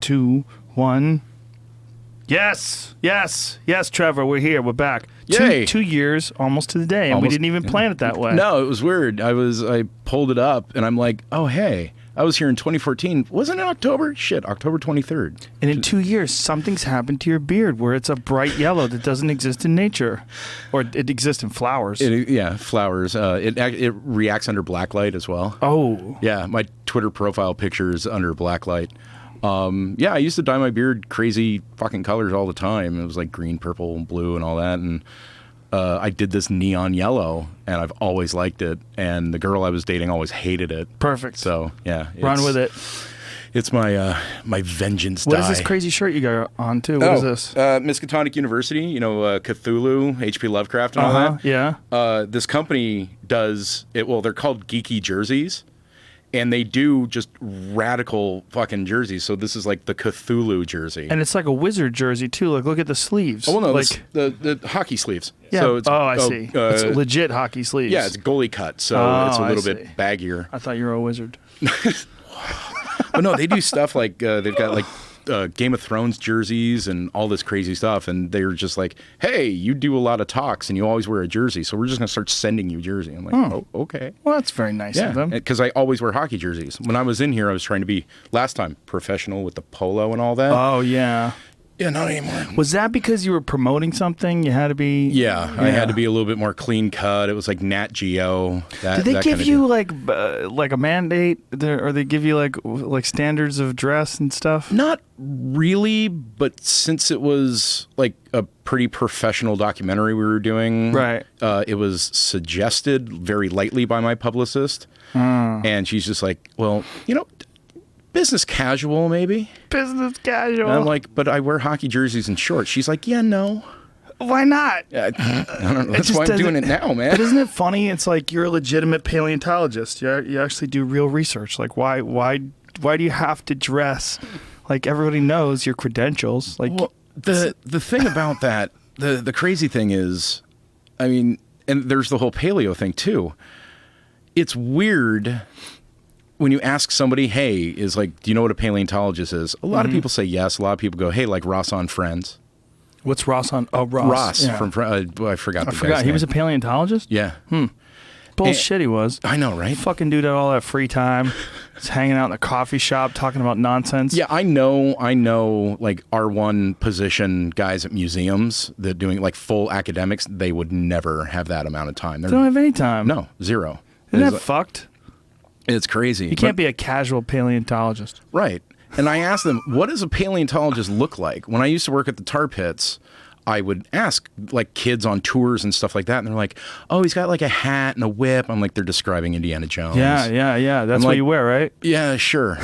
2, 1. Yes, Trevor, we're here. We're back. Yay. 2 years, almost to the day, and Almost, we didn't even plan it that way. No, it was weird. I pulled it up, and I'm like, oh, hey, I was here in 2014. Wasn't it October? Shit, October 23rd. And in 2 years, something's happened to your beard where it's a bright yellow that doesn't exist in nature. Or it exists in flowers. Flowers. It reacts under black light as well. Oh. Yeah, my Twitter profile picture is under black light. I used to dye my beard crazy fucking colors all the time. It was like green, purple, and blue and all that. And I did this neon yellow, and I've always liked it. And the girl I was dating always hated it. Perfect. So, yeah. Run with it. It's my my vengeance dye. What is this crazy shirt you got on, too? What is this? Miskatonic University, Cthulhu, H.P. Lovecraft and all that. Yeah. This company does it. Well, they're called geeky jerseys. And they do just radical fucking jerseys. So this is like the Cthulhu jersey. And it's like a wizard jersey, too. Like, look at the sleeves. Oh, well, no, like the hockey sleeves. Yeah. So it's, I see. It's legit hockey sleeves. Yeah, it's goalie cut, so it's a little bit baggier. I thought you were a wizard. But no, they do stuff like they've got like Game of Thrones jerseys and all this crazy stuff, and they're just like, hey, you do a lot of talks and you always wear a jersey, so we're just going to start sending you jersey. I'm like, oh, okay. Well, that's very nice of them. Because I always wear hockey jerseys. When I was in here, I was trying to be, last time, professional with the polo and all that. Oh, yeah. Yeah, not anymore. Was that because you were promoting something? You had to be... Yeah, I had to be a little bit more clean cut. It was like Nat Geo. Did they give you like a mandate, or they give you like standards of dress and stuff? Not really, but since it was like a pretty professional documentary we were doing, right? It was suggested very lightly by my publicist, and she's just like, well, business casual, maybe. Business casual. And I'm like, but I wear hockey jerseys and shorts. She's like, yeah, no. Why not? I don't know. That's why I'm doing it now, man. But isn't it funny? It's like you're a legitimate paleontologist. You actually do real research. Like, why do you have to dress like everybody knows your credentials? Like, well, the thing about that, the crazy thing is, I mean, and there's the whole paleo thing too. It's weird. When you ask somebody, hey, do you know what a paleontologist is? A lot of people say yes. A lot of people go, hey, like Ross on Friends. What's Ross on? Oh, Ross. Ross yeah. from I forgot the guy's name. He was a paleontologist? Yeah. Bullshit he was. I know, right? Fucking dude had all that free time. He's hanging out in the coffee shop talking about nonsense. Yeah, I know like R1 position guys at museums that doing like full academics, they would never have that amount of time. They don't have any time. No, zero. Isn't that fucked? It's crazy. You can't be a casual paleontologist. Right. And I asked them, what does a paleontologist look like? When I used to work at the tar pits, I would ask like kids on tours and stuff like that. And they're like, oh, he's got like a hat and a whip. I'm like, they're describing Indiana Jones. Yeah. That's what you wear, right? Yeah, sure.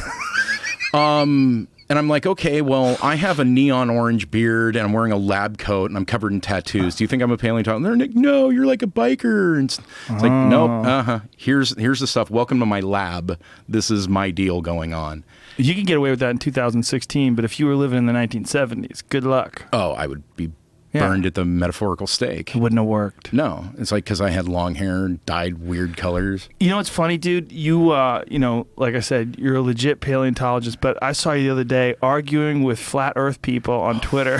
And I'm like, okay, well, I have a neon orange beard and I'm wearing a lab coat and I'm covered in tattoos. Do you think I'm a paleontologist? And they're like, no, you're like a biker. And it's like, nope, here's the stuff. Welcome to my lab. This is my deal going on. You can get away with that in 2016, but if you were living in the 1970s, good luck. Oh, I would be burned at the metaphorical stake. It wouldn't have worked. No, it's like because I had long hair and dyed weird colors. You know what's funny, dude? You, like I said, you're a legit paleontologist, but I saw you the other day arguing with flat Earth people on Twitter.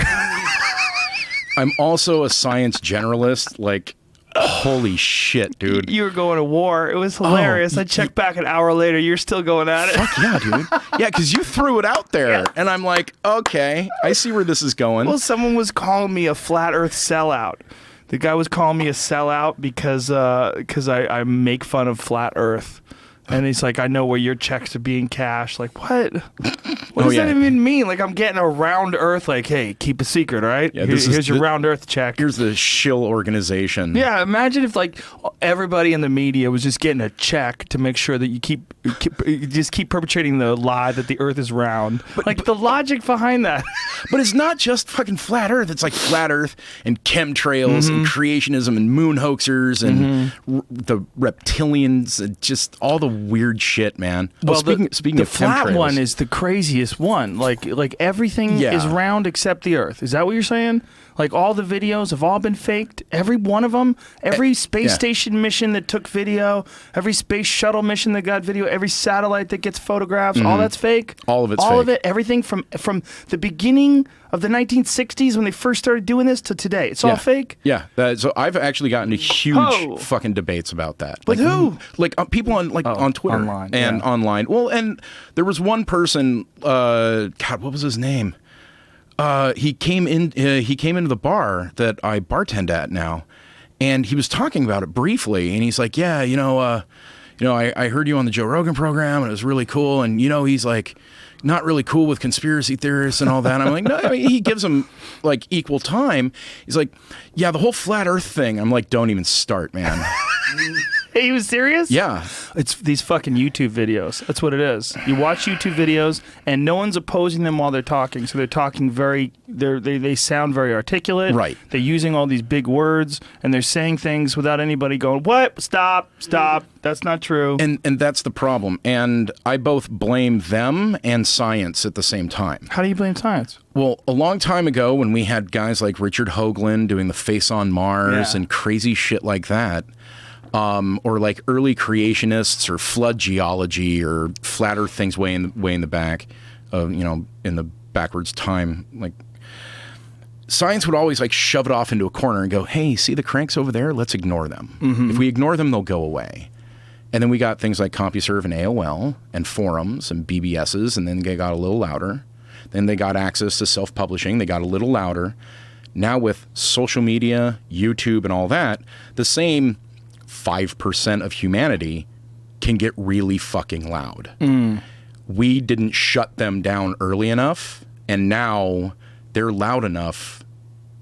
I'm also a science generalist, like... Holy shit, dude. You were going to war. It was hilarious. I checked back an hour later. You're still going at it. Fuck yeah, dude. Yeah, because you threw it out there. Yeah. And I'm like, okay, I see where this is going. Well, someone was calling me a flat earth sellout. The guy was calling me a sellout because I make fun of flat earth. And he's like, I know where your checks are being cashed. Like, what? What does that even mean? Like, I'm getting a round earth, like, hey, keep a secret, right? Yeah, here's your round earth check. Here's the shill organization. Yeah, imagine if, like, everybody in the media was just getting a check to make sure that you keep perpetrating the lie that the earth is round. But the logic behind that. But it's not just fucking flat earth. It's like flat earth and chemtrails and creationism and moon hoaxers and the reptilians and just all the weird shit, man. Well, speaking the of flat chemtrails, one is the craziest one. Like everything is round except the Earth. Is that what you're saying? Like all the videos have all been faked. Every one of them. Every space station mission that took video. Every space shuttle mission that got video. Every satellite that gets photographs. All that's fake. All of it's all fake. of it. Everything from the beginning of the 1960s when they first started doing this to today. It's all fake. Yeah. So I've actually gotten into huge fucking debates about that. With who? Like people on on Twitter online, and online. Well, and there was one person. God, what was his name? He came into the bar that I bartend at now, and he was talking about it briefly, and he's like, yeah, I heard you on the Joe Rogan program, and it was really cool, and he's like not really cool with conspiracy theorists and all that. I'm like, no, I mean, he gives them like equal time. He's like, yeah, the whole flat Earth thing. I'm like, don't even start, man. He was serious? Yeah. It's these fucking YouTube videos. That's what it is. You watch YouTube videos, and no one's opposing them while they're talking. So they're talking they sound very articulate. Right. They're using all these big words, and they're saying things without anybody going, what? Stop. That's not true. And that's the problem. And I both blame them and science at the same time. How do you blame science? Well, a long time ago when we had guys like Richard Hoagland doing the Face on Mars and crazy shit like that, or like early creationists or flood geology or flat Earth things way in the back, in the backwards time, like science would always like shove it off into a corner and go, hey, see the cranks over there? Let's ignore them. Mm-hmm. If we ignore them, they'll go away. And then we got things like CompuServe and AOL and forums and BBSs, and then they got a little louder. Then they got access to self-publishing. They got a little louder. Now with social media, YouTube, and all that, the same 5% of humanity can get really fucking loud. We didn't shut them down early enough, and now they're loud enough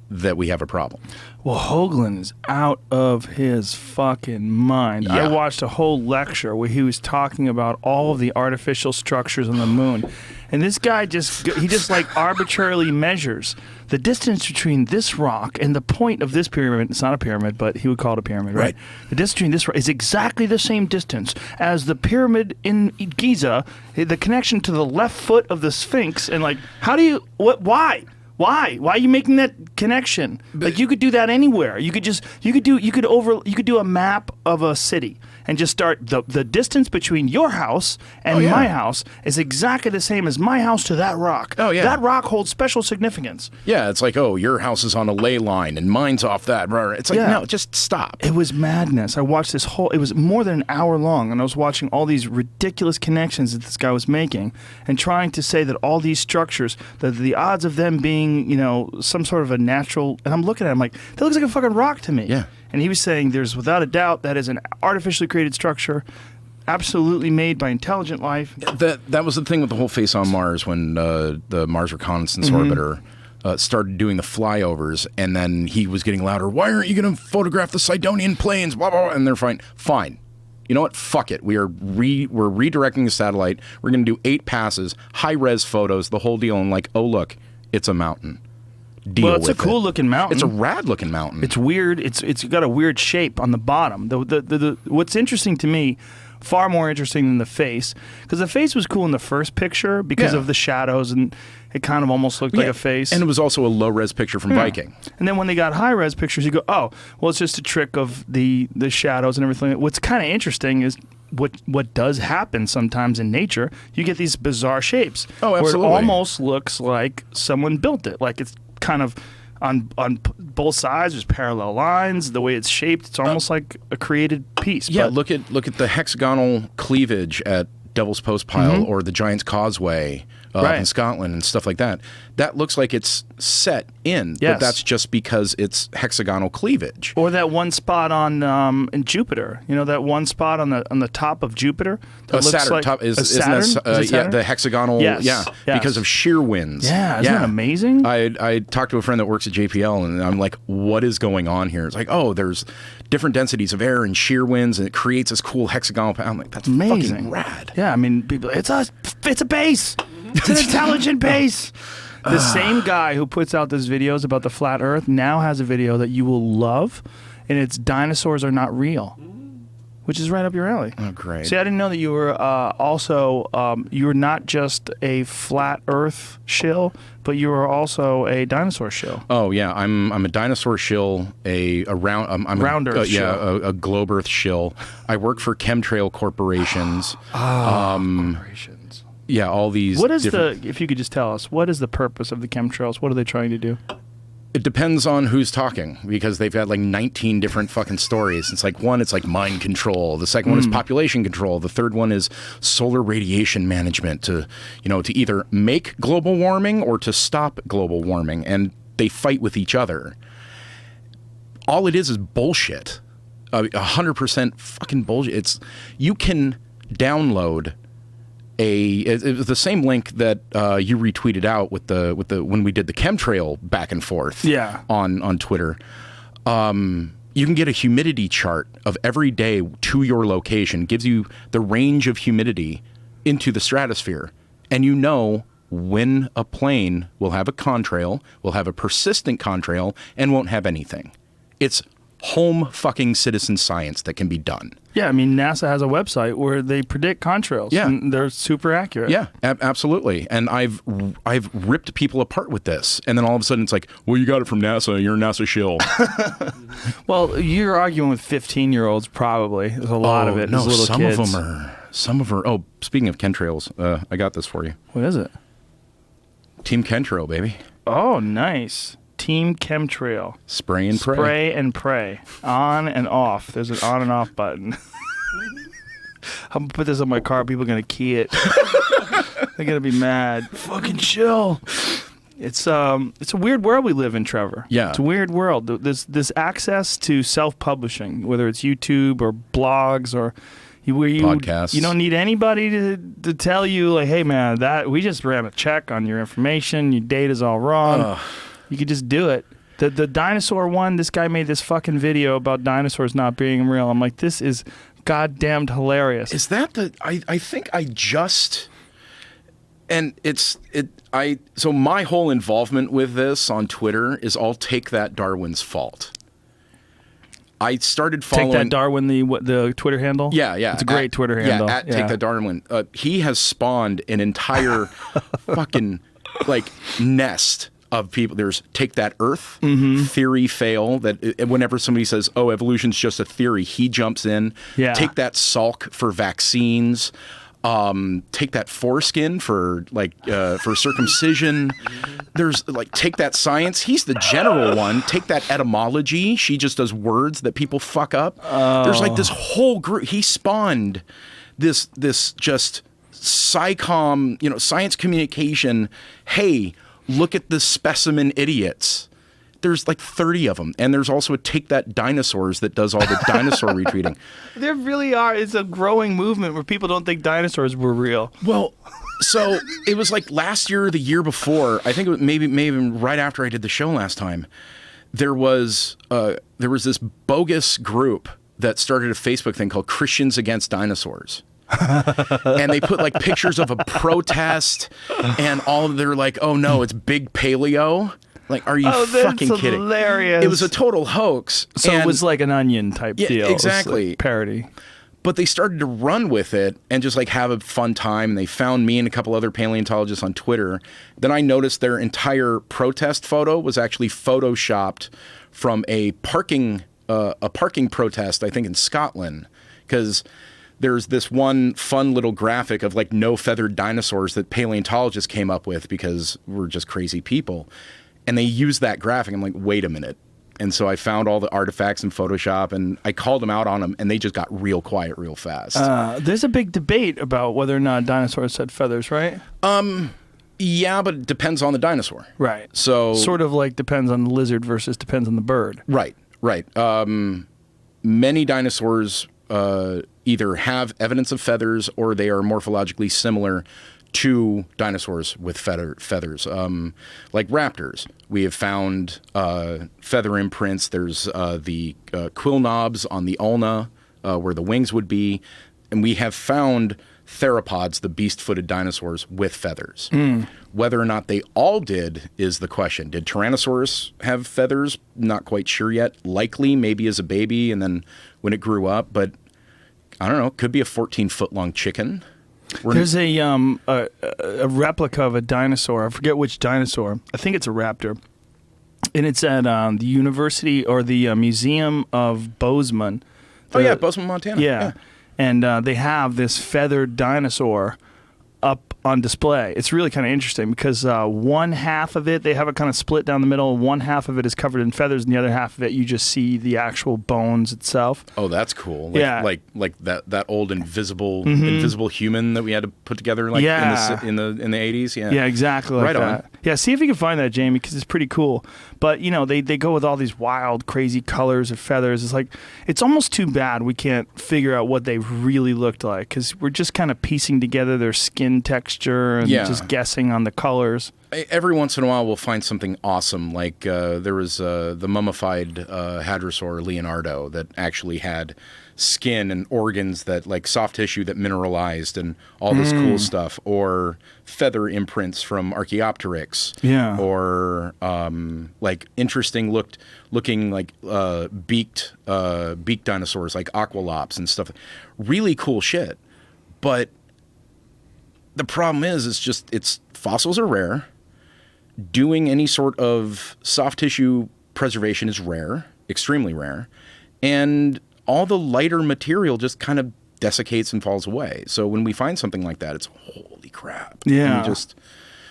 that we have a problem. Well, Hoagland is out of his fucking mind. Yeah. I watched a whole lecture where he was talking about all of the artificial structures on the moon. And this guy just like arbitrarily measures the distance between this rock and the point of this pyramid. It's not a pyramid, but he would call it a pyramid, right? The distance between this rock is exactly the same distance as the pyramid in Giza, the connection to the left foot of the Sphinx. And like, why? Why are you making that connection? Like you could do that anywhere. You could do a map of a city and just start the distance between your house and my house is exactly the same as my house to that rock. Oh yeah. That rock holds special significance. Yeah, it's like, oh, your house is on a ley line and mine's off that. It's like, no, just stop. It was madness. I watched it was more than an hour long, and I was watching all these ridiculous connections that this guy was making and trying to say that all these structures, that the odds of them being, some sort of a natural, and I'm looking at him like, that looks like a fucking rock to me. Yeah. And he was saying there's without a doubt that is an artificially created structure, absolutely made by intelligent life. That was the thing with the whole Face on Mars when the Mars Reconnaissance Orbiter started doing the flyovers, and then he was getting louder. Why aren't you going to photograph the Sidonian plains? Blah, blah, blah. And they're fine. You know what? Fuck it. We're redirecting the satellite. We're going to do 8 passes, high-res photos, the whole deal, and like, oh, look, it's a mountain. Well, it's a cool looking mountain. It's a rad looking mountain. It's weird. It's got a weird shape on the bottom. What's interesting to me, far more interesting than the face, because the face was cool in the first picture because of the shadows, and it kind of almost looked like a face. And it was also a low res picture from Viking. And then when they got high res pictures, you go, oh, well, it's just a trick of the shadows and everything. What's kind of interesting is what does happen sometimes in nature. You get these bizarre shapes. Oh, absolutely. Where it almost looks like someone built it. Like it's kind of on both sides. There's parallel lines. The way it's shaped, it's almost like a created piece. Yeah, but look at the hexagonal cleavage at Devil's Postpile or the Giant's Causeway up in Scotland and stuff like that. That looks like it's set in, but that's just because it's hexagonal cleavage. Or that one spot on in Jupiter. You know that one spot on the top of Jupiter. That Saturn like top is Saturn? Isn't that, Saturn? the hexagonal. Yes. Because of shear winds. Yeah, isn't that amazing? I talked to a friend that works at JPL, and I'm like, what is going on here? It's like, oh, there's different densities of air and shear winds, and it creates this cool hexagonal. I'm like, that's amazing. Fucking rad. Yeah, I mean, people, it's a base. It's an intelligent base. The same guy who puts out these videos about the flat Earth now has a video that you will love, and it's dinosaurs are not real. which is right up your alley. Oh, great. See, I didn't know that you were you were not just a flat Earth shill, but you were also a dinosaur shill. Oh yeah, I'm a dinosaur shill, a round, I'm Round Earth shill. a globe Earth shill. I work for chemtrail corporations. Corporations. Yeah, all these. What is if you could just tell us, what is the purpose of the chemtrails? What are they trying to do? It depends on who's talking, because they've got like 19 different fucking stories. It's like one, it's like mind control. The second one is population control. The third one is solar radiation management to either make global warming or to stop global warming. And they fight with each other. All it is bullshit. 100% fucking bullshit. You can download it was the same link that you retweeted out with the when we did the chemtrail back and forth on Twitter. You can get a humidity chart of every day to your location, gives you the range of humidity into the stratosphere, and you know when a plane will have a contrail, will have a persistent contrail, and won't have anything. It's home fucking citizen science that can be done. Yeah, I mean, NASA has a website where they predict contrails. Yeah. And they're super accurate. Yeah, absolutely. And I've ripped people apart with this. And then all of a sudden it's like, well, you got it from NASA. You're a NASA shill. Well, you're arguing with 15-year-olds probably. There's a lot of it. No, little some kids. of them are. Oh, speaking of chemtrails, I got this for you. What is it? Team Chemtrail, baby. Oh, nice. Team Chemtrail. Spray and pray. Spray and pray. On and off. There's an on and off button. I'm going to put this on my car. People are going to key it. They're going to be mad. Fucking chill. It's a weird world we live in, Trevor. Yeah. It's a weird world. This access to self-publishing, whether it's YouTube or blogs or podcasts. You don't need anybody to tell you, like, hey, man, that we just ran a check on your information. Your data's all wrong. You could just do it. The dinosaur one, this guy made this fucking video about dinosaurs not being real. I'm like, this is goddamned hilarious. Is that I think I just... And so my whole involvement with this on Twitter is I'll take that Darwin's fault. I started following... Take that Darwin, the Twitter handle? Yeah. It's a great Twitter handle. Yeah, Take that Darwin. He has spawned an entire fucking, like, nest of people. There's Take That Earth, Theory Fail, that whenever somebody says, oh, evolution's just a theory, he jumps in. Yeah. Take That Salk for vaccines. Take That Foreskin for for circumcision. There's like Take That Science. He's the general one. Take That Etymology. She just does words that people fuck up. There's like this whole group. He spawned this just SciComm, science communication. Hey, look at the specimen idiots. There's like 30 of them. And there's also a Take That Dinosaurs that does all the dinosaur retweeting. There really are. It's a growing movement where people don't think dinosaurs were real. Well, so it was like last year or the year before. I think it was maybe right after I did the show last time. There was this bogus group that started a Facebook thing called Christians Against Dinosaurs. And they put like pictures of a protest and they're like, oh no, it's big paleo. Like, are you fucking kidding? Hilarious. It was a total hoax. So it was like an Onion type deal. Exactly. Like parody. But they started to run with it and just like have a fun time. And they found me and a couple other paleontologists on Twitter. Then I noticed their entire protest photo was actually photoshopped from a parking protest, I think in Scotland. Because there's this one fun little graphic of like no feathered dinosaurs that paleontologists came up with because we're just crazy people. And they used that graphic. I'm like, wait a minute. And so I found all the artifacts in Photoshop and I called them out on them and they just got real quiet real fast. There's a big debate about whether or not dinosaurs had feathers, right? Yeah, but it depends on the dinosaur. Right. So sort of like depends on the lizard versus depends on the bird. Right. Many dinosaurs either have evidence of feathers or they are morphologically similar to dinosaurs with feathers. Like raptors, we have found feather imprints. There's the quill knobs on the ulna where the wings would be. And we have found theropods, the beast-footed dinosaurs, with feathers. Whether or not they all did is the question. Did Tyrannosaurus have feathers? Not quite sure yet. Likely, maybe as a baby and then when it grew up. But I don't know, could be a 14-foot long chicken. There's a replica of a dinosaur. I forget which dinosaur. I think it's a raptor. And it's at the University or the Museum of Bozeman. Bozeman, Montana. Yeah. And they have this feathered dinosaur up on display. It's really kind of interesting because one half of it, they have it kind of split down the middle. One half of it is covered in feathers, and the other half of it, you just see the actual bones itself. Oh, that's cool. Like that old invisible human that we had to put together in the 80s. Yeah. Yeah, exactly like that. Yeah, see if you can find that, Jamie, because it's pretty cool. But, they go with all these wild, crazy colors of feathers. It's like, it's almost too bad we can't figure out what they really looked like because we're just kind of piecing together their skin texture and just guessing on the colors. Every once in a while, we'll find something awesome. Like there was the mummified hadrosaur Leonardo that actually had skin and organs that, like soft tissue that mineralized and all this cool stuff. Or feather imprints from Archaeopteryx. Yeah. Or like interesting looking like beaked dinosaurs like Aqualops and stuff. Really cool shit. But the problem is fossils are rare. Doing any sort of soft tissue preservation is rare, extremely rare, and all the lighter material just kind of desiccates and falls away. So when we find something like that, it's holy crap. Yeah. And we just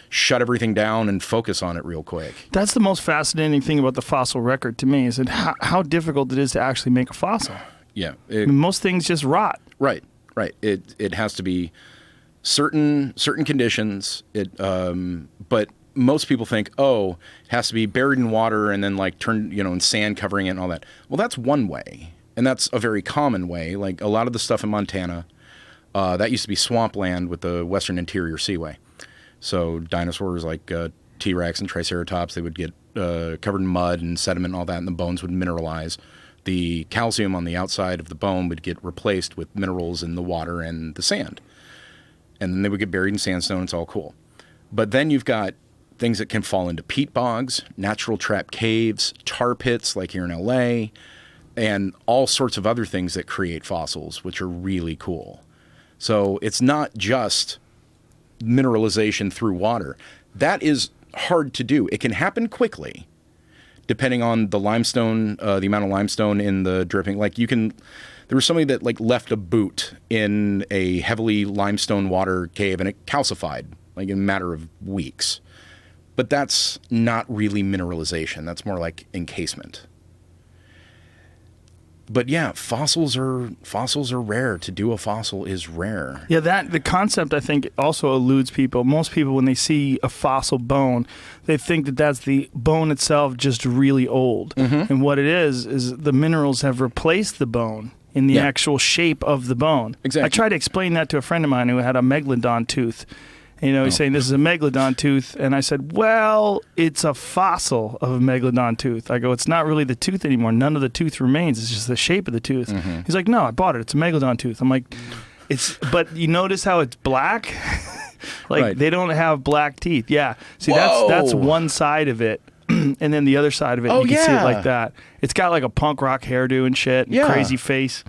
shut everything down and focus on it real quick. That's the most fascinating thing about the fossil record to me is that how difficult it is to actually make a fossil. Yeah. Most things just rot. Right. It has to be certain conditions. But most people think, it has to be buried in water and then like turned, in sand covering it and all that. Well, that's one way, and that's a very common way. Like a lot of the stuff in Montana, that used to be swampland with the Western Interior Seaway. So dinosaurs like T-Rex and Triceratops, they would get covered in mud and sediment and all that, and the bones would mineralize. The calcium on the outside of the bone would get replaced with minerals in the water and the sand. And then they would get buried in sandstone. It's all cool. But then you've got things that can fall into peat bogs, natural trap caves, tar pits like here in LA, and all sorts of other things that create fossils, which are really cool. So it's not just mineralization through water. That is hard to do. It can happen quickly, depending on the limestone, the amount of limestone in the dripping. Like there was somebody that like left a boot in a heavily limestone water cave and it calcified like in a matter of weeks. But that's not really mineralization. That's more like encasement. But yeah, fossils are rare. To do a fossil is rare. Yeah, the concept I think also eludes people. Most people, when they see a fossil bone, they think that that's the bone itself just really old. Mm-hmm. And what it is the minerals have replaced the bone in the actual shape of the bone. Exactly. I tried to explain that to a friend of mine who had a megalodon tooth. He's saying this is a megalodon tooth. And I said, well, it's a fossil of a megalodon tooth. I go, it's not really the tooth anymore. None of the tooth remains. It's just the shape of the tooth. Mm-hmm. He's like, no, I bought it. It's a megalodon tooth. I'm like, but you notice how it's black? They don't have black teeth. Yeah. See, that's one side of it. And then the other side of it, you can see it like that. It's got like a punk rock hairdo and shit and crazy face.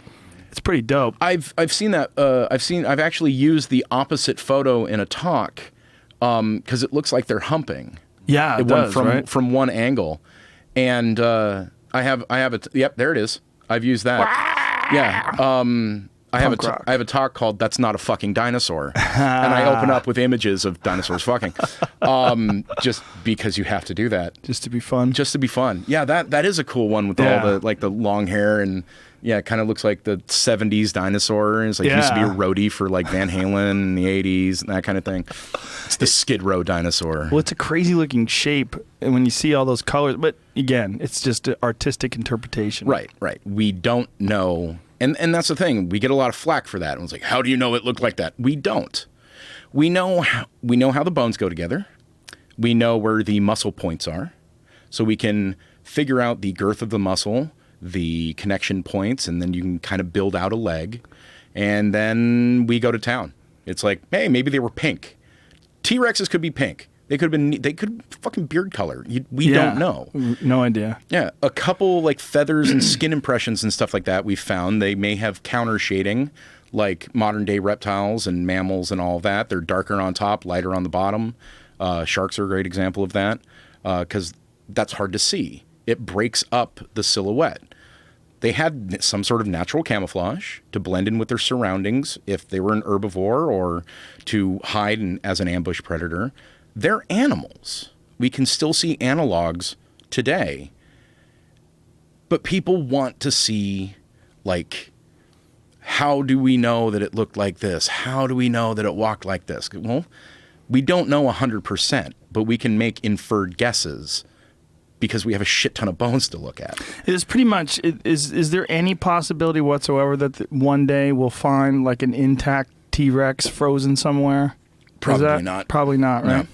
It's pretty dope. I've seen that. I've actually used the opposite photo in a talk because it looks like they're humping. Yeah, it does, from one angle, and I have it. Yep, there it is. I've used that. Yeah. I have a talk called "That's Not a Fucking Dinosaur," and I open up with images of dinosaurs fucking, just because you have to do that. Just to be fun. Just to be fun. Yeah, that is a cool one with all the long hair and. Yeah, it kind of looks like the 70s dinosaur. It's like used to be a roadie for like Van Halen in the 80s and that kind of thing. It's the Skid Row dinosaur. Well, it's a crazy looking shape and when you see all those colors. But again, it's just an artistic interpretation. Right. We don't know. And that's the thing. We get a lot of flack for that. And it's like, how do you know it looked like that? We don't. We know how the bones go together. We know where the muscle points are. So we can figure out the girth of the muscle, the connection points, and then you can kind of build out a leg. And then we go to town. It's like, hey, maybe they were pink. T-Rexes could be pink. They could fucking beard color. We don't know. No idea. Yeah, a couple like feathers and skin impressions and stuff like that we found. They may have counter shading like modern day reptiles and mammals and all of that. They're darker on top, lighter on the bottom. Sharks are a great example of that because that's hard to see. It breaks up the silhouette. They had some sort of natural camouflage to blend in with their surroundings if they were an herbivore or to hide as an ambush predator. They're animals. We can still see analogs today. But people want to see, like, how do we know that it looked like this? How do we know that it walked like this? Well, we don't know 100%, but we can make inferred guesses because we have a shit ton of bones to look at. It is pretty much, is there any possibility whatsoever that one day we'll find like an intact T-Rex frozen somewhere? Probably not. Probably not, right? No.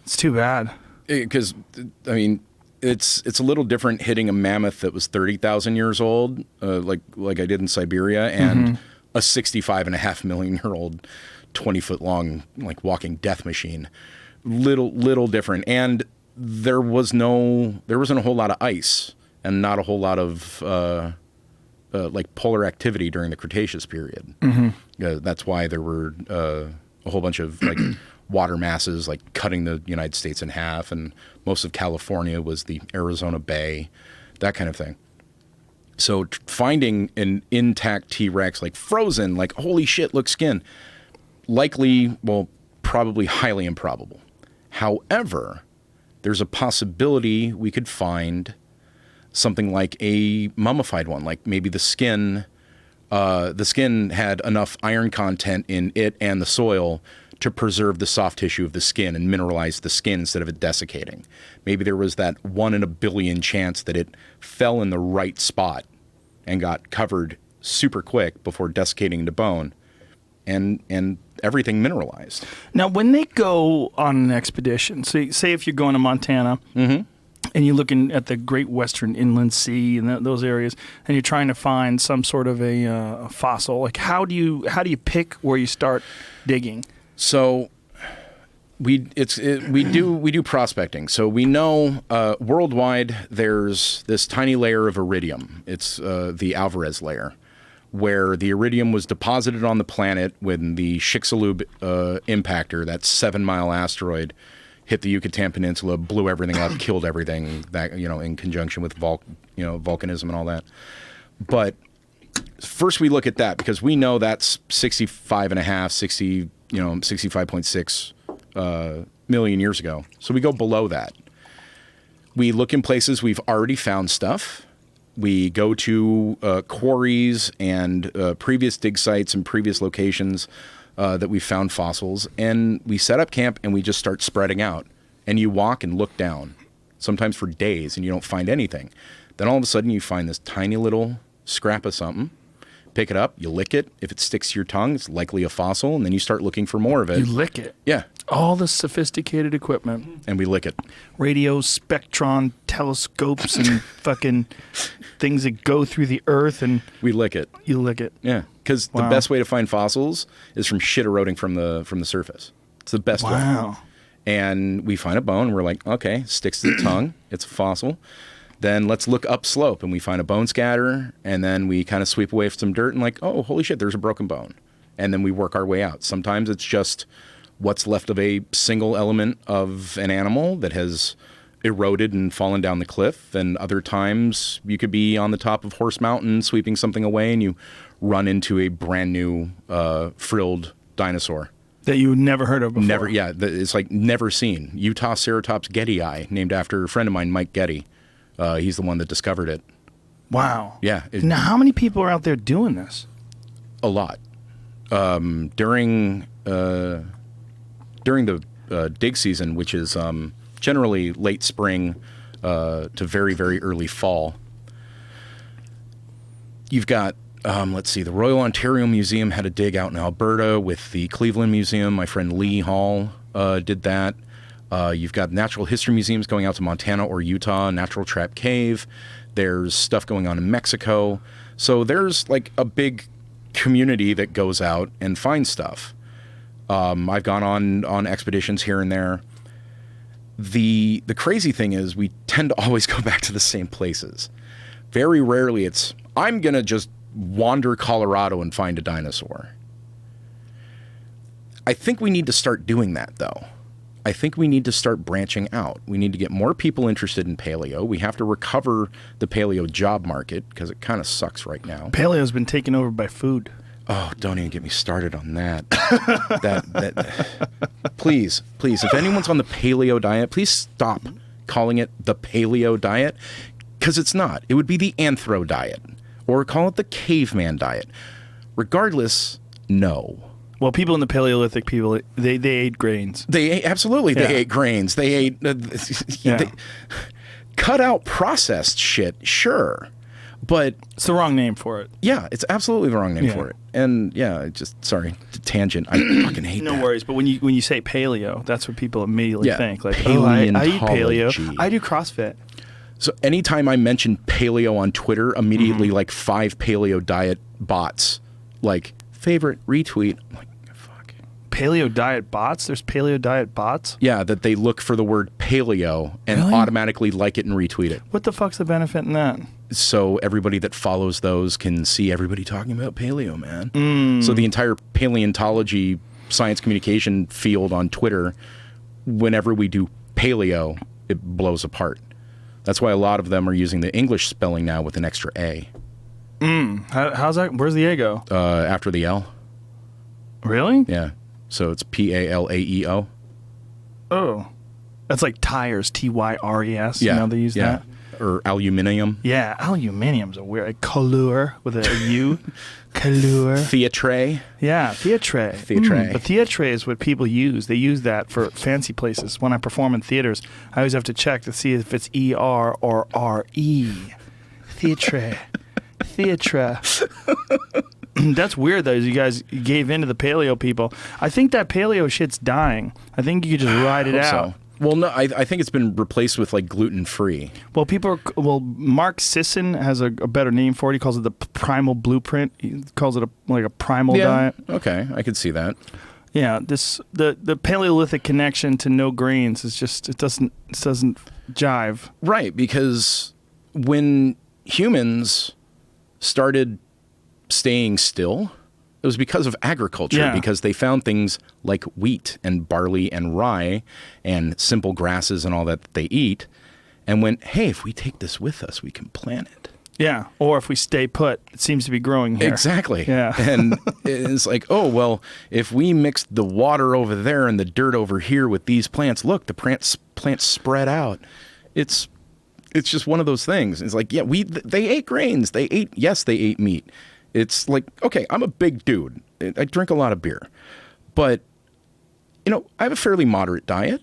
It's too bad. Because, I mean, it's a little different hitting a mammoth that was 30,000 years old, like I did in Siberia, and a 65.5 million year old, 20-foot long, like walking death machine. Little different. And there wasn't a whole lot of ice and not a whole lot of like polar activity during the Cretaceous period. That's why there were a whole bunch of like water masses like cutting the United States in half, and most of California was the Arizona Bay, that kind of thing. So finding an intact T-Rex, like frozen, like holy shit, look skin, likely, well, probably highly improbable. However, there's a possibility we could find something like a mummified one, like maybe the skin had enough iron content in it and the soil to preserve the soft tissue of the skin and mineralize the skin instead of it desiccating. Maybe there was that 1 in a billion chance that it fell in the right spot and got covered super quick before desiccating into bone, and everything mineralized. Now, when they go on an expedition, say if you're going to Montana and you're looking at the Great Western Inland Sea and those areas, and you're trying to find some sort of a fossil, like how do you pick where you start digging? So we do prospecting. So we know worldwide there's this tiny layer of iridium. It's the Alvarez layer, where the iridium was deposited on the planet when the Chicxulub impactor, that 7-mile asteroid, hit the Yucatan Peninsula, blew everything up, killed everything, that, in conjunction with volcanism and all that. But first we look at that because we know that's 65.6 million years ago. So we go below that. We look in places we've already found stuff. We go to quarries and previous dig sites and previous locations that we found fossils, and we set up camp and we just start spreading out. And you walk and look down, sometimes for days, and you don't find anything. Then all of a sudden you find this tiny little scrap of something. Pick it up, you lick it. If it sticks to your tongue, it's likely a fossil, and then you start looking for more of it. You lick it? Yeah. All the sophisticated equipment. And we lick it. Radio spectron telescopes and fucking things that go through the earth, and we lick it. You lick it. Yeah, because the best way to find fossils is from shit eroding from the surface. It's the best way. Wow. And we find a bone, and we're like, okay, sticks to the tongue. It's a fossil. Then let's look upslope, and we find a bone scatter, and then we kind of sweep away some dirt, and like, oh, holy shit, there's a broken bone. And then we work our way out. Sometimes it's just what's left of a single element of an animal that has eroded and fallen down the cliff. And other times you could be on the top of Horse Mountain sweeping something away, and you run into a brand new frilled dinosaur. That you never heard of before. Never, yeah. It's like never seen. Utah Ceratops gettyi, named after a friend of mine, Mike Getty. He's the one that discovered it. Wow. Yeah. Now, how many people are out there doing this? A lot. During the dig season, which is generally late spring to very, very early fall, you've got, let's see, the Royal Ontario Museum had a dig out in Alberta with the Cleveland Museum. My friend Lee Hall did that. You've got natural history museums going out to Montana or Utah, Natural Trap Cave. There's stuff going on in Mexico. So there's like a big community that goes out and finds stuff. I've gone on expeditions here and there. the crazy thing is we tend to always go back to the same places. Very rarely it's, I'm going to just wander Colorado and find a dinosaur. I think we need to start doing that, though. I think we need to start branching out. We need to get more people interested in paleo. We have to recover the paleo job market because it kind of sucks right now. Paleo's been taken over by food. Oh, don't even get me started on that. Please, if anyone's on the paleo diet, please stop calling it the paleo diet because it's not. It would be the anthro diet or call it the caveman diet. Regardless, no. Well, people in the Paleolithic people, they ate grains. They ate grains. They ate they cut out processed shit, sure. But it's the wrong name for it. Yeah, it's absolutely the wrong name for it. And sorry, tangent. I fucking hate that. No worries, but when you say paleo, that's what people immediately think. Like, I eat paleo. I do CrossFit. So anytime I mention paleo on Twitter, immediately like 5 paleo diet bots like favorite retweet. I'm like, fuck. Paleo diet bots? There's paleo diet bots? Yeah, that they look for the word paleo and automatically like it and retweet it. What the fuck's the benefit in that? So everybody that follows those can see everybody talking about paleo, man. So the entire paleontology science communication field on Twitter, whenever we do paleo, it blows apart. That's why a lot of them are using the English spelling now with an extra A. How's that? Where's the A go? After the L. Really? Yeah. So it's PALAEO. Oh. That's like tires, TYRES. Yeah. You know they use that? Or aluminium. Yeah, aluminium's a weird. Colure with a U. Colure. Theatre. Yeah, theatre. But theatre is what people use. They use that for fancy places. When I perform in theaters, I always have to check to see if it's ER or RE. Theatre. Theatre. That's weird, though, you guys gave in to the paleo people. I think that paleo shit's dying. I think you could just ride it out. So. Well, no, I think it's been replaced with like gluten-free. Well, Mark Sisson has a better name for it. He calls it the primal blueprint. He calls it a primal diet. Okay, I could see that. Yeah, the Paleolithic connection to no grains is just it doesn't jive. Right, because when humans started staying still, it was because of agriculture, because they found things like wheat and barley and rye and simple grasses and all that they eat and went, hey, if we take this with us, we can plant it. Yeah, or if we stay put, it seems to be growing here. Exactly. Yeah. And it's like, oh, well, if we mixed the water over there and the dirt over here with these plants, look, the plants spread out. It's just one of those things. It's like, yeah, they ate grains. They ate meat. It's like, okay, I'm a big dude. I drink a lot of beer. But, I have a fairly moderate diet.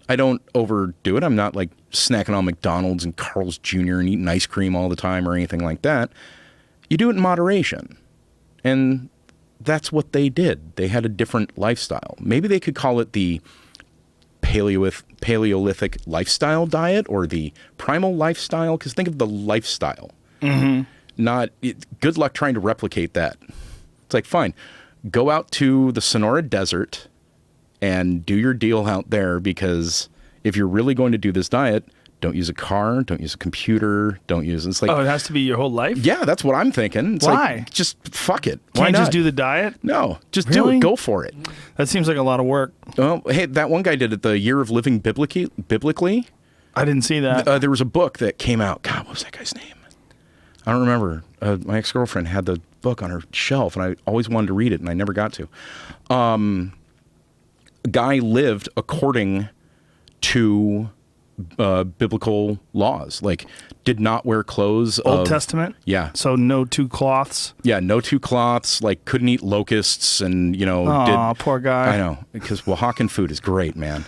I don't overdo it. I'm not like snacking on McDonald's and Carl's Jr. and eating ice cream all the time or anything like that. You do it in moderation. And that's what they did. They had a different lifestyle. Maybe they could call it the Paleolithic lifestyle diet or the primal lifestyle, because think of the lifestyle. Good luck trying to replicate that. It's like, fine, go out to the Sonora Desert and do your deal out there, because if you're really going to do this diet, don't use a car, don't use a computer, it's like... Oh, it has to be your whole life? Yeah, that's what I'm thinking. It's Why? Like, just fuck it. Why not? Just do the diet? No, just do it. Go for it. That seems like a lot of work. Well, hey, that one guy did it, the Year of Living Biblically. I didn't see that. There was a book that came out. God, what was that guy's name? I don't remember. My ex-girlfriend had the book on her shelf, and I always wanted to read it, and I never got to. A guy lived according to biblical laws, like did not wear clothes. Old Testament? Yeah. So no two cloths? Yeah, no two cloths, like couldn't eat locusts and, poor guy. I know, because Oaxacan food is great, man.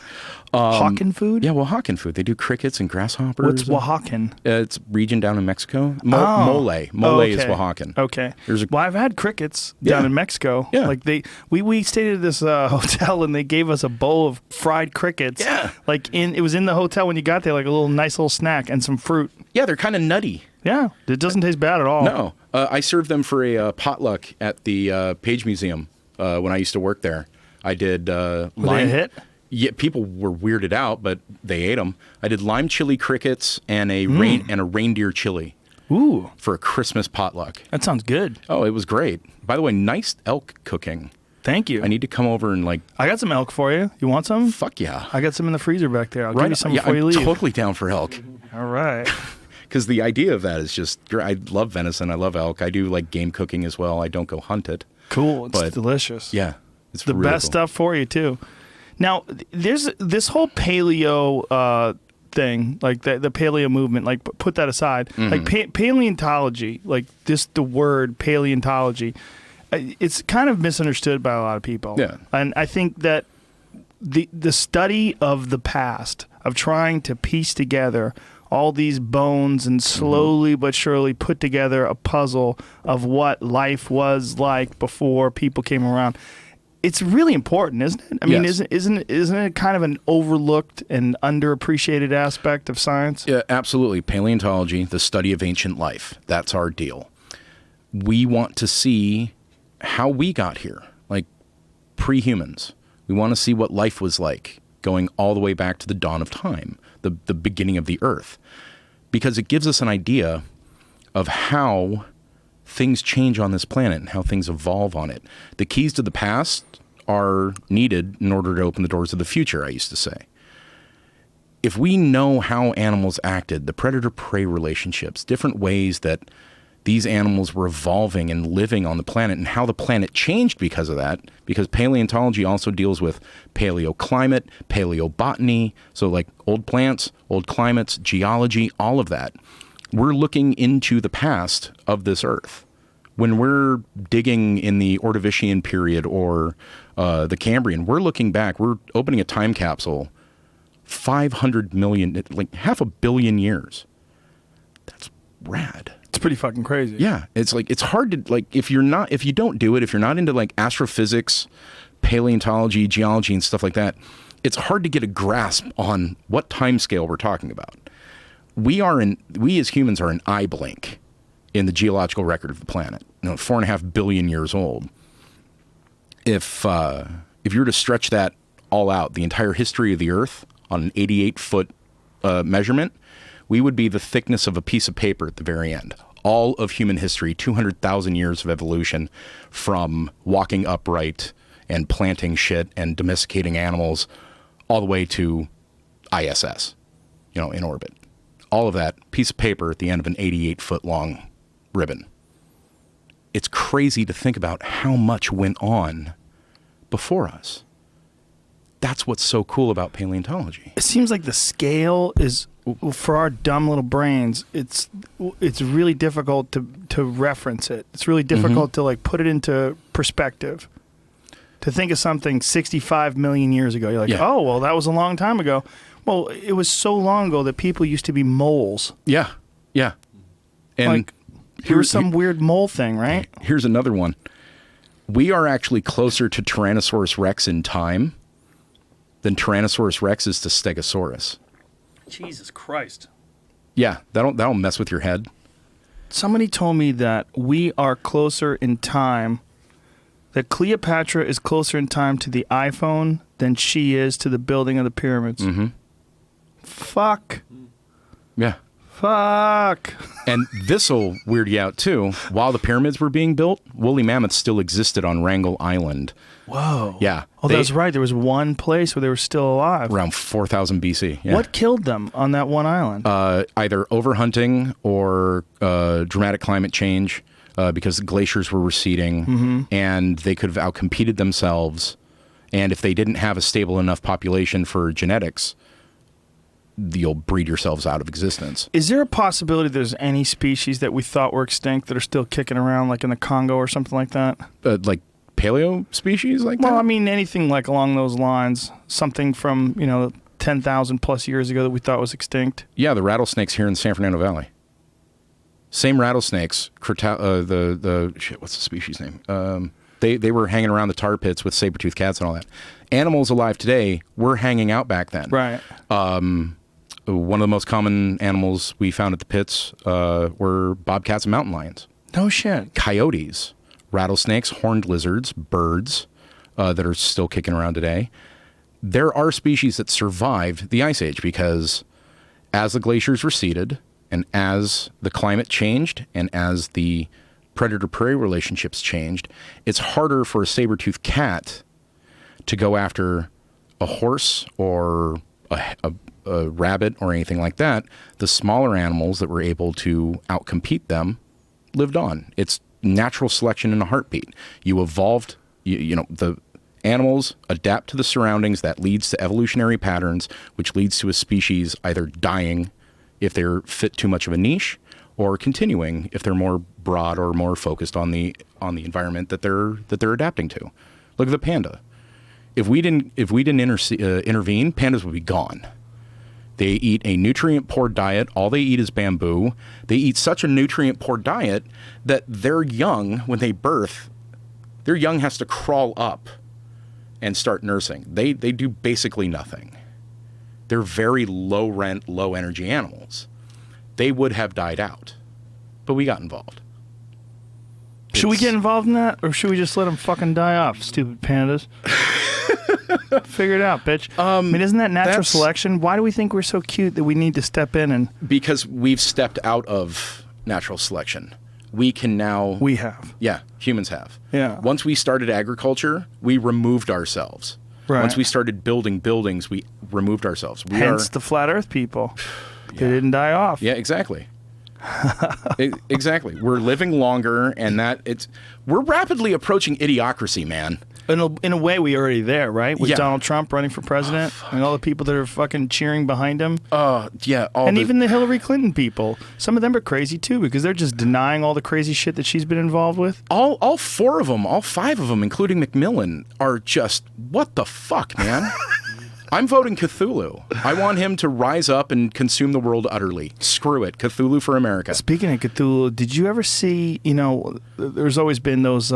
Oaxacan food? Yeah, Oaxacan food. They do crickets and grasshoppers. What's Oaxacan? It's region down in Mexico. Mole. Mole is Oaxacan. Okay. Well, I've had crickets down in Mexico. Yeah. Like we stayed at this hotel and they gave us a bowl of fried crickets. Yeah. Like it was in the hotel when you got there, like a nice little snack and some fruit. Yeah, they're kind of nutty. Yeah, it doesn't taste bad at all. No. I served them for a potluck at the Page Museum when I used to work there. I did Were they a hit? Yeah, people were weirded out, but they ate them. I did lime chili crickets and a reindeer chili. Ooh, for a Christmas potluck. that sounds good. Oh, it was great. By the way, nice elk cooking. Thank you. I need to come over and I got some elk for you. You want some? Fuck yeah. I got some in the freezer back there. I'll give you some before you I'm leave. totally down for elk. All right. Because the idea of that is just, I love venison. I love elk. I do like game cooking as well. I don't go hunt it. Cool. It's but delicious. Yeah. It's the really best cool. stuff for you too. Now, there's this whole paleo thing, like the paleo movement. Like, put that aside. Like paleontology, like the word paleontology, it's kind of misunderstood by a lot of people. Yeah. And I think that the study of the past, of trying to piece together all these bones and slowly but surely put together a puzzle of what life was like before people came around. It's really important, isn't it? I mean, Yes. isn't it kind of an overlooked and underappreciated aspect of science? Yeah, absolutely. Paleontology, the study of ancient life. That's our deal. We want to see how we got here, like pre-humans. We want to see what life was like going all the way back to the dawn of time, the beginning of the earth, because it gives us an idea of how things change on this planet and how things evolve on it. The keys to the past are needed in order to open the doors of the future, I used to say. If we know how animals acted, the predator-prey relationships, different ways that these animals were evolving and living on the planet, and how the planet changed because of that, because paleontology also deals with paleoclimate, paleobotany, so like old plants, old climates, geology, all of that. We're looking into the past of this earth. When we're digging in the Ordovician period or the Cambrian, we're looking back, we're opening a time capsule 500 million, like 500 million years. That's rad. It's pretty fucking crazy. Yeah, it's like, it's hard to, like, if you don't do it, if you're not into like astrophysics, paleontology, geology and stuff like that, it's hard to get a grasp on what time scale we're talking about. We as humans are an eye blink in the geological record of the planet. 4.5 billion years old. If you were to stretch that all out, the entire history of the Earth on an 88-foot measurement, we would be the thickness of a piece of paper at the very end. All of human history, 200,000 years of evolution, from walking upright and planting shit and domesticating animals, all the way to ISS, in orbit. All of that piece of paper at the end of an 88-foot long ribbon. It's crazy to think about how much went on before us. That's what's so cool about paleontology. It seems like the scale is, for our dumb little brains, it's really difficult to reference it. It's really difficult to like put it into perspective. To think of something 65 million years ago, you're like, oh, well, that was a long time ago. Well, it was so long ago that people used to be moles. Yeah, yeah. And like, here's some weird mole thing, right? Here's another one. We are actually closer to Tyrannosaurus Rex in time than Tyrannosaurus Rex is to Stegosaurus. Jesus Christ. Yeah, that'll mess with your head. Somebody told me that we are closer in time, that Cleopatra is closer in time to the iPhone than she is to the building of the pyramids. Mm-hmm. Fuck. Yeah. Fuck. And this'll weird you out too. While the pyramids were being built, woolly mammoths still existed on Wrangel Island. Whoa. Yeah. Oh, that's right. There was one place where they were still alive. Around 4000 BC. Yeah. What killed them on that one island? Either overhunting or dramatic climate change, because the glaciers were receding and they could have outcompeted themselves. And if they didn't have a stable enough population for genetics, you'll breed yourselves out of existence. Is there a possibility there's any species that we thought were extinct that are still kicking around, like in the Congo or something like that? Like paleo species like that? Well, I mean, anything like along those lines. Something from, 10,000 plus years ago that we thought was extinct. Yeah, the rattlesnakes here in the San Fernando Valley. Same rattlesnakes. What's the species name? They were hanging around the tar pits with saber-toothed cats and all that. Animals alive today were hanging out back then. Right. One of the most common animals we found at the pits were bobcats and mountain lions. No shit. Coyotes, rattlesnakes, horned lizards, birds that are still kicking around today. there are species that survived the Ice Age because as the glaciers receded and as the climate changed and as the predator-prey relationships changed, it's harder for a saber-toothed cat to go after a horse or a rabbit or anything like that. The smaller animals that were able to outcompete them lived on. It's natural selection in a heartbeat. You evolved, the animals adapt to the surroundings. That leads to evolutionary patterns, which leads to a species either dying if they're fit too much of a niche, or continuing if they're more broad or more focused on the environment that they're adapting to. Look at the panda. If we didn't intervene, pandas would be gone. They eat a nutrient-poor diet. All they eat is bamboo. They eat such a nutrient-poor diet that their young, when they birth, their young has to crawl up and start nursing. They do basically nothing. They're very low-rent, low-energy animals. They would have died out, but we got involved. Should we get involved in that, or should we just let them fucking die off, stupid pandas? Figure it out, bitch. I mean, isn't that natural selection? Why do we think we're so cute that we need to step in and... Because we've stepped out of natural selection. We can now... We have. Yeah, humans have. Yeah. Once we started agriculture, we removed ourselves. Right. Once we started building buildings, we removed ourselves. Hence the flat earth people. Yeah. They didn't die off. Yeah, exactly. Exactly. We're living longer, and we're rapidly approaching idiocracy, man. In a way, we're already there, right? With Donald Trump running for president and all the people that are fucking cheering behind him. Yeah. Even the Hillary Clinton people. Some of them are crazy, too, because they're just denying all the crazy shit that she's been involved with. All four of them, all five of them, including McMillan, are just, what the fuck, man? I'm voting Cthulhu. I want him to rise up and consume the world utterly. Screw it. Cthulhu for America. Speaking of Cthulhu, did you ever see, there's always been those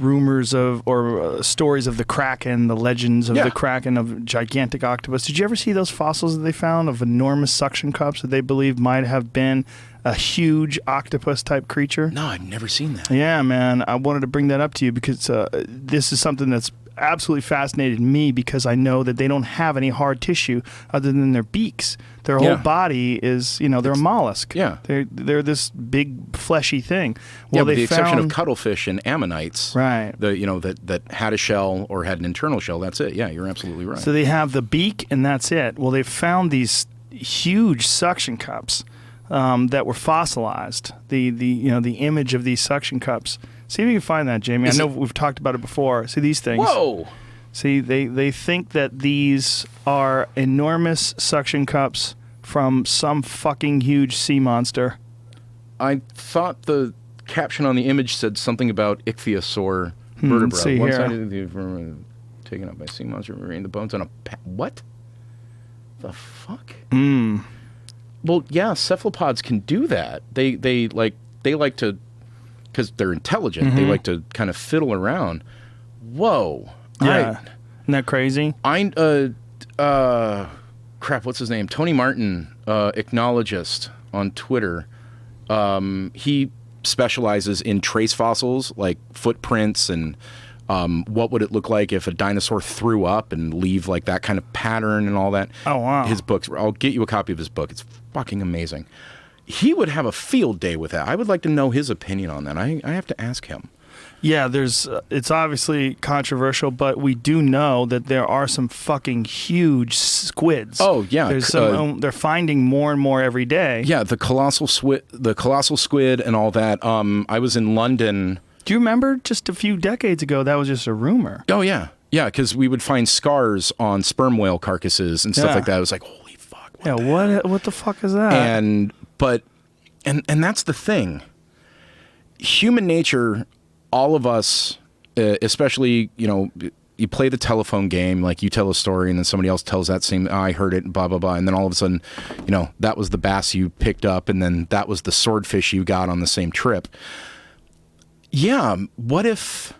rumors of, or stories of the Kraken, the legends of the Kraken, of gigantic octopus. Did you ever see those fossils that they found of enormous suction cups that they believe might have been a huge octopus-type creature? No, I've never seen that. Yeah, man. I wanted to bring that up to you because this is something that's absolutely fascinated me, because I know that they don't have any hard tissue other than their beaks. Their whole body is, they're a mollusk. Yeah. They're this big fleshy thing. Well, with the exception of cuttlefish and ammonites. Right. That had a shell or had an internal shell, that's it. Yeah, you're absolutely right. So they have the beak and that's it. Well, they found these huge suction cups that were fossilized. The image of these suction cups. See if you can find that, Jamie. I know we've talked about it before. See these things. Whoa! See, they think that these are enormous suction cups from some fucking huge sea monster. I thought the caption on the image said something about ichthyosaur vertebra. Let's see One here. side of the vertebra taken up by sea monster, the bones on a... what? The fuck? Well, yeah, cephalopods can do that. They like to... because they're intelligent, they like to kind of fiddle around. Whoa. Yeah. Isn't that crazy? Crap, what's his name? Tony Martin, ichnologist on Twitter. He specializes in trace fossils, like footprints and what would it look like if a dinosaur threw up and leave like that kind of pattern and all that. Oh, wow. His books, I'll get you a copy of his book. It's fucking amazing. He would have a field day with that. I would like to know his opinion on that. I have to ask him. Yeah, it's obviously controversial, but we do know that there are some fucking huge squids. Oh, yeah. There's they're finding more and more every day. Yeah, the colossal squid and all that. I was in London. Do you remember just a few decades ago that was just a rumor? Oh, yeah. Yeah, because we would find scars on sperm whale carcasses and stuff like that. It was like, holy fuck. What the fuck is that? And that's the thing. Human nature, all of us, especially, you play the telephone game, like you tell a story and then somebody else tells that same, I heard it, blah, blah, blah. And then all of a sudden, that was the bass you picked up and then that was the swordfish you got on the same trip. Yeah. What if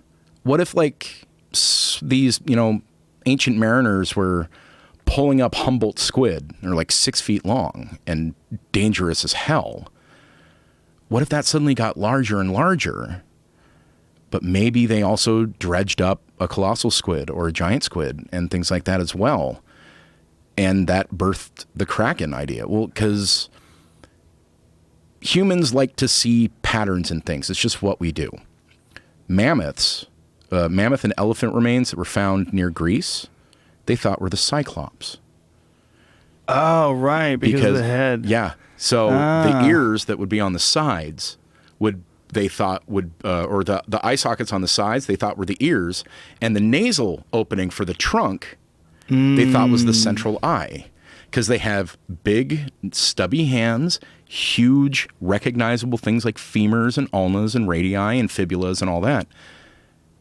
like these, ancient mariners were pulling up Humboldt squid, they're like 6 feet long and dangerous as hell. What if that suddenly got larger and larger? but maybe they also dredged up a colossal squid or a giant squid and things like that as well. And that birthed the Kraken idea. Well, because humans like to see patterns in things. It's just what we do. Mammoth and elephant remains that were found near Greece, they thought were the Cyclops. Oh, right, because of the head. Yeah. So the ears that would be on the sides or the eye sockets on the sides, they thought were the ears, and the nasal opening for the trunk, they thought was the central eye, because they have big, stubby hands, huge, recognizable things like femurs and ulnas and radii and fibulas and all that.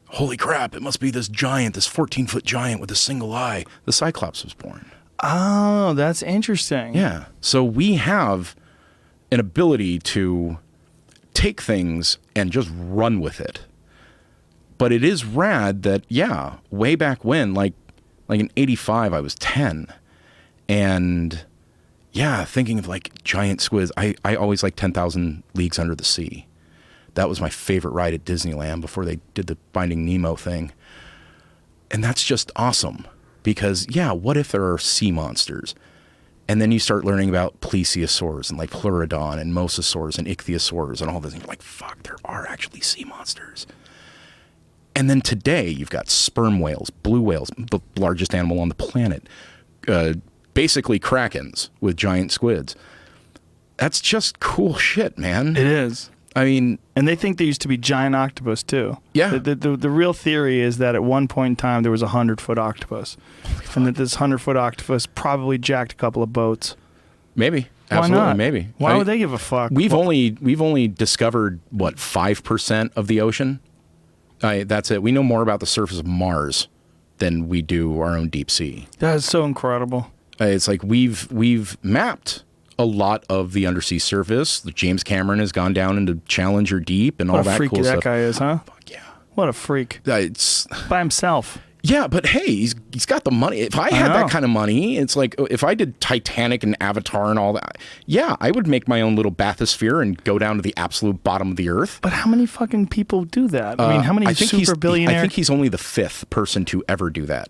Holy crap, it must be this giant, this 14-foot giant with a single eye. The Cyclops was born. Oh, that's interesting. Yeah. So we have an ability to take things and just run with it. But it is rad that, yeah, way back when, like in 85, I was 10. And yeah, thinking of like giant squids, I always liked 10,000 Leagues Under the Sea. That was my favorite ride at Disneyland before they did the Finding Nemo thing. And that's just awesome because, yeah, what if there are sea monsters? And then you start learning about plesiosaurs and like pleurodon and mosasaurs and ichthyosaurs and all this. And you're like, fuck, there are actually sea monsters. And then today you've got sperm whales, blue whales, the largest animal on the planet, basically krakens with giant squids. That's just cool shit, man. It is. I mean, and they think there used to be giant octopus too. Yeah. The real theory is that at one point in time there was a 100-foot octopus, and that this 100-foot octopus probably jacked a couple of boats. Maybe. Why Absolutely, not? maybe. Why would they give a fuck? We've only discovered what 5% of the ocean. That's it. We know more about the surface of Mars than we do our own deep sea. That is so incredible. It's like we've mapped a lot of the undersea surface. James Cameron has gone down into Challenger Deep and all that cool stuff. What a freak that guy is, huh? Fuck yeah. What a freak. It's by himself. Yeah, but hey, he's got the money. If I had that kind of money, it's like if I did Titanic and Avatar and all that, yeah, I would make my own little bathysphere and go down to the absolute bottom of the earth. But how many fuking people do that? I mean, how many super billionaires? I think he's only the 5th person to ever do that.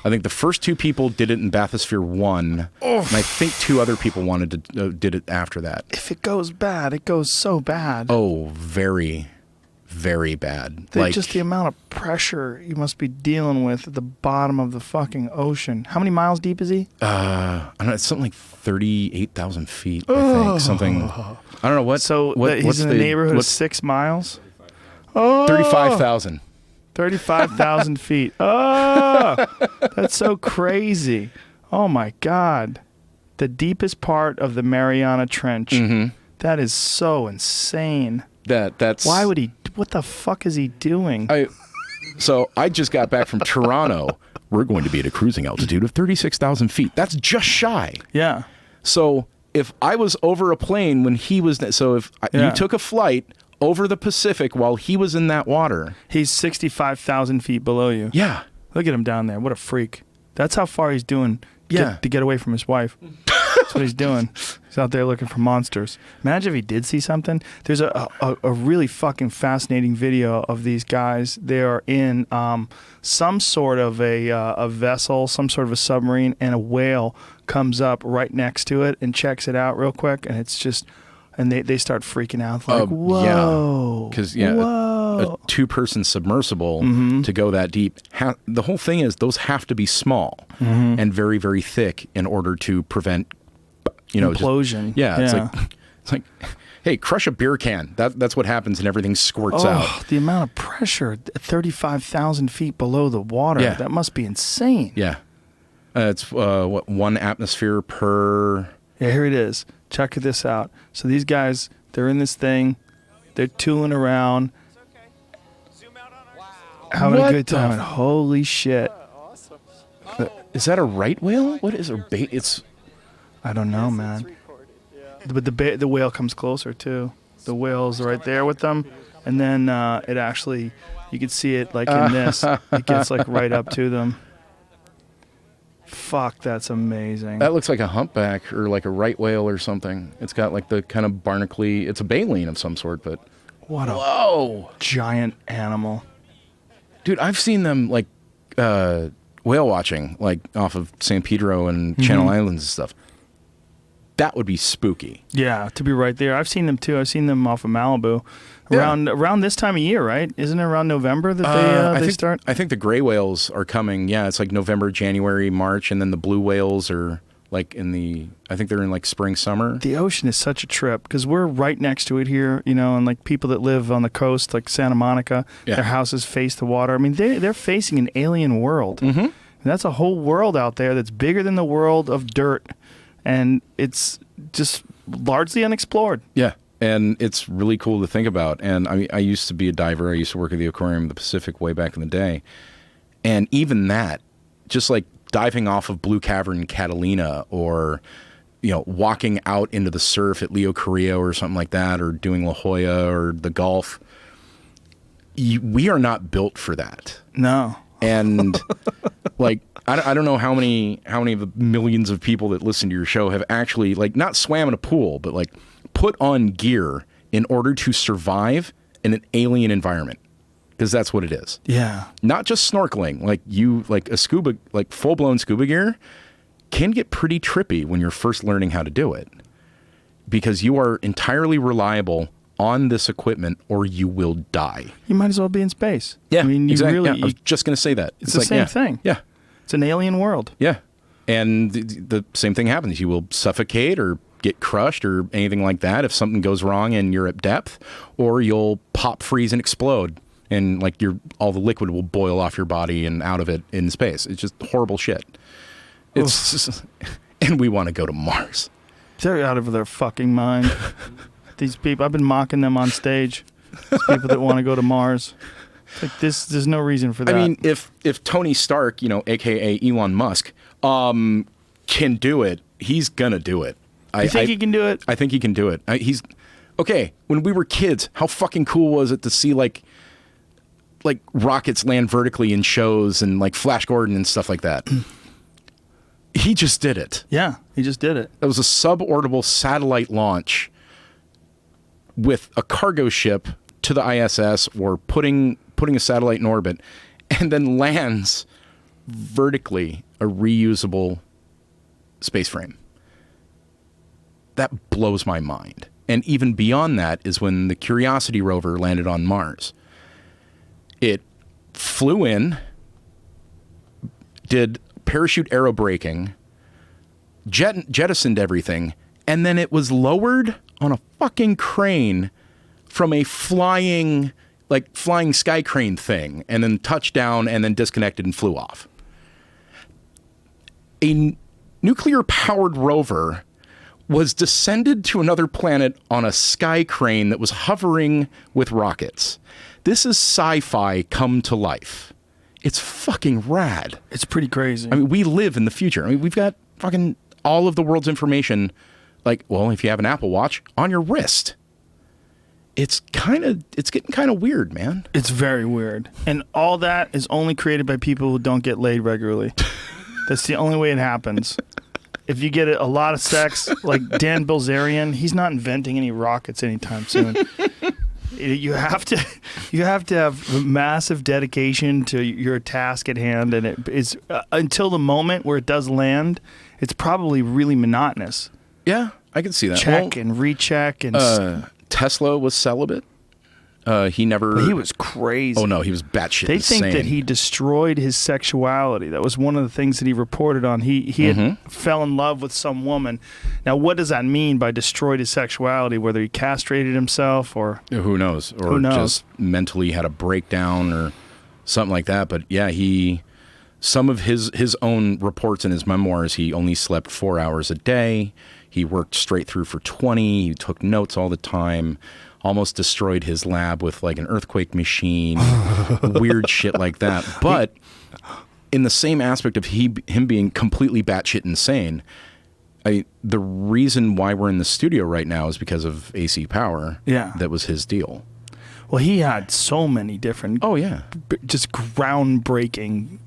I think the first 2 people did it in Bathysphere 1, and I think 2 other people did it after that. If it goes bad, it goes so bad. Oh, very, very bad. Just the amount of pressure you must be dealing with at the bottom of the fucking ocean. How many miles deep is he? I don't know. It's something like 38,000 feet, I think. Something. I don't know what. So he's in the neighborhood of 6 miles? 35,000. 35,000 feet. Oh, that's so crazy. Oh, my God. The deepest part of the Mariana Trench. Mm-hmm. That is so insane. That's Why would he? What the fuck is he doing? So I just got back from Toronto. We're going to be at a cruising altitude of 36,000 feet. That's just shy. Yeah. So if I was over a plane when he was... So if you took a flight over the Pacific while he was in that water... He's 65,000 feet below you. Yeah. Look at him down there. What a freak. That's how far he's doing to get away from his wife. That's what he's doing. He's out there looking for monsters. Imagine if he did see something. There's a really fucking fascinating video of these guys. They are in some sort of a vessel, some sort of a submarine, and a whale comes up right next to it and checks it out real quick, and it's just... And they start freaking out, like, whoa. Because, a 2-person submersible to go that deep. The whole thing is those have to be small and very, very thick in order to prevent, implosion. It's like, hey, crush a beer can. That's what happens and everything squirts out. The amount of pressure at 35,000 feet below the water. Yeah. That must be insane. Yeah. It's 1 atmosphere per... Yeah, here it is. Check this out. So these guys, they're in this thing. They're tooling around. Having a good time. Holy shit. Is that a right whale? What is a bait? It's... I don't know, man. But the whale comes closer, too. The whale's right there with them. And then it actually, you can see it like in this. It gets like right up to them. Fuck, that's amazing. That looks like a humpback or like a right whale or something. It's got like the kind of barnacly... It's a baleen of some sort, but... What a Whoa. giant animal. Dude, I've seen them like whale watching, like off of San Pedro and Channel Islands and stuff. That would be spooky. Yeah, to be right there. I've seen them too. I've seen them off of Malibu around this time of year, right? Isn't it around November that they start? I think the gray whales are coming. Yeah, it's like November, January, March, and then the blue whales are like I think they're in like spring, summer. The ocean is such a trip because we're right next to it here, and like people that live on the coast, like Santa Monica, their houses face the water. I mean, they're facing an alien world. Mm-hmm. And that's a whole world out there that's bigger than the world of dirt, and it's just largely unexplored. Yeah, and it's really cool to think about. And I mean, I used to be a diver. I used to work at the aquarium of the Pacific way back in the day, and even that, just like diving off of Blue Cavern Catalina, or walking out into the surf at Leo Carrillo or something like that, or doing La Jolla or the Gulf, we are not built for that. No. And like I don't know how many of the millions of people that listen to your show have actually like not swam in a pool, but like put on gear in order to survive in an alien environment. Because that's what it is. Yeah. Not just snorkeling. Like a scuba, like full-blown scuba gear can get pretty trippy when you're first learning how to do it. Because you are entirely reliable on this equipment or you will die. You might as well be in space. Yeah, I mean, exactly. I was just going to say that. It's the same thing. Yeah. It's an alien world. Yeah. And the same thing happens. You will suffocate or get crushed or anything like that if something goes wrong and you're at depth, or you'll pop, freeze, and explode. And like all the liquid will boil off your body and out of it in space. It's just horrible shit. It's just, and we want to go to Mars. They're out of their fucking mind. These people, I've been mocking them on stage. These people that want to go to Mars. It's like this, there's no reason for that. I mean, if Tony Stark, aka Elon Musk, can do it, he's gonna do it. You think he can do it? I think he can do it. He's okay. When we were kids, how fucking cool was it to see like rockets land vertically in shows and like Flash Gordon and stuff like that? He just did it. Yeah, he just did it. That was a suborbital satellite launch with a cargo ship to the ISS, or putting a satellite in orbit, and then lands vertically a reusable space frame. That blows my mind. And even beyond that is when the Curiosity rover landed on Mars. It flew in, did parachute aerobraking, jettisoned everything, and then it was lowered on a fucking crane from a flying sky crane thing, and then touched down and then disconnected and flew off. A nuclear-powered rover was descended to another planet on a sky crane that was hovering with rockets. This is sci-fi come to life. It's fucking rad. It's pretty crazy. I mean, we live in the future. I mean, we've got fucking all of the world's information, like, well, if you have an Apple Watch, on your wrist. It's getting kind of weird, man. It's very weird. And all that is only created by people who don't get laid regularly. That's the only way it happens. If you get a lot of sex, like Dan Bilzerian, he's not inventing any rockets anytime soon. You have to have massive dedication to your task at hand, and it is until the moment where it does land, it's probably really monotonous. Yeah, I can see that. Check and recheck and. Tesla was celibate. He never. He was crazy. Oh no, he was batshit They insane. think that he destroyed his sexuality. That was one of the things that he reported on. He had fell in love with some woman. Now, what does that mean by destroyed his sexuality? Whether he castrated himself or who knows, or just mentally had a breakdown or something like that. But yeah, some of his own reports in his memoirs, he only slept 4 hours a day. He worked straight through for 20. He took notes all the time. Almost destroyed his lab with like an earthquake machine, weird shit like that. But in the same aspect of him being completely batshit insane, the reason why we're in the studio right now is because of AC Power. Yeah. That was his deal. Well, he had so many different just groundbreaking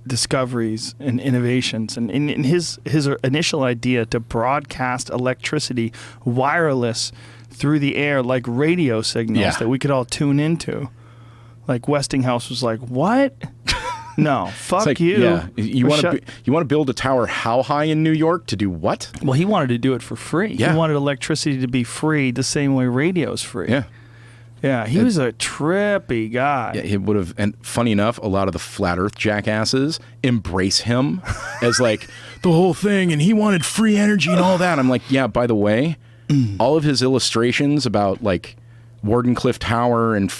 discoveries and innovations, and in his initial idea to broadcast electricity wireless through the air like radio signals that we could all tune into. Like Westinghouse was like, what? No, fuck like, you. Yeah. You want to build a tower how high in New York to do what? Well, he wanted to do it for free. Yeah. He wanted electricity to be free the same way radio's free. Yeah. Yeah, he was a trippy guy. Yeah, he would have. And funny enough, a lot of the flat Earth jackasses embrace him as like the whole thing, and he wanted free energy and all that. I'm like, yeah. By the way, all of his illustrations about like Wardenclyffe Tower and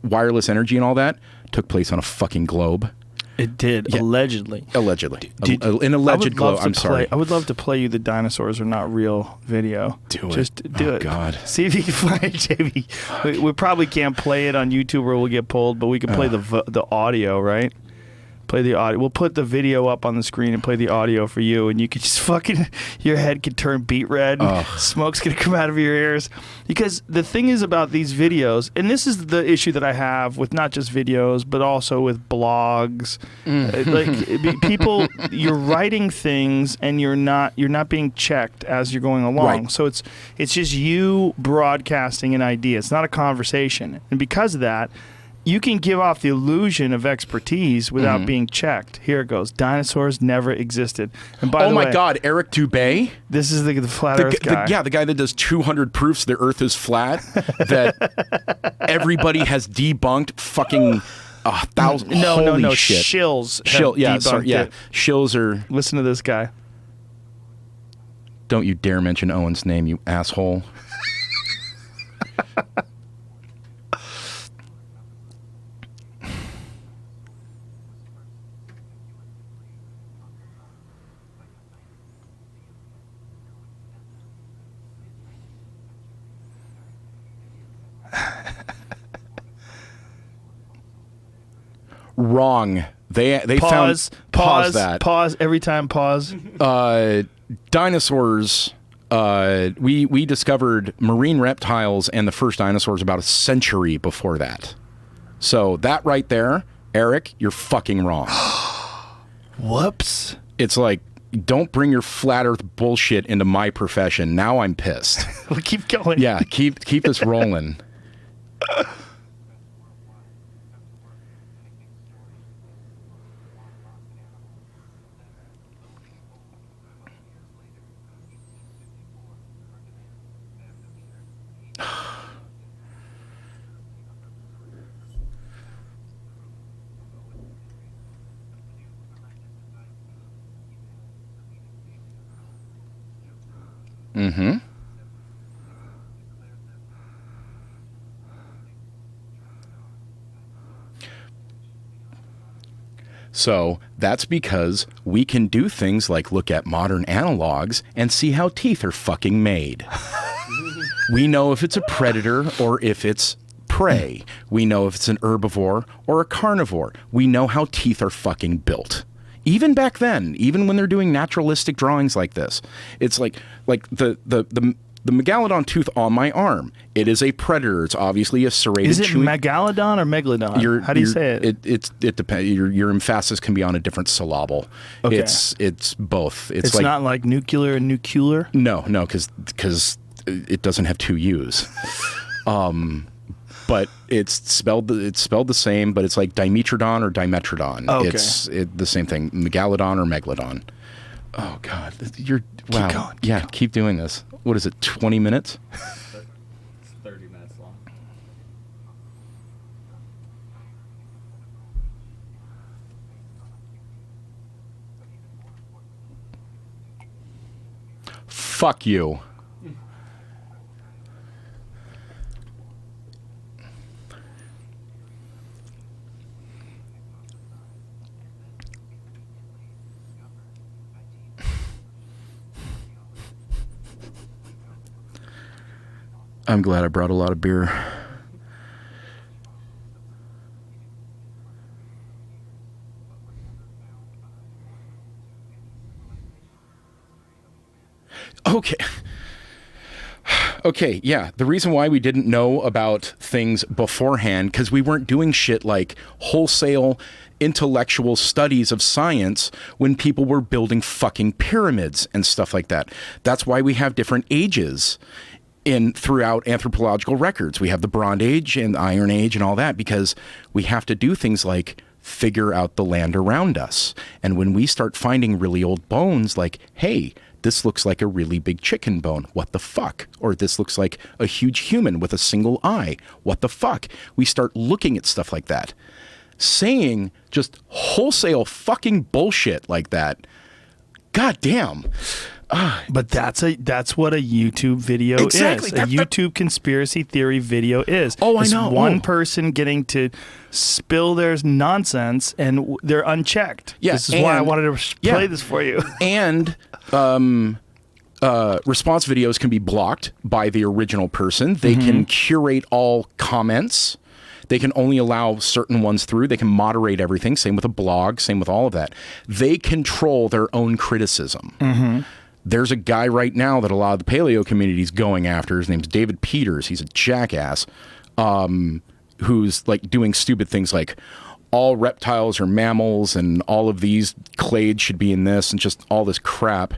wireless energy and all that took place on a fucking globe. It did, allegedly. Allegedly. An alleged globe. I'm sorry. I would love to play you the dinosaurs are not real video. Do it. Just do it. God. See if you can find it, JB. We probably can't play it on YouTube or we'll get pulled, but we can play the audio, right? Play the audio. We'll put the video up on the screen and play the audio for you, and you could just fucking, your head could turn beet red, and smoke's gonna come out of your ears. Because the thing is about these videos, and this is the issue that I have with not just videos, but also with blogs. Like people, you're writing things, and you're not being checked as you're going along. Right. So it's just you broadcasting an idea. It's not a conversation, and because of that, you can give off the illusion of expertise without being checked. Here it goes. Dinosaurs never existed. And by the way, oh my God, Eric Dubé? This is the flat Earth guy. The guy that does 200 proofs the Earth is flat that everybody has debunked fucking 1,000. No, Holy shit. Shills. Shills are... Listen to this guy. Don't you dare mention Owen's name, you asshole. Wrong. They pause, found pause that. Pause every time. Pause. Dinosaurs. We discovered marine reptiles and the first dinosaurs about a century before that. So that right there, Eric, you're fucking wrong. Whoops. It's like, don't bring your flat Earth bullshit into my profession. Now I'm pissed. Well, keep going. Yeah, keep this rolling. Mm-hmm. So that's because we can do things like look at modern analogs and see how teeth are fucking made. We know if it's a predator or if it's prey. We know if it's an herbivore or a carnivore. We know how teeth are fucking built. Even back then, even when they're doing naturalistic drawings like this, it's like the megalodon tooth on my arm. It is a predator. It's obviously a serrated. Is it megalodon or megalodon? How do you say it? It depends. Your emphasis can be on a different syllable. Okay. It's both. It's like, not like nuclear and nuclear. No, because it doesn't have two U's. But it's spelled the same, but it's like Dimetrodon or Dimetrodon. Okay. It's the same thing. Megalodon or Megalodon. Oh God, wow. Keep going, Keep doing this. What is it? 20 minutes? It's 30 minutes long. Fuck you. I'm glad I brought a lot of beer. Okay, yeah. The reason why we didn't know about things beforehand, because we weren't doing shit like wholesale intellectual studies of science when people were building fucking pyramids and stuff like that. That's why we have different ages throughout anthropological records. We have the Bronze Age and Iron Age and all that because we have to do things like figure out the land around us. And when we start finding really old bones, like, hey, this looks like a really big chicken bone. What the fuck? Or this looks like a huge human with a single eye. What the fuck? We start looking at stuff like that. Saying just wholesale fucking bullshit like that. God damn. But that's what a YouTube video Exactly. is. A YouTube conspiracy theory video is. Oh, I It's know. one person getting to spill their nonsense and they're unchecked. Yeah, This is why I and- wanted to play this for you. And response videos can be blocked by the original person. They can curate all comments. They can only allow certain ones through. They can moderate everything. Same with a blog. Same with all of that. They control their own criticism. There's a guy right now that a lot of the paleo community is going after. His name's David Peters. He's a jackass who's like doing stupid things like all reptiles are mammals and all of these clades should be in this and just all this crap.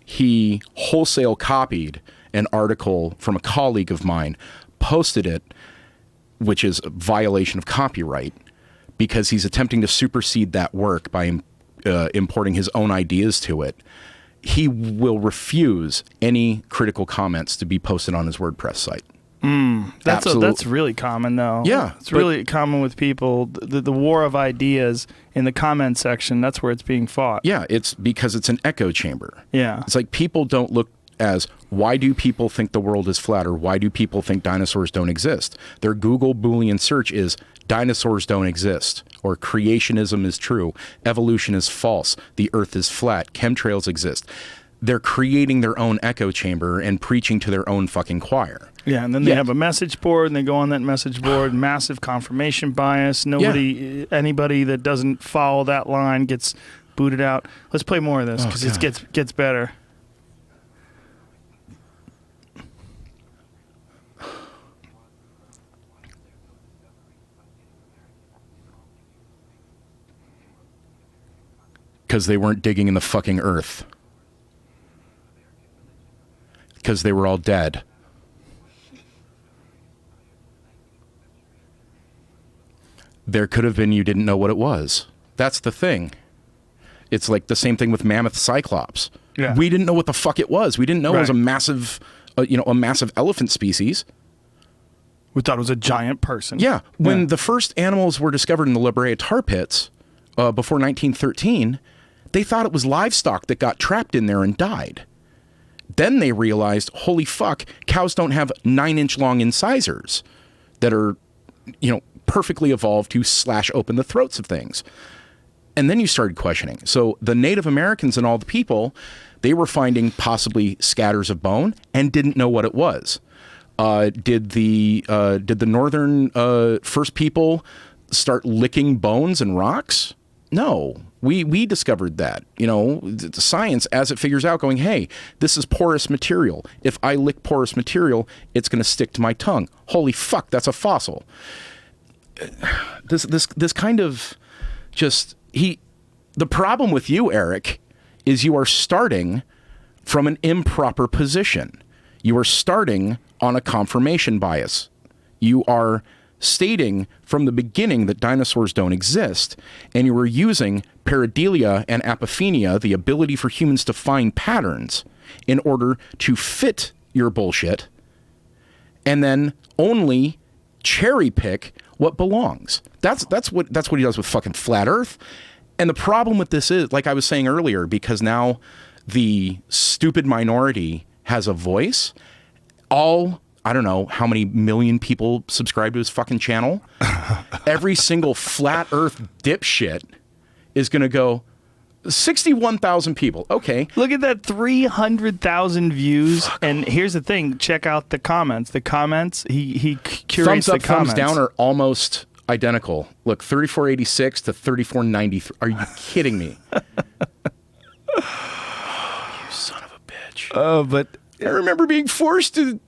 He wholesale copied an article from a colleague of mine, posted it, which is a violation of copyright because he's attempting to supersede that work by importing his own ideas to it. He will refuse any critical comments to be posted on his WordPress site. That's really common, though. Yeah, It's really common with people. The war of ideas in the comment section, that's where it's being fought. Yeah, it's because it's an echo chamber. Yeah. It's like people don't look as, why do people think the world is flat, or why do people think dinosaurs don't exist? Their Google Boolean search is dinosaurs don't exist, or creationism is true, evolution is false, the earth is flat, chemtrails exist. They're creating their own echo chamber and preaching to their own fucking choir. Yeah, and then they have a message board, and they go on that message board, massive confirmation bias. Anybody that doesn't follow that line gets booted out. Let's play more of this, because it gets better. Because they weren't digging in the fucking earth. Because they were all dead. There could have been you didn't know what it was. That's the thing. It's like the same thing with mammoth cyclops. Yeah. We didn't know what the fuck it was. We didn't know it was a massive, a massive elephant species. We thought it was a giant person. Yeah. When the first animals were discovered in the La Brea tar pits before 1913, they thought it was livestock that got trapped in there and died. Then they realized, holy fuck, cows don't have 9-inch long incisors that are, perfectly evolved to slash open the throats of things. And then you started questioning. So the Native Americans and all the people, they were finding possibly scatters of bone and didn't know what it was. Did the northern first people start licking bones and rocks? No. We discovered that, the science as it figures out going, hey, this is porous material. If I lick porous material, it's going to stick to my tongue. Holy fuck, that's a fossil. This kind of just, the problem with you, Eric, is you are starting from an improper position. You are starting on a confirmation bias. You are stating from the beginning that dinosaurs don't exist, and you are using pareidolia and apophenia, the ability for humans to find patterns, in order to fit your bullshit, and then only cherry pick what belongs. That's what he does with fucking flat Earth. And the problem with this is, like I was saying earlier, because now the stupid minority has a voice. I don't know how many million people subscribe to his fucking channel. Every single flat Earth dipshit is going to go, 61,000 people. Okay. Look at that, 300,000 views. And here's the thing. Check out the comments. The comments, he curates thumbs up, the comments. thumbs down are almost identical. Look, 3486 to 3493. Are you kidding me? You son of a bitch. But I remember being forced to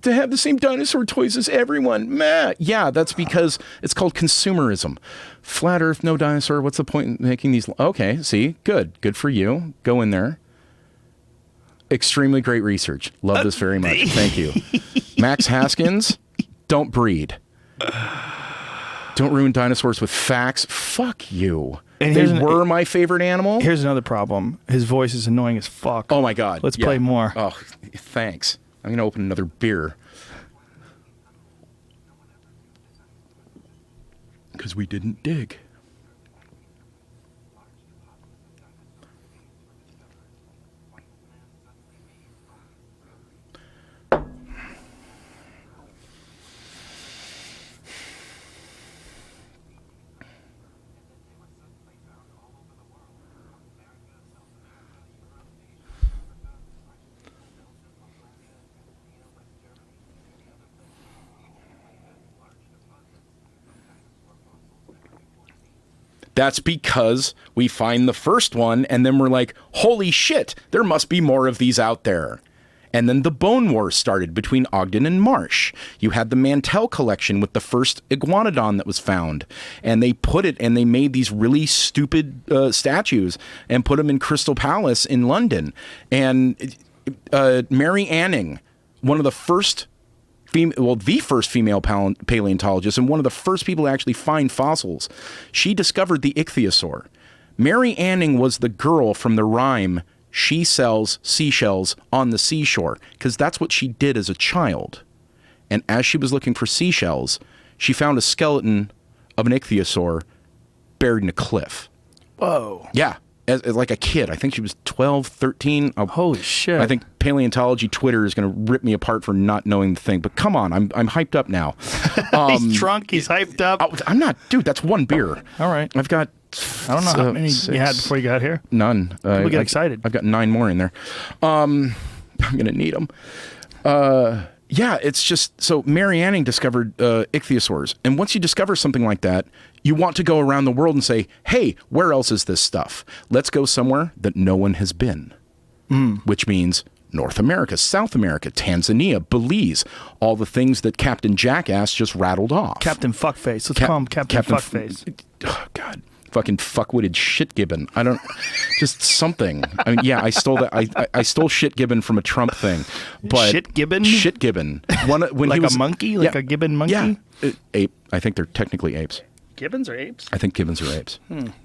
have the same dinosaur toys as everyone. Meh. Yeah, that's because it's called consumerism. Flat Earth, no dinosaur. What's the point in making these? Okay, see, good for you. Go in there. Extremely great research. Love this very much. Thank you. Max Haskins, don't breed. Don't ruin dinosaurs with facts. Fuck you. And They were my favorite animal. Here's another problem. His voice is annoying as fuck. Oh my God. Let's play more. Oh, thanks. I'm going to open another beer. Because we didn't dig. That's because we find the first one and then we're like, holy shit, there must be more of these out there. And then the Bone Wars started between Ogden and Marsh. You had the Mantell collection with the first iguanodon that was found. And they put it and they made these really stupid statues and put them in Crystal Palace in London. And Mary Anning, one of the first the first female paleontologist and one of the first people to actually find fossils. She discovered the ichthyosaur. Mary Anning was the girl from the rhyme, "She sells seashells on the seashore," because that's what she did as a child. And as she was looking for seashells, she found a skeleton of an ichthyosaur buried in a cliff. Whoa. Yeah. As like a kid. I think she was 12, 13. Holy shit. I think paleontology Twitter is going to rip me apart for not knowing the thing. But come on, I'm hyped up now. He's drunk. He's hyped up. I'm not, dude. That's one beer. All right. I've got. I don't know how many you had before you got here. None. People get excited. I've got 9 more in there. I'm going to need them. Yeah, it's just so Mary Anning discovered ichthyosaurs, and once you discover something like that, you want to go around the world and say, "Hey, where else is this stuff? Let's go somewhere that no one has been," which means North America, South America, Tanzania, Belize, all the things that Captain Jackass just rattled off. Captain Fuckface. Let's call him Captain Fuckface. Oh God. Fucking fuckwitted shit gibbon. I don't, just something. I mean, yeah, I stole that. I stole shit gibbon from a Trump thing, but shit gibbon. Shit gibbon. When like he was, a monkey, like a gibbon monkey. Yeah, ape. I think they're technically apes. Gibbons or apes? I think gibbons are apes.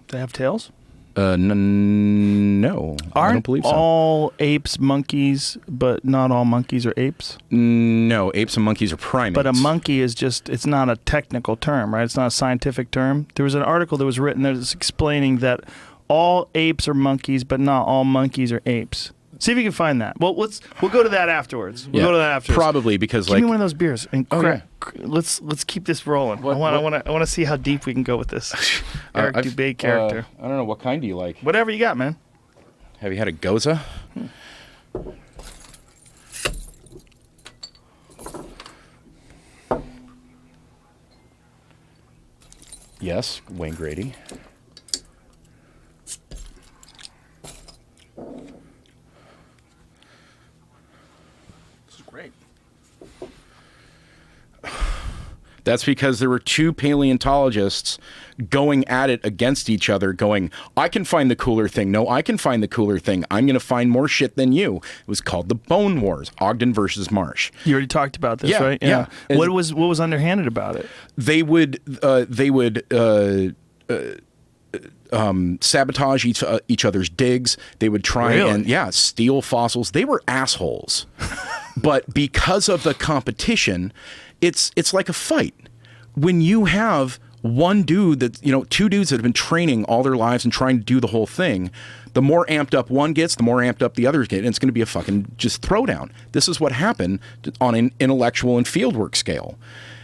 They have tails. No, I don't believe so. All apes monkeys, but not all monkeys are apes? No, apes and monkeys are primates. But a monkey is just, it's not a technical term, right? It's not a scientific term. There was an article that was written that's explaining that all apes are monkeys, but not all monkeys are apes. See if you can find that. Well, we'll go to that afterwards. We'll go to that afterwards. Probably because Give me one of those beers and yeah. let's keep this rolling. I want to see how deep we can go with this Eric Dubé character. I don't know, what kind do you like? Whatever you got, man. Have you had a Goza? Yes, Wayne Grady. This is great. That's because there were 2 paleontologists going at it against each other, going, I can find the cooler thing. No, I can find the cooler thing. I'm going to find more shit than you. It was called the Bone Wars, Ogden versus Marsh. You already talked about this, right? Yeah. What was underhanded about it? They would sabotage each other's digs. They would try and steal fossils. They were assholes. But because of the competition, it's like a fight. When you have one dude that, 2 dudes that have been training all their lives and trying to do the whole thing, the more amped up one gets, the more amped up the others get, and it's going to be a fucking just throwdown. This is what happened on an intellectual and fieldwork scale.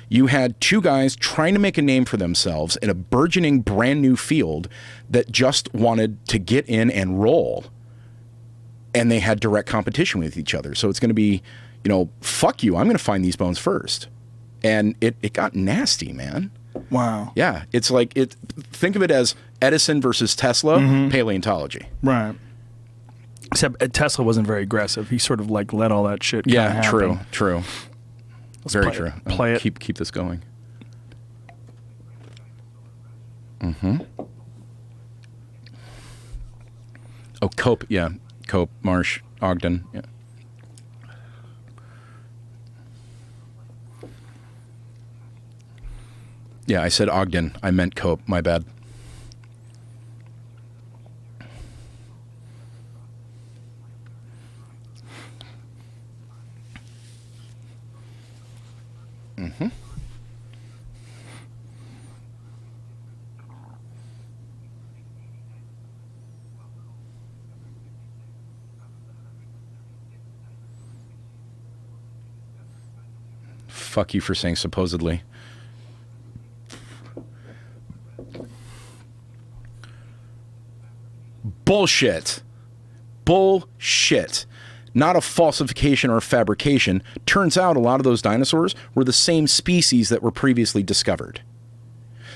You had 2 guys trying to make a name for themselves in a burgeoning brand new field that just wanted to get in and roll. And they had direct competition with each other. So it's going to be, fuck you, I'm going to find these bones first. And it got nasty, man. Wow. Yeah, it's like think of it as Edison versus Tesla, paleontology. Right. Except Tesla wasn't very aggressive. He sort of like let all that shit happen. True. Let's Very play true. it. Play it. Keep this going. Oh, Cope, Marsh. Ogden. Yeah. Yeah, I said Ogden. I meant Cope. My bad. Mm-hmm. Fuck you for saying supposedly. Bullshit. Bullshit. Not a falsification or a fabrication. Turns out a lot of those dinosaurs were the same species that were previously discovered.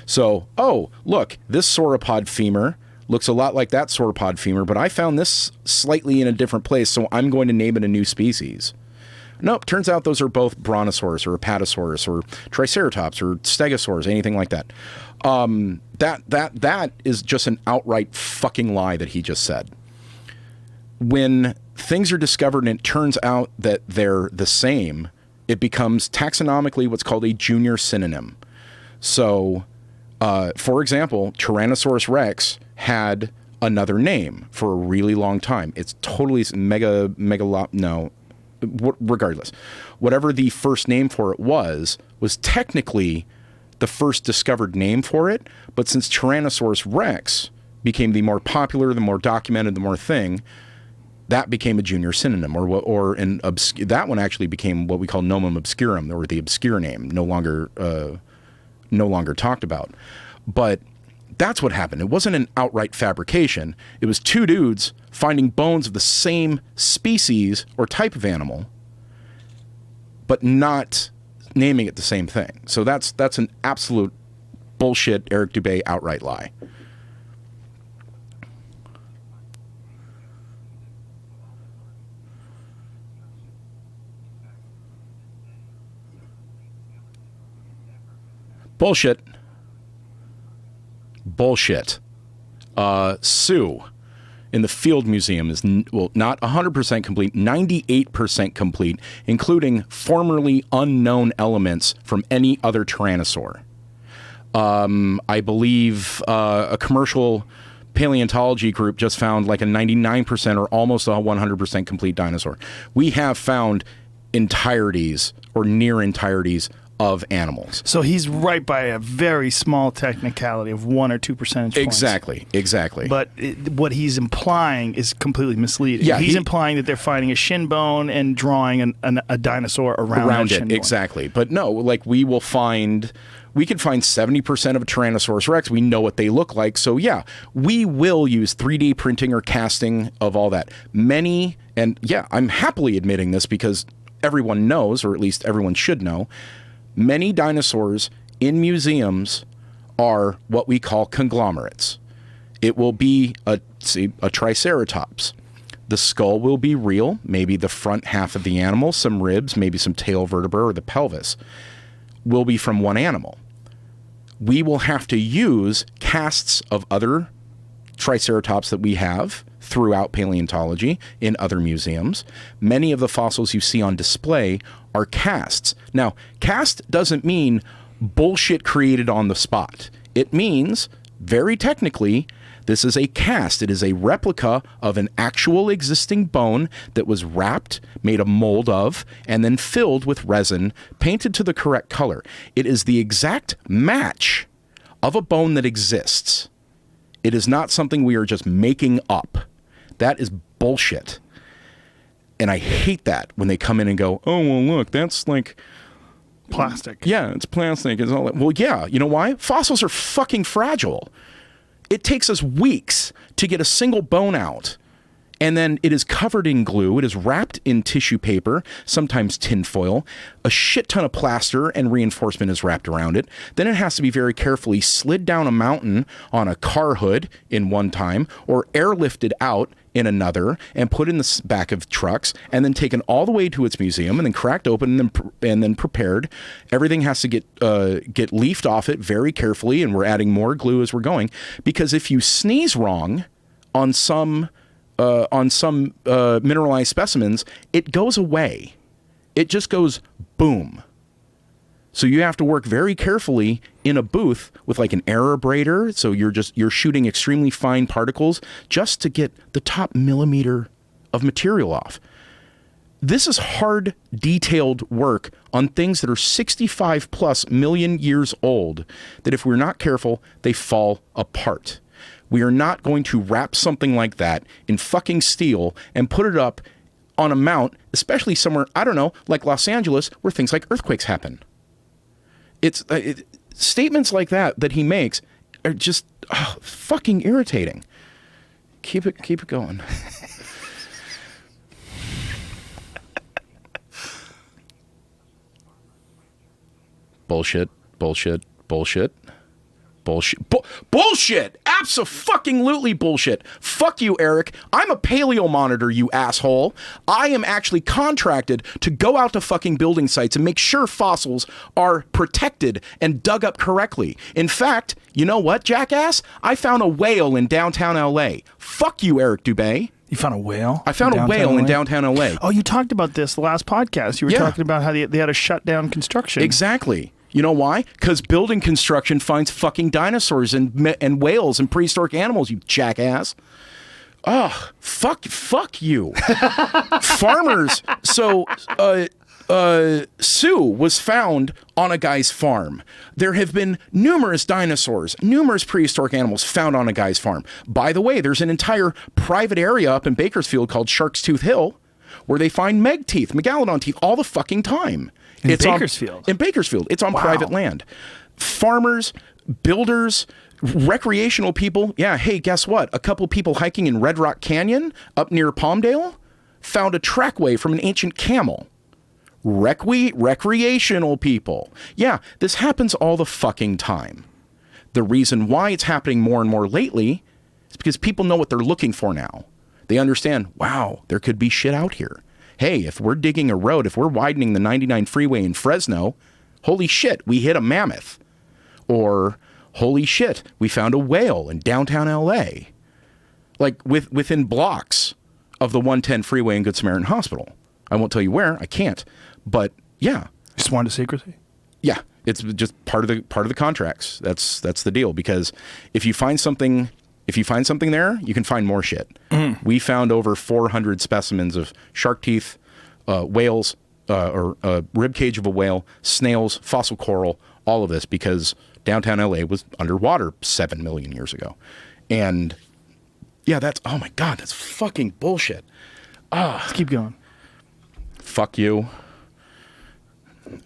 So, oh, look, this sauropod femur looks a lot like that sauropod femur, but I found this slightly in a different place, so I'm going to name it a new species. Nope, turns out those are both Brontosaurus or Apatosaurus or Triceratops or Stegosaurus, anything like that. That is just an outright fucking lie that he just said. When things are discovered and it turns out that they're the same, it becomes taxonomically what's called a junior synonym. So, for example, Tyrannosaurus rex had another name for a really long time. It's totally regardless. Whatever the first name for it was technically the first discovered name for it, but since Tyrannosaurus rex became the more popular, the more documented, the more thing, that became a junior synonym, that one actually became what we call nomen obscurum, or the obscure name, no longer talked about. But that's what happened. It wasn't an outright fabrication. It was two dudes finding bones of the same species or type of animal, but not naming it the same thing. So that's an absolute bullshit Eric Dubé outright lie. Bullshit. Sue in the Field Museum is, not 100% complete, 98% complete, including formerly unknown elements from any other tyrannosaur. I believe a commercial paleontology group just found like a 99% or almost a 100% complete dinosaur. We have found entireties or near entireties of animals. So he's right by a very small technicality of 1 or 2 percentage points. Exactly. But what he's implying is completely misleading. Yeah, he's implying that they're finding a shin bone and drawing a dinosaur around that shin bone. Exactly. But no, like we can find 70% of a Tyrannosaurus rex. We know what they look like. So yeah, we will use 3D printing or casting of all that. I'm happily admitting this because everyone knows, or at least everyone should know, many dinosaurs in museums are what we call conglomerates. It will be a Triceratops. The skull will be real, maybe the front half of the animal, some ribs, maybe some tail vertebrae, or the pelvis will be from one animal. We will have to use casts of other Triceratops that we have throughout paleontology in other museums. Many of the fossils you see on display are casts. Now, cast doesn't mean bullshit created on the spot. It means, very technically, this is a cast. It is a replica of an actual existing bone that was wrapped, made a mold of, and then filled with resin, painted to the correct color. It is the exact match of a bone that exists. It is not something we are just making up. That is bullshit. And I hate that when they come in and go, oh, well, look, that's like plastic. Yeah, it's plastic. It's all that. Well, yeah, you know why? Fossils are fucking fragile. It takes us weeks to get a single bone out. And then it is covered in glue. It is wrapped in tissue paper, sometimes tinfoil. A shit ton of plaster and reinforcement is wrapped around it. Then it has to be very carefully slid down a mountain on a car hood in one time, or airlifted out in another and put in the back of trucks, and then taken all the way to its museum and then cracked open and then prepared. Everything has to get leafed off it very carefully, and we're adding more glue as we're going, because if you sneeze wrong on some on some mineralized specimens, it goes away. It just goes boom. So you have to work very carefully in a booth with like an air abrader. So you're shooting extremely fine particles just to get the top millimeter of material off. This is hard, detailed work on things that are 65 plus million years old, that if we're not careful, they fall apart. We are not going to wrap something like that in fucking steel and put it up on a mount, especially somewhere, I don't know, like Los Angeles, where things like earthquakes happen. It's statements like that he makes are just fucking irritating. Keep it going. Bullshit. Bullshit. Abso-fucking-lutely bullshit. Fuck you, Eric. I'm a paleo monitor, you asshole. I am actually contracted to go out to fucking building sites and make sure fossils are protected and dug up correctly. In fact, you know what, jackass? I found a whale in downtown LA. Fuck you, Eric Dubé. You found a whale? I found a whale in downtown LA. Oh, you talked about this the last podcast. You were talking about how they had to shut down construction. Exactly. You know why? Because building construction finds fucking dinosaurs and whales and prehistoric animals, you jackass. Oh, fuck you. Farmers. So, Sue was found on a guy's farm. There have been numerous dinosaurs, numerous prehistoric animals found on a guy's farm. By the way, there's an entire private area up in Bakersfield called Shark's Tooth Hill where they find megalodon teeth all the fucking time. In Bakersfield? In Bakersfield. It's on private land. Farmers, builders, recreational people. Yeah, hey, guess what? A couple people hiking in Red Rock Canyon up near Palmdale found a trackway from an ancient camel. Recreational people. Yeah, this happens all the fucking time. The reason why it's happening more and more lately is because people know what they're looking for now. They understand, wow, there could be shit out here. Hey, if we're digging a road, if we're widening the 99 freeway in Fresno, holy shit, we hit a mammoth. Or, holy shit, we found a whale in downtown LA. Like within blocks of the 110 freeway and Good Samaritan Hospital. I won't tell you where, I can't. But yeah. You sworn to secrecy? Yeah, it's just part of the contracts. That's the deal. Because if you find something there, you can find more shit. We found over 400 specimens of shark teeth, whales, or rib cage of a whale, snails, fossil coral, all of this because downtown LA was underwater 7 million years ago. And yeah, oh my God, that's fucking bullshit. Let's keep going. Fuck you.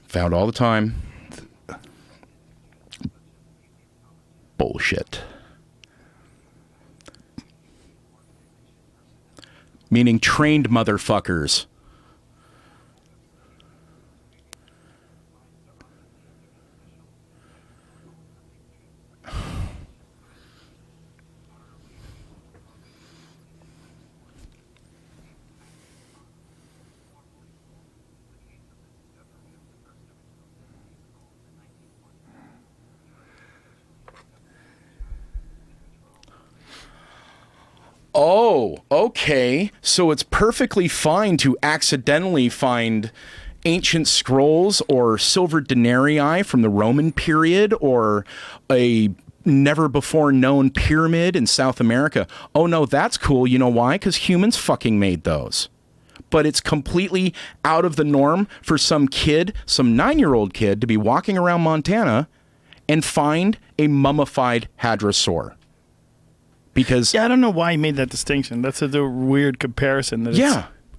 Found all the time. Bullshit. Meaning trained motherfuckers. Oh, okay. So it's perfectly fine to accidentally find ancient scrolls or silver denarii from the Roman period or a never before known pyramid in South America. Oh no, that's cool. You know why? Because humans fucking made those. But it's completely out of the norm for some 9-year-old kid, to be walking around Montana and find a mummified hadrosaur. Because I don't know why he made that distinction. That's a weird comparison.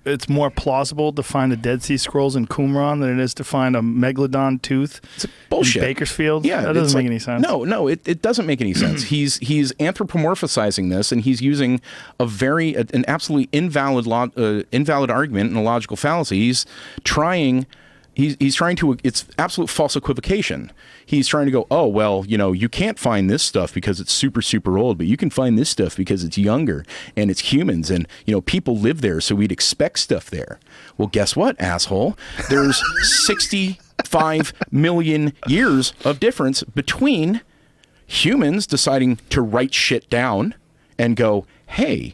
It's more plausible to find the Dead Sea Scrolls in Qumran than it is to find a megalodon tooth bullshit. in Bakersfield. Yeah, that doesn't make any sense. No, it doesn't make any sense. He's anthropomorphizing this, and he's using an absolutely invalid argument and a logical fallacy. He's trying to, it's absolute false equivocation. He's trying to go, oh, well, you can't find this stuff because it's super, super old, but you can find this stuff because it's younger and it's humans and, people live there, so we'd expect stuff there. Well, guess what, asshole? There's 65 million years of difference between humans deciding to write shit down and go, hey,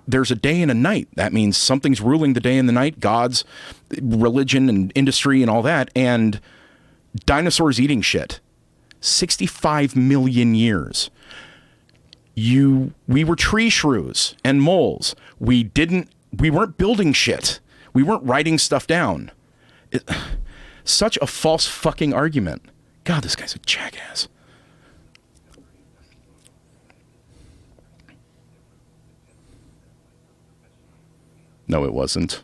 there's a day and a night. That means something's ruling the day and the night, gods, religion, and industry, and all that. And dinosaurs eating shit. 65 million years. We were tree shrews and moles. We weren't building shit. We weren't writing stuff down. Such a false fucking argument. God, this guy's a jackass. No, it wasn't.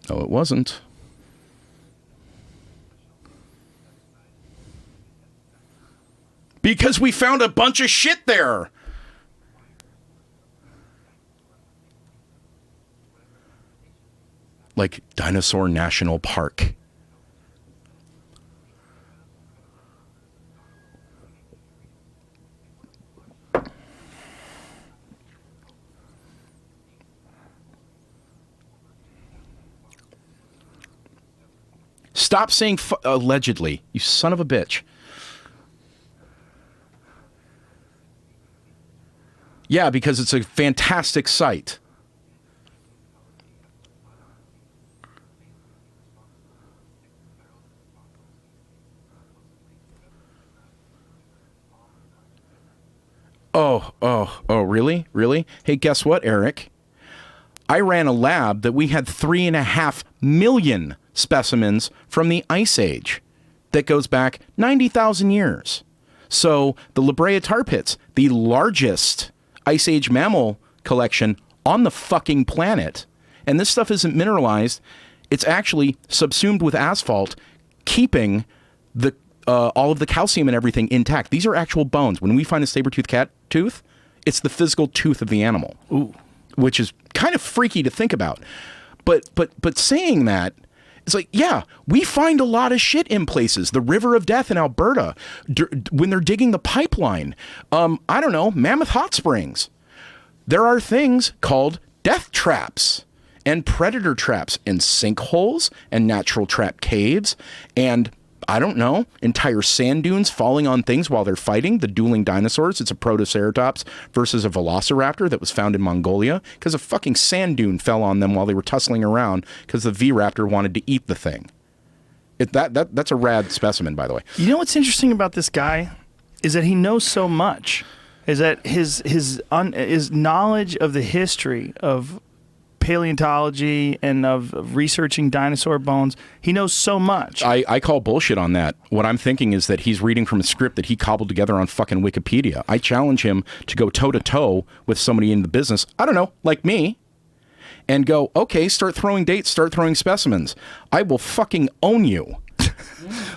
No, it wasn't. Because we found a bunch of shit there. Like Dinosaur National Park. Stop saying allegedly, you son of a bitch. Yeah, because it's a fantastic site. Oh, really? Really? Hey, guess what, Eric? I ran a lab that we had 3.5 million specimens from the Ice Age that goes back 90,000 years. So the La Brea Tar Pits, the largest Ice Age mammal collection on the fucking planet. And this stuff isn't mineralized. It's actually subsumed with asphalt, keeping the all of the calcium and everything intact. These are actual bones. When we find a saber-toothed cat tooth, it's the physical tooth of the animal. Ooh. Which is kind of freaky to think about. But saying that, it's like, yeah, we find a lot of shit in places. The River of Death in Alberta, when they're digging the pipeline. I don't know, Mammoth Hot Springs. There are things called death traps and predator traps and sinkholes and natural trap caves and, I don't know, entire sand dunes falling on things while they're fighting, the dueling dinosaurs. It's a Protoceratops versus a Velociraptor that was found in Mongolia because a fucking sand dune fell on them while they were tussling around because the V-Raptor wanted to eat the thing. That's a rad specimen, by the way. You know what's interesting about this guy is that he knows so much. Is that his knowledge of the history of paleontology and of researching dinosaur bones, he knows so much. I call bullshit on that. What I'm thinking is that he's reading from a script that he cobbled together on fucking Wikipedia. I challenge him to go toe-to-toe with somebody in the business, I don't know, like me, and go, okay, start throwing dates, start throwing specimens. I will fucking own you.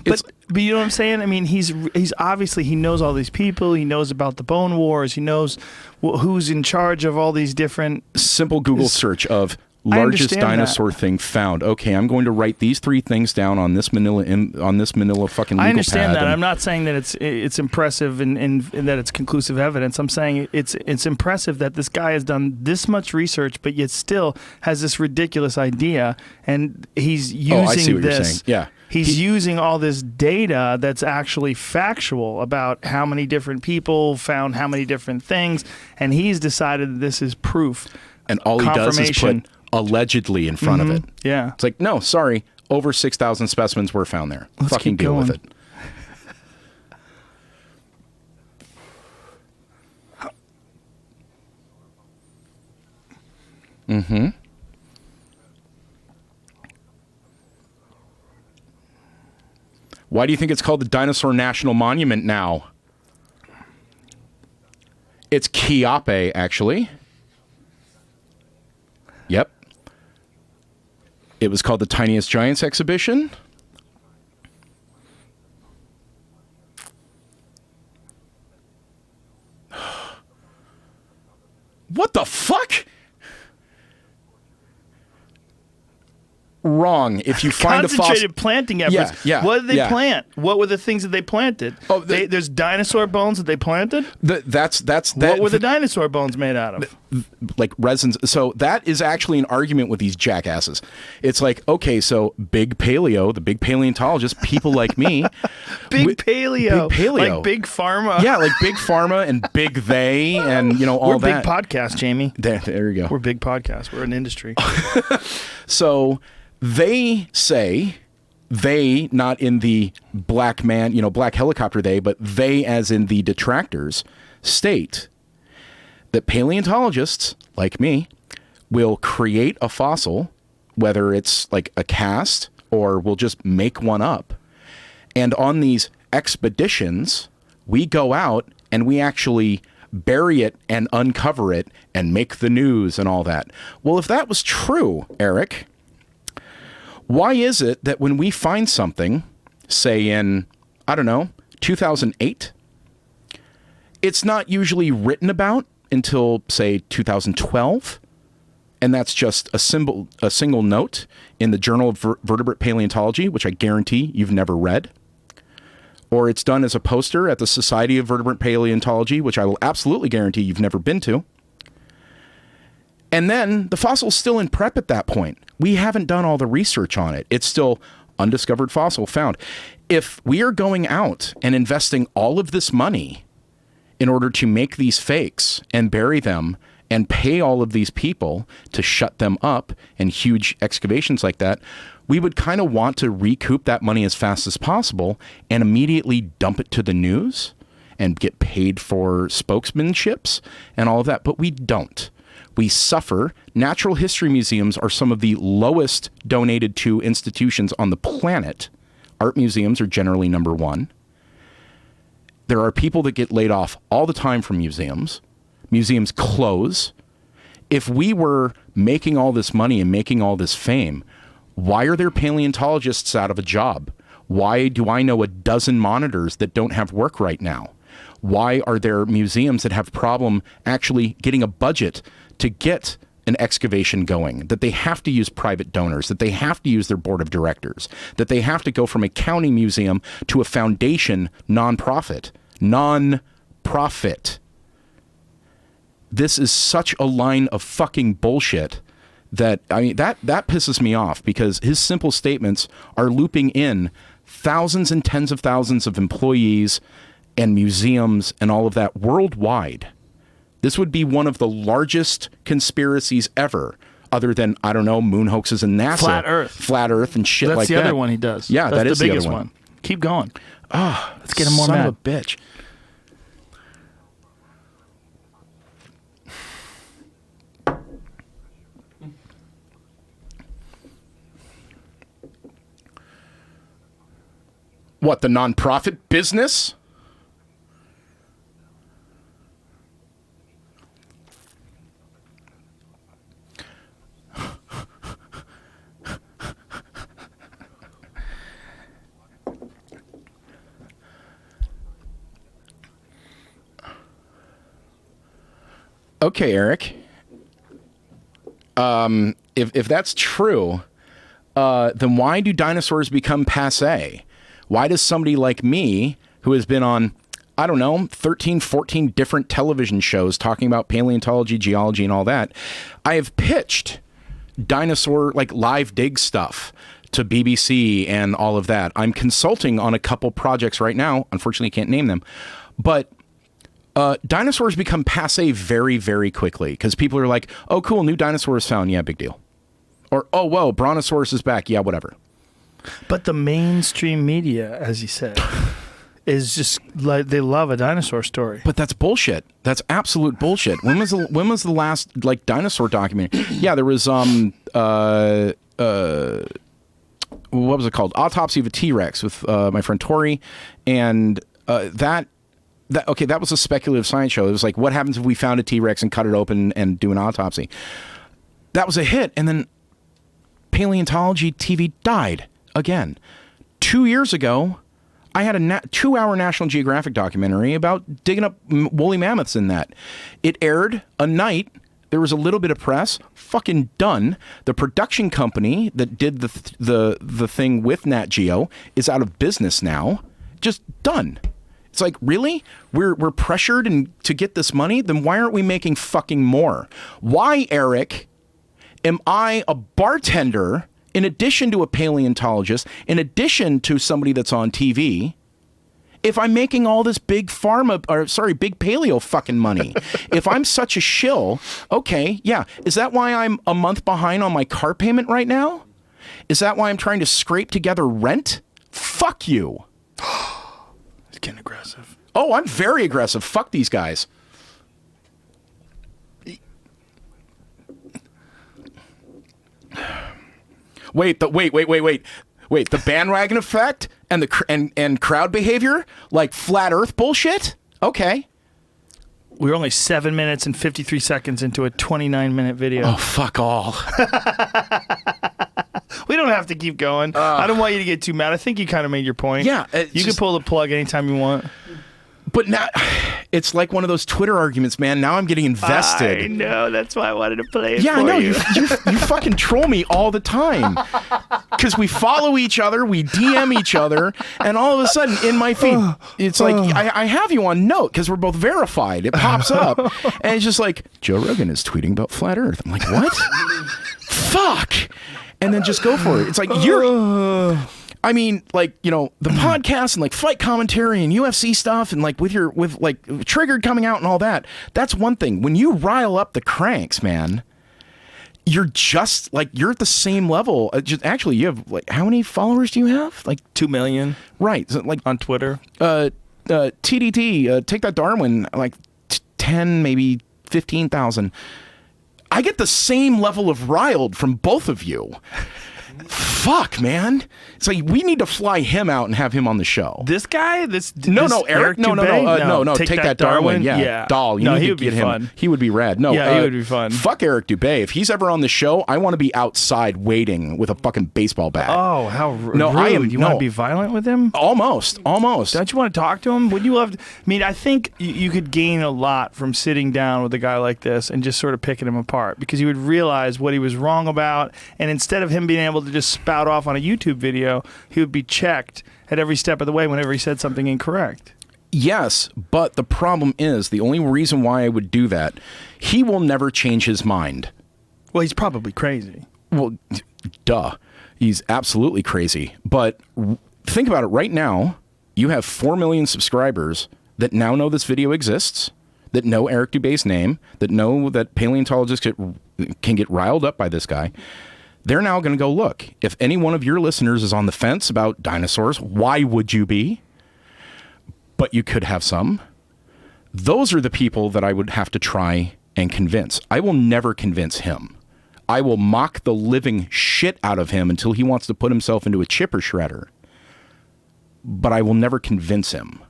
But you know what I'm saying? I mean, he's obviously, he knows all these people. He knows about the bone wars. He knows who's in charge of all these different... Simple Google search of largest dinosaur thing found. Okay, I'm going to write these 3 things down on this manila fucking legal pad. I understand that. I'm not saying that it's impressive and that it's conclusive evidence. I'm saying it's impressive that this guy has done this much research, but yet still has this ridiculous idea, and he's using I see what you're saying. Yeah. He's using all this data that's actually factual about how many different people found how many different things, and he's decided that this is proof. And all he does is put allegedly in front of it. Yeah. It's like, no, sorry, over 6,000 specimens were found there. Let's fucking keep deal going. with it. Mm-hmm. Why do you think it's called the Dinosaur National Monument now? It's Kiape, actually. Yep. It was called the Tiniest Giants Exhibition. What the fuck? Wrong. If you find a fossil, Concentrated planting efforts. Yeah, What did they yeah. plant? What were the things that they planted? Oh, there's dinosaur bones that they planted? What What were the dinosaur bones made out of? like resins. So that is actually an argument with these jackasses. It's like, okay, so big paleo, the big paleontologist, people like me, Big paleo. big paleo. Like big pharma. yeah, like big pharma and big they and all We're that. big podcast, Jamie. There you go. We're big podcast. We're an industry. So they say, they, not in the black man, black helicopter they, but they as in the detractors, state that paleontologists like me will create a fossil, whether it's like a cast or we'll just make one up. And on these expeditions, we go out and we actually bury it and uncover it and make the news and all that. Well, if that was true, Eric, why is it that when we find something, say in, 2008, it's not usually written about until, say, 2012, and that's just a single note in the Journal of Vertebrate Paleontology, which I guarantee you've never read, or it's done as a poster at the Society of Vertebrate Paleontology, which I will absolutely guarantee you've never been to. And then the fossil's still in prep at that point. We haven't done all the research on it. It's still undiscovered fossil found. If we are going out and investing all of this money in order to make these fakes and bury them and pay all of these people to shut them up in huge excavations like that, we would kind of want to recoup that money as fast as possible and immediately dump it to the news and get paid for spokesmanships and all of that. But we don't. We suffer. Natural history museums are some of the lowest donated to institutions on the planet. Art museums are generally number one. There are people that get laid off all the time from museums. Museums close. If we were making all this money and making all this fame, why are there paleontologists out of a job? Why do I know a dozen monitors that don't have work right now? Why are there museums that have problem actually getting a budget to get an excavation going, that they have to use private donors, that they have to use their board of directors, that they have to go from a county museum to a foundation nonprofit? This is such a line of fucking bullshit that, that pisses me off, because his simple statements are looping in thousands and tens of thousands of employees and museums and all of that worldwide. This would be one of the largest conspiracies ever, other than, moon hoaxes and NASA. Flat Earth and shit like that. That's the other one he does. Yeah, that's that is the biggest other one. Keep going. Oh, let's get him more son mad. of a bitch. What, the nonprofit business? Okay, Eric. If that's true, then why do dinosaurs become passé? Why does somebody like me, who has been on, 13, 14 different television shows talking about paleontology, geology, and all that, I have pitched dinosaur, live dig stuff to BBC and all of that. I'm consulting on a couple projects right now. Unfortunately, can't name them. But dinosaurs become passé very, very quickly, because people are like, oh, cool, new dinosaurs found. Yeah, big deal. Or, oh, whoa, Brontosaurus is back. Yeah, whatever. But the mainstream media, as you said, is just like, they love a dinosaur story. But that's bullshit. That's absolute bullshit. When was the last dinosaur documentary? Yeah, there was what was it called? Autopsy of a T-Rex with my friend Tori, and that was a speculative science show. It was like, what happens if we found a T-Rex and cut it open and do an autopsy? That was a hit, and then paleontology TV died again. 2 years ago, I had a 2-hour National Geographic documentary about digging up woolly mammoths in that. It aired a night There was a little bit of press. Fucking done. The production company that did the thing with Nat Geo is out of business now. Just done. It's like, really? We're pressured to get this money? Then why aren't we making fucking more? Why, Eric, am I a bartender in addition to a paleontologist, in addition to somebody that's on TV, if I'm making all this big big paleo fucking money? If I'm such a shill, okay, yeah. Is that why I'm a month behind on my car payment right now? Is that why I'm trying to scrape together rent? Fuck you. It's getting aggressive. Oh, I'm very aggressive. Fuck these guys. Wait. The bandwagon effect and the crowd behavior, like flat Earth bullshit. Okay. We're only 7 minutes and 53 seconds into a 29-minute video. Oh, fuck all. We don't have to keep going. I don't want you to get too mad. I think you kind of made your point. Yeah. You can pull the plug anytime you want. But now, it's like one of those Twitter arguments, man. Now I'm getting invested. I know. That's why I wanted to play it Yeah, for I know. you. You fucking troll me all the time. Because we follow each other, we DM each other, and all of a sudden, in my feed, it's like, I have you on note, because we're both verified. It pops up, and it's just like, Joe Rogan is tweeting about flat Earth. I'm like, what? Fuck! And then just go for it. It's like, I mean, like, you know, the podcast and like fight commentary and UFC stuff and like with like Triggered coming out and all that. That's one thing. When you rile up the cranks, man, you're just like, you're at the same level. Actually, you have like, how many followers do you have? Like 2 million. Right. So, like on Twitter. TDT, Take That Darwin, like 10, maybe 15,000. I get the same level of riled from both of you. Fuck, man. It's like, we need to fly him out and have him on the show. This guy? Eric. Eric No. Take that Darwin. Yeah. Doll. You need he to would be get him. fun. He would be rad. No. Yeah, he would be fun. Fuck Eric Dubé. If he's ever on the show, I want to be outside waiting with a fucking baseball bat. Oh, how rude. No, I am. You want to be violent with him? Almost. Don't you want to talk to him? Would you love to? I mean, I think you could gain a lot from sitting down with a guy like this and just sort of picking him apart, because you would realize what he was wrong about, and instead of him being able to just spout off on a YouTube video, he would be checked at every step of the way whenever he said something incorrect. Yes, but the problem is, the only reason why I would do that, he will never change his mind. Well, he's probably crazy. Well, duh. He's absolutely crazy. But think about it right now. You have 4 million subscribers that now know this video exists, that know Eric Dubé's name, that know that paleontologists can get riled up by this guy. They're now going to go, look, if any one of your listeners is on the fence about dinosaurs, why would you be? But you could have some. Those are the people that I would have to try and convince. I will never convince him. I will mock the living shit out of him until he wants to put himself into a chipper shredder. But I will never convince him.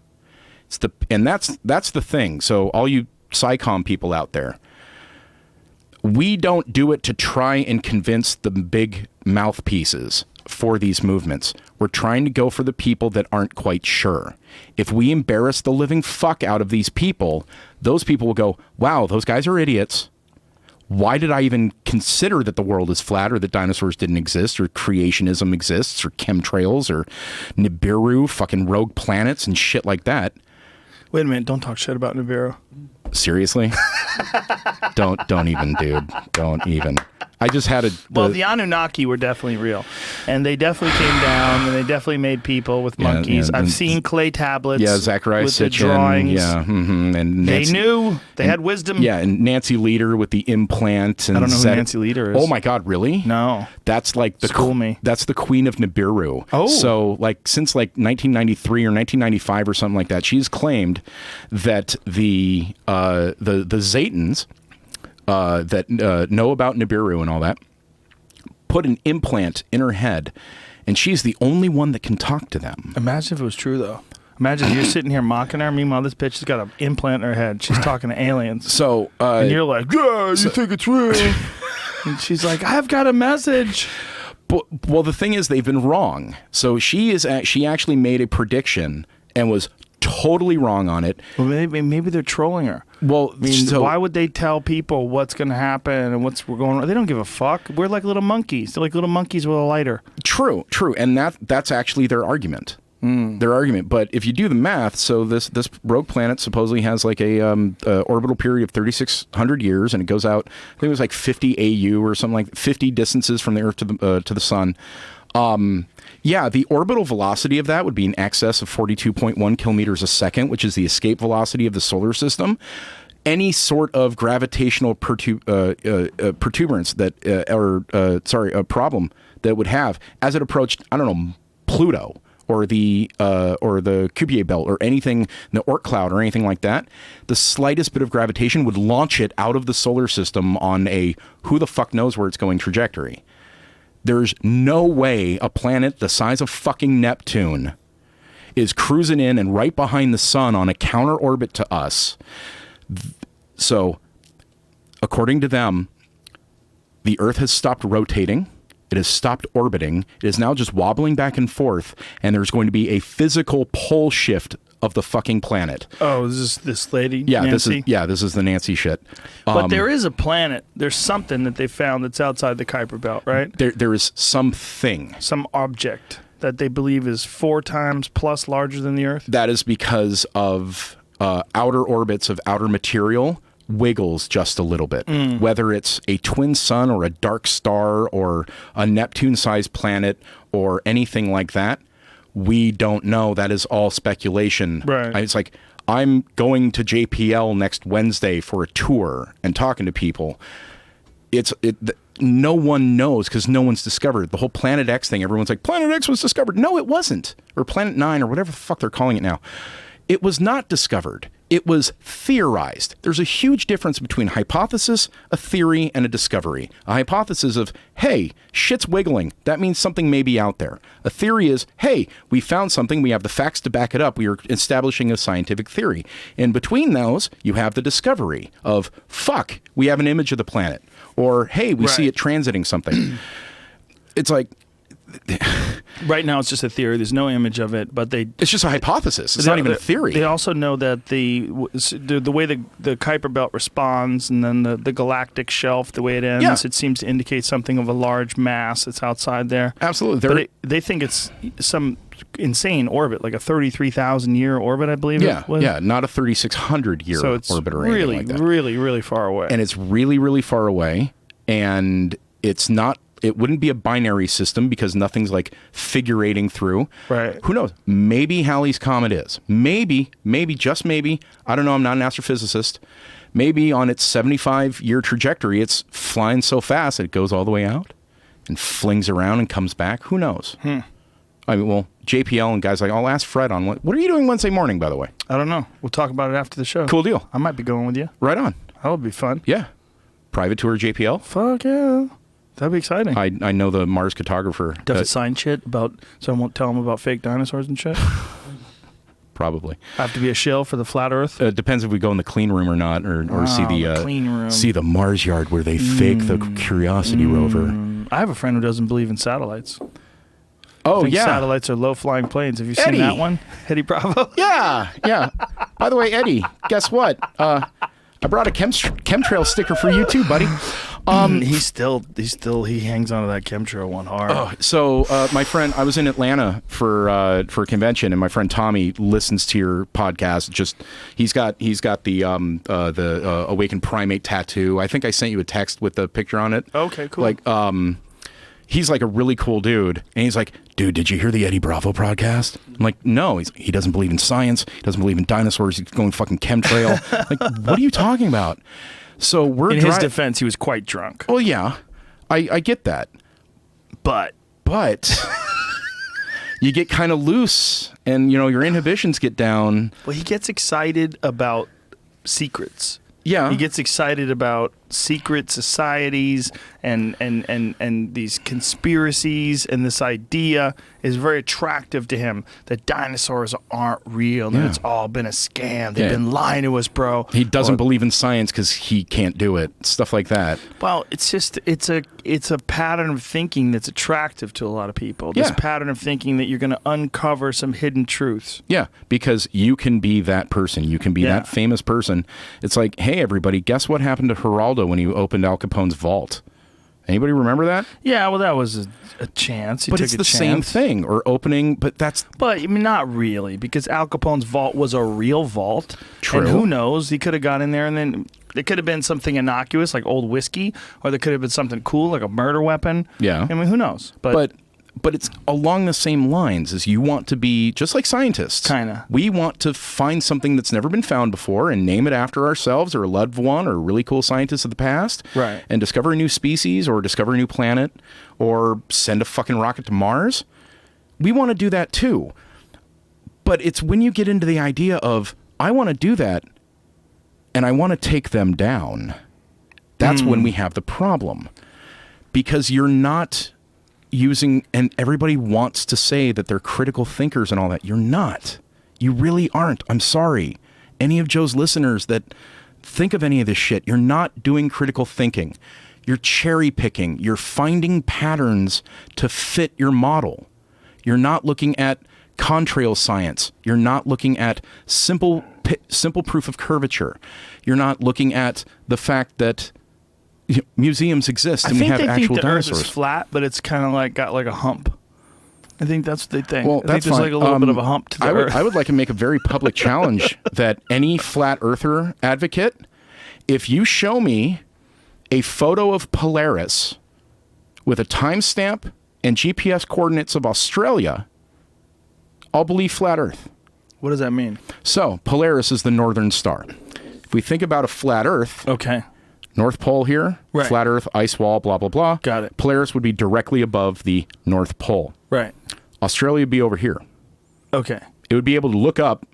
And that's the thing. So all you SciComm people out there, we don't do it to try and convince the big mouthpieces for these movements. We're trying to go for the people that aren't quite sure. If we embarrass the living fuck out of these people, those people will go, wow, those guys are idiots. Why did I even consider that the world is flat, or that dinosaurs didn't exist, or creationism exists, or chemtrails, or Nibiru, fucking rogue planets and shit like that? Wait a minute, don't talk shit about Nibiru. Seriously? Don't even, dude. Don't even. I just had the Anunnaki were definitely real, and they definitely came down, and they definitely made people with monkeys. Yeah, I've seen clay tablets. Yeah, Zachariah with the Sitchin. drawings. Yeah, and Nancy, they knew. They had wisdom. Yeah, and Nancy Leader with the implant. And I don't know who Nancy Leader is. Oh my God, really? No. That's like School me. That's the Queen of Nibiru. Oh. So like since like 1993 or 1995 or something like that, she's claimed that the Zetans that know about Nibiru and all that put an implant in her head, and she's the only one that can talk to them. Imagine if it was true, though. Imagine you're sitting here mocking her. Meanwhile, this bitch has got an implant in her head. She's talking to aliens. So, and you're like, yeah, you think it's real? And she's like, I've got a message. Well, the thing is, they've been wrong. So she actually made a prediction and was totally wrong on it. Well, maybe they're trolling her. Well, I mean, why would they tell people what's going to happen and what's going on? They don't give a fuck. We're like little monkeys. They're like little monkeys with a lighter. True. And that's actually their argument. Their argument. But if you do the math, so this rogue planet supposedly has like a orbital period of 3,600 years, and it goes out, I think it was like 50 AU or something, like 50 distances from the Earth to the sun. Yeah, the orbital velocity of that would be in excess of 42.1 kilometers a second, which is the escape velocity of the solar system. Any sort of gravitational protuberance that, a problem that would have as it approached, I don't know, Pluto or the Kuiper belt or anything, the Oort cloud or anything like that, the slightest bit of gravitation would launch it out of the solar system on a who the fuck knows where it's going trajectory. There's no way a planet the size of fucking Neptune is cruising in and right behind the sun on a counter orbit to us. So, according to them, the Earth has stopped rotating. It has stopped orbiting. It is now just wobbling back and forth, and there's going to be a physical pole shift of the fucking planet. Oh, this lady? Yeah, Nancy? this is the Nancy shit. But there is a planet. There's something that they found that's outside the Kuiper belt, right? There is something. Some object that they believe is 4 times plus larger than the Earth. That is because of outer orbits of outer material wiggles just a little bit. Whether it's a twin sun or a dark star or a Neptune-sized planet or anything like that, we don't know. That is all speculation. Right. It's like, I'm going to JPL next Wednesday for a tour and talking to people. No one knows because no one's discovered. The whole Planet X thing, everyone's like, Planet X was discovered. No, it wasn't. Or Planet 9 or whatever the fuck they're calling it now. It was not discovered. It was theorized. There's a huge difference between a hypothesis, a theory, and a discovery. A hypothesis of, hey, shit's wiggling. That means something may be out there. A theory is, hey, we found something. We have the facts to back it up. We are establishing a scientific theory. In between those, you have the discovery of, fuck, we have an image of the planet. Or, hey, we see it transiting something. It's like... Right now, it's just a theory. There's no image of it, but it's just a hypothesis. It's not even a theory. They also know that the way the Kuiper belt responds, and then the galactic shelf, the way it ends, it seems to indicate something of a large mass that's outside there. Absolutely. But they think it's some insane orbit, like a 33,000 year orbit, I believe. Yeah, not a 3,600 year orbit or anything like that. Really, really far away. And it's really, really far away, and it's not. It wouldn't be a binary system because nothing's like figurating through. Right. Who knows? Maybe Halley's Comet is. Maybe, just maybe. I don't know. I'm not an astrophysicist. Maybe on its 75-year trajectory, it's flying so fast that it goes all the way out and flings around and comes back. Who knows? I mean, well, JPL and guys like, I'll ask Fred on what are you doing Wednesday morning, by the way? I don't know. We'll talk about it after the show. Cool deal. I might be going with you. Right on. That would be fun. Yeah. Private tour JPL. Fuck yeah. That'd be exciting. I know the Mars cartographer. Does it sign shit about, so I won't tell him about fake dinosaurs and shit? Probably. I have to be a shill for the flat Earth? It depends if we go in the clean room or not, or see the clean room. See the Mars yard where they fake the Curiosity rover. I have a friend who doesn't believe in satellites. Oh, yeah. Satellites are low-flying planes. Have you seen that one? Eddie Bravo? Yeah. By the way, Eddie, guess what? I brought a chemtrail sticker for you too, buddy. He hangs onto that chemtrail one hard. So my friend, I was in Atlanta for a convention, and my friend Tommy listens to your podcast. He's got the Awakened Primate tattoo. I think I sent you a text with the picture on it. Okay, cool. Like he's like a really cool dude, and he's like, dude, did you hear the Eddie Bravo podcast? I'm like, no. He doesn't believe in science. He doesn't believe in dinosaurs. He's going fucking chemtrail. Like, what are you talking about? So we're in his defense, he was quite drunk. Well, yeah, I get that, but you get kind of loose, and your inhibitions get down. Well, he gets excited about secrets. Yeah, he gets excited about secret societies and these conspiracies, and this idea is very attractive to him that dinosaurs aren't real, and it's all been a scam. They've been lying to us, bro. He doesn't believe in science because he can't do it. Stuff like that. Well, it's a pattern of thinking that's attractive to a lot of people. This pattern of thinking that you're going to uncover some hidden truths. Yeah, because you can be that person. You can be that famous person. It's like, hey, everybody, guess what happened to Geraldo when he opened Al Capone's vault? Anybody remember that? Yeah, well, that was a chance. But it's the same thing, or opening, but I mean, not really, because Al Capone's vault was a real vault. True. And who knows? He could have gone in there, and then it could have been something innocuous, like old whiskey, or there could have been something cool, like a murder weapon. Yeah. I mean, who knows? But it's along the same lines as you want to be, just like scientists. Kinda. We want to find something that's never been found before and name it after ourselves or a loved one or a really cool scientist of the past. Right. And discover a new species or discover a new planet or send a fucking rocket to Mars. We want to do that too. But it's when you get into the idea of, I want to do that and I want to take them down. That's when we have the problem. Because you're not using, and everybody wants to say that they're critical thinkers and all that. You're not. You really aren't. I'm sorry. Any of Joe's listeners that think of any of this shit, you're not doing critical thinking. You're cherry picking. You're finding patterns to fit your model. You're not looking at contrail science. You're not looking at simple proof of curvature. You're not looking at the fact that museums exist and we have actual I think the dinosaurs. Earth is flat, but it's kind of like got like a hump. I think that's what they think. Well, I think there's like a little bit of a hump to the Earth. I would like to make a very public challenge that any flat earther advocate, if you show me a photo of Polaris with a timestamp and GPS coordinates of Australia, I'll believe flat Earth. What does that mean? So, Polaris is the northern star. If we think about a flat Earth, Okay. North Pole here, Right. flat Earth, ice wall, blah, blah, blah. Got it. Polaris would be directly above the North Pole. Right. Australia would be over here. Okay. It would be able to look up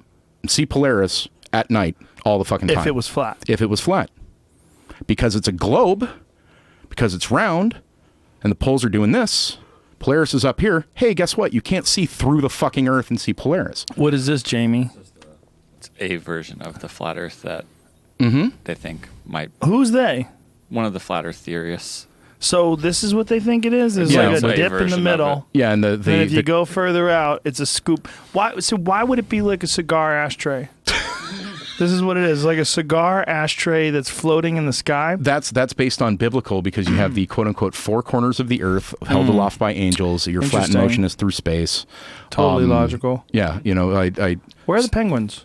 and see Polaris at night all the fucking time. If it was flat. If it was flat. Because it's a globe, because it's round, and the poles are doing this. Polaris is up here. Hey, guess what? You can't see through the fucking Earth and see Polaris. What is this, Jamie? It's a version of the flat Earth that they think might. Who's they? One of the flat Earth theorists. So this is what they think it is? There's Yeah, like it's a a dip in the version of middle. Yeah, and And if you go further out, it's a scoop. Why would it be like a cigar ashtray? This is what it is, like a cigar ashtray that's floating in the sky. That's based on biblical, because you have the quote-unquote four corners of the earth held aloft by angels. Your flat Interesting. motion is through space. Totally logical. Yeah, you know, Where are the penguins?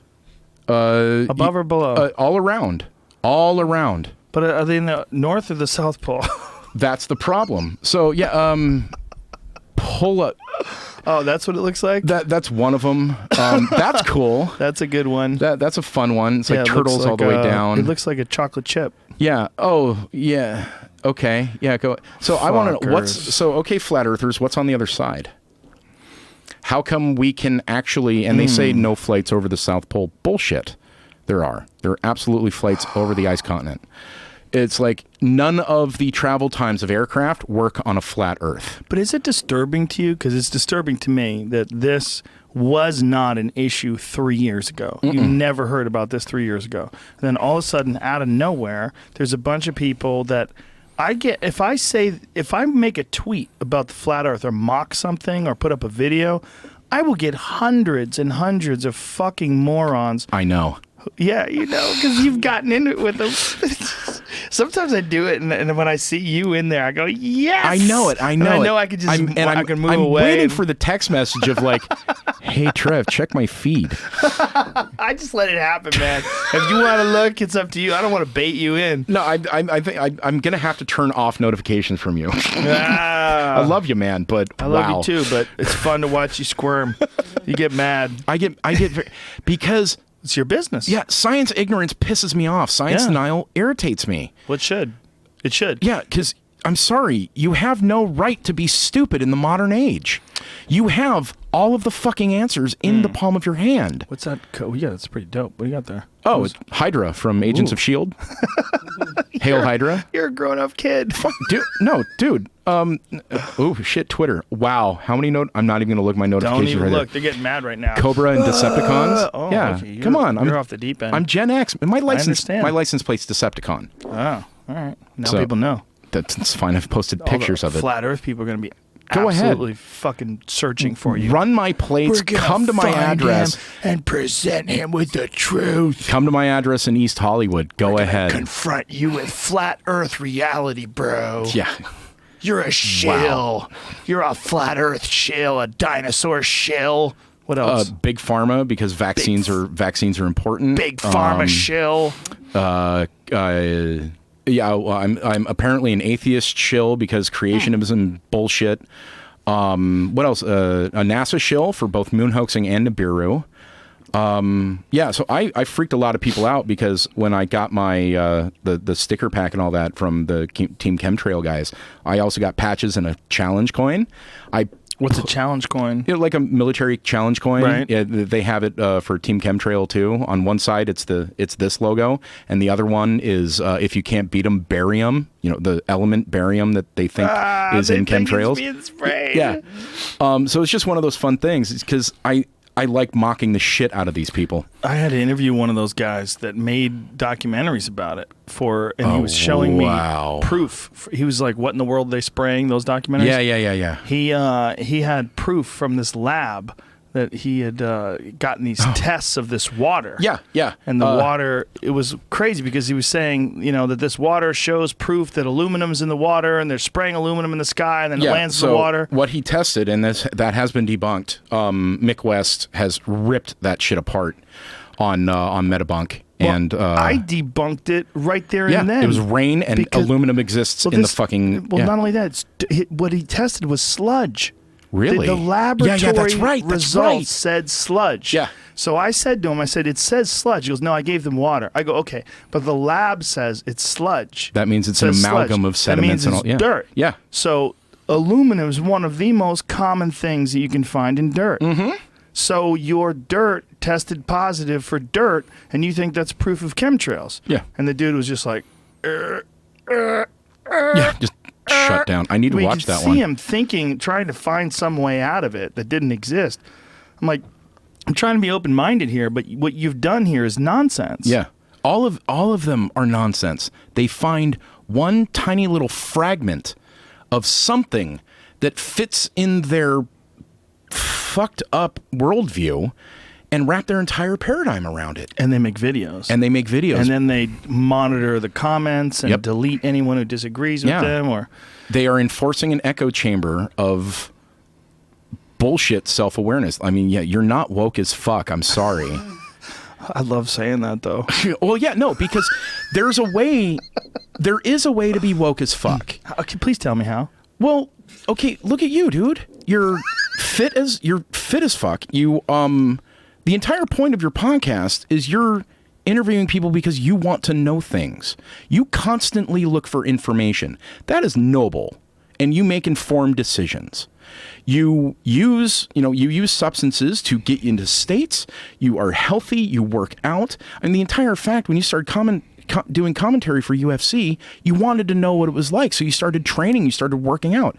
above Above or below? all around. All around. But are they in the North or the South Pole? That's the problem. So, yeah, pull up. Oh, that's what it looks like? That's one of them. That's cool. That's a good one. That's a fun one. It's like it looks turtles all the way down. It looks like a chocolate chip. Yeah. Oh, yeah. Okay. Yeah, go. So I want to Fuckers. okay, flat earthers, what's on the other side? How come we can actually, and they say no flights over the South Pole. Bullshit. There are absolutely flights over the ice continent. It's like none of the travel times of aircraft work on a flat Earth. But is it disturbing to you? Because it's disturbing to me that this was not an issue 3 years ago. You never heard about this 3 years ago. And then all of a sudden, out of nowhere, there's a bunch of people that I get. If I make a tweet about the flat Earth or mock something or put up a video, I will get hundreds and hundreds of fucking morons. I know. Yeah, you know, because you've gotten into it with them. Sometimes I do it, and when I see you in there, I go, yes! I know it. I know and I it. know I could just I can move I'm away. waiting for the text message of like, hey, Trev, check my feed. I just let it happen, man. If you want to look, it's up to you. I don't want to bait you in. No, I think I'm going to have to turn off notifications from you. Ah, I love you, man, but I love wow. you too, but it's fun to watch you squirm. You get mad. I get because It's your business. yeah, science ignorance pisses me off. Science Yeah. denial irritates me. Well, it should. It should. Yeah, because I'm sorry, you have no right to be stupid in the modern age. You have all of the fucking answers in the palm of your hand. What's that? Yeah, that's pretty dope. What do you got there? Oh, it's Hydra from Agents of S.H.I.E.L.D. Hail Hydra. You're a grown-up kid. Fuck, dude. No, dude. Oh, shit, Twitter. Wow. How many I'm not even going to look at my notifications. Don't even right look. They're getting mad right now. Cobra and Decepticons. Okay. Come on. You're off the deep end. I'm Gen X. My license plate's Decepticon. Oh, all right. Now So, people know. That's fine. I've posted pictures of it. Flat Earth people are going to be Go ahead. absolutely fucking searching for you. Run my plates. Come to my address. And present him with the truth. Come to my address in East Hollywood. Go ahead. Confront you with flat Earth reality, bro. Yeah. You're a shill. You're a flat Earth shill, a dinosaur shill. What else? Big pharma, because vaccines are important. Big pharma shill. Yeah, well, I'm apparently an atheist shill because creationism bullshit. What else? A NASA shill for both moon hoaxing and Nibiru. Yeah, so I freaked a lot of people out because when I got my the sticker pack and all that from the Team Chemtrail guys, I also got patches and a challenge coin. What's a challenge coin? Like a military challenge coin. Right. Yeah, they have it for Team Chemtrail too. On one side, it's this logo, and the other one is if you can't beat them, barium. You know, the element barium that they think is in chemtrails. Yeah. So it's just one of those fun things because I like mocking the shit out of these people. I had to interview one of those guys that made documentaries about it and he was showing me proof. He was like, "What in the world are they spraying those documentaries?" Yeah. He had proof from this lab that he had gotten these tests of this water. Yeah. And the water, it was crazy because he was saying, that this water shows proof that aluminum's in the water and they're spraying aluminum in the sky and then it lands in the water. What he tested, and that has been debunked, Mick West has ripped that shit apart on Metabunk. And I debunked it right there and then. It was rain and aluminum exists in the fucking... Well, not only that, what he tested was sludge. Really? The laboratory results said sludge. Yeah. So I said to him, it says sludge. He goes, no, I gave them water. I go, okay, but the lab says it's sludge. That means it's an amalgam of sediments and all. Yeah. Dirt. Yeah. So aluminum is one of the most common things that you can find in dirt. Mm-hmm. So your dirt tested positive for dirt, and you think that's proof of chemtrails. Yeah. And the dude was just like, just shut down. I need to watch that one. See him thinking, trying to find some way out of it that didn't exist. I'm like, I'm trying to be open-minded here, but what you've done here is nonsense. Yeah. All of them are nonsense. They find one tiny little fragment of something that fits in their fucked up worldview and wrap their entire paradigm around it. And they make videos. And then they monitor the comments and delete anyone who disagrees with them. Or they are enforcing an echo chamber of bullshit self-awareness. I mean, you're not woke as fuck. I'm sorry. I love saying that, though. Well, yeah, no, because there is a way to be woke as fuck. Okay, please tell me how. Well, okay, look at you, dude. You're fit as fuck. You the entire point of your podcast is you're interviewing people because you want to know things. You constantly look for information. That is noble, and you make informed decisions. You use substances to get you into states. You are healthy. You work out. And the entire fact, when you started doing commentary for UFC, you wanted to know what it was like. So you started training. You started working out.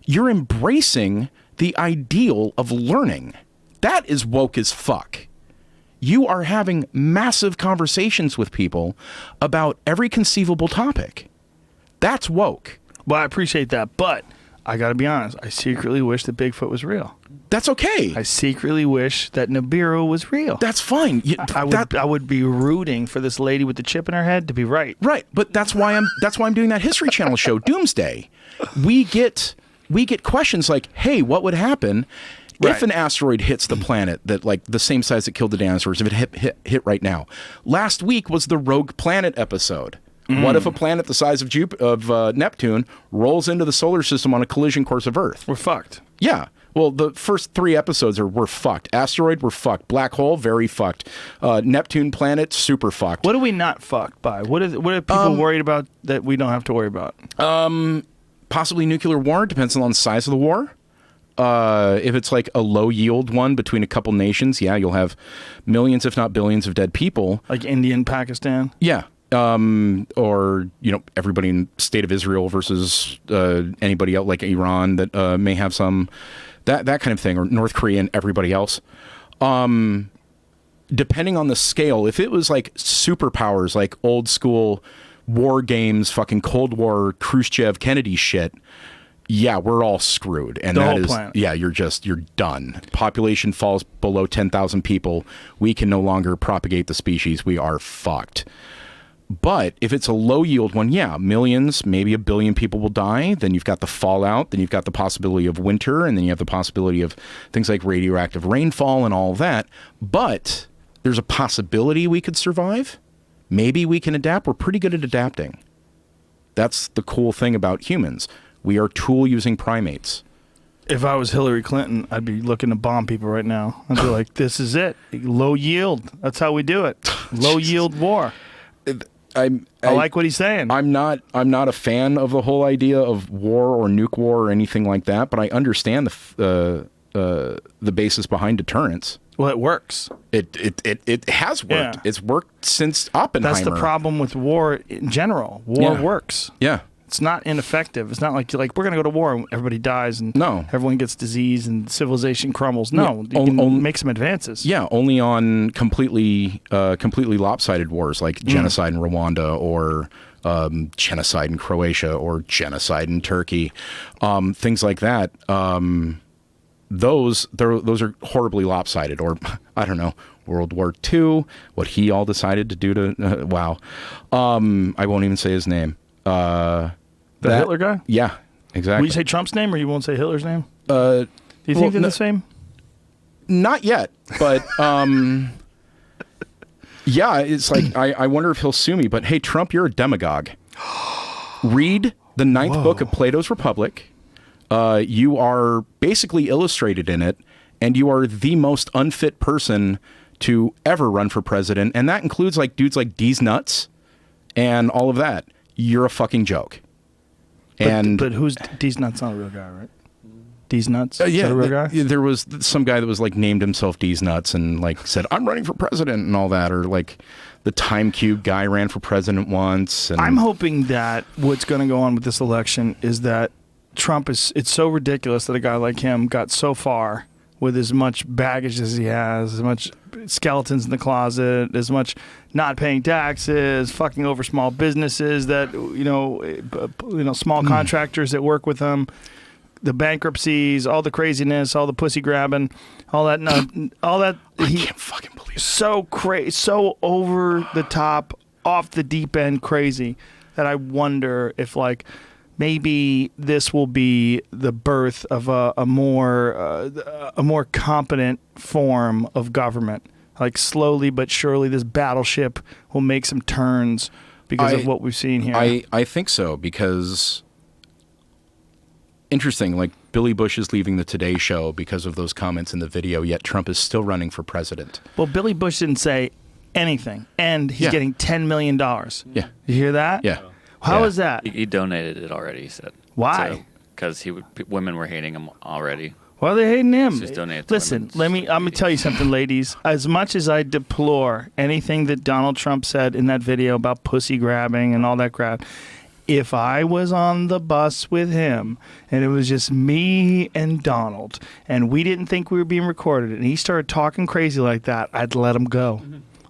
You're embracing the ideal of learning. That is woke as fuck. You are having massive conversations with people about every conceivable topic. That's woke. Well, I appreciate that, but I got to be honest. I secretly wish that Bigfoot was real. That's okay. I secretly wish that Nibiru was real. That's fine. I would be rooting for this lady with the chip in her head to be right. Right, but that's why I'm doing that History Channel show, Doomsday. We get questions like, "Hey, what would happen if an asteroid hits the planet that like the same size that killed the dinosaurs? If it hit right now?" Last week was the Rogue Planet episode. What if a planet the size of Neptune rolls into the solar system on a collision course of Earth? We're fucked. Yeah. Well, the first 3 episodes we're fucked. Asteroid, we're fucked. Black hole, very fucked. Neptune planet, super fucked. What are we not fucked by? What are people worried about that we don't have to worry about? Possibly nuclear war. Depends on the size of the war. If it's like a low yield one between a couple nations, yeah, you'll have millions, if not billions, of dead people. Like India and Pakistan? Yeah. Or, everybody in state of Israel versus anybody else like Iran that may have some, that kind of thing, or North Korea and everybody else. Depending on the scale, if it was like superpowers, like old school war games, fucking Cold War, Khrushchev, Kennedy shit, yeah, we're all screwed. And the that whole is, planet. yeah, you're done. Population falls below 10,000 people. We can no longer propagate the species. We are fucked. But if it's a low yield one, yeah, millions, maybe 1 billion people will die. Then you've got the fallout. Then you've got the possibility of winter. And then you have the possibility of things like radioactive rainfall and all that. But there's a possibility we could survive. Maybe we can adapt. We're pretty good at adapting. That's the cool thing about humans. We are tool-using primates. If I was Hillary Clinton, I'd be looking to bomb people right now. I'd be like, this is it. Low yield. That's how we do it. Low yield war. I like what he's saying. I'm not a fan of the whole idea of war or nuke war or anything like that, but I understand the basis behind deterrence. Well, it works. It has worked. Yeah. It's worked since Oppenheimer. That's the problem with war in general. War works. Yeah. It's not ineffective. It's not like we're going to go to war and everybody dies and no. everyone gets disease and civilization crumbles. No, you can make some advances. Yeah, only on completely lopsided wars like genocide in Rwanda or genocide in Croatia or genocide in Turkey, things like that. Those are horribly lopsided. Or I don't know, World War II, what he all decided to do to wow. I won't even say his name. The Hitler guy? Yeah, exactly. Will you say Trump's name or you won't say Hitler's name? Do you think they're the same? Not yet, but yeah, it's like I wonder if he'll sue me. But hey, Trump, you're a demagogue. Read the 9th book of Plato's Republic. You are basically illustrated in it, and you are the most unfit person to ever run for president, and that includes like dudes like D's nuts and all of that. You're a fucking joke. But who's D's Nuts? Not a real guy, right? D's Nuts? Yeah, a real guy? There was some guy that was like named himself D's Nuts and like said, I'm running for president and all that. Or like the Time Cube guy ran for president once. And I'm hoping that what's going to go on with this election is that Trump it's so ridiculous that a guy like him got so far with as much baggage as he has, as much skeletons in the closet, as much not paying taxes, fucking over small businesses that, small contractors that work with him, the bankruptcies, all the craziness, all the pussy grabbing, all that. I can't fucking believe it. So crazy, so over the top, off the deep end crazy that I wonder if maybe this will be the birth of a more competent form of government. Like slowly but surely, this battleship will make some turns because of what we've seen here. I think so, because interesting, like Billy Bush is leaving the Today Show because of those comments in the video, yet Trump is still running for president. Well, Billy Bush didn't say anything, and he's getting $10 million. Yeah. You hear that? Yeah. How is that? He donated it already, he said. Why? Because women were hating him already. Why are they hating him? Just donate to Listen, women. I'm going to tell you something, ladies. As much as I deplore anything that Donald Trump said in that video about pussy grabbing and all that crap, if I was on the bus with him and it was just me and Donald and we didn't think we were being recorded and he started talking crazy like that, I'd let him go.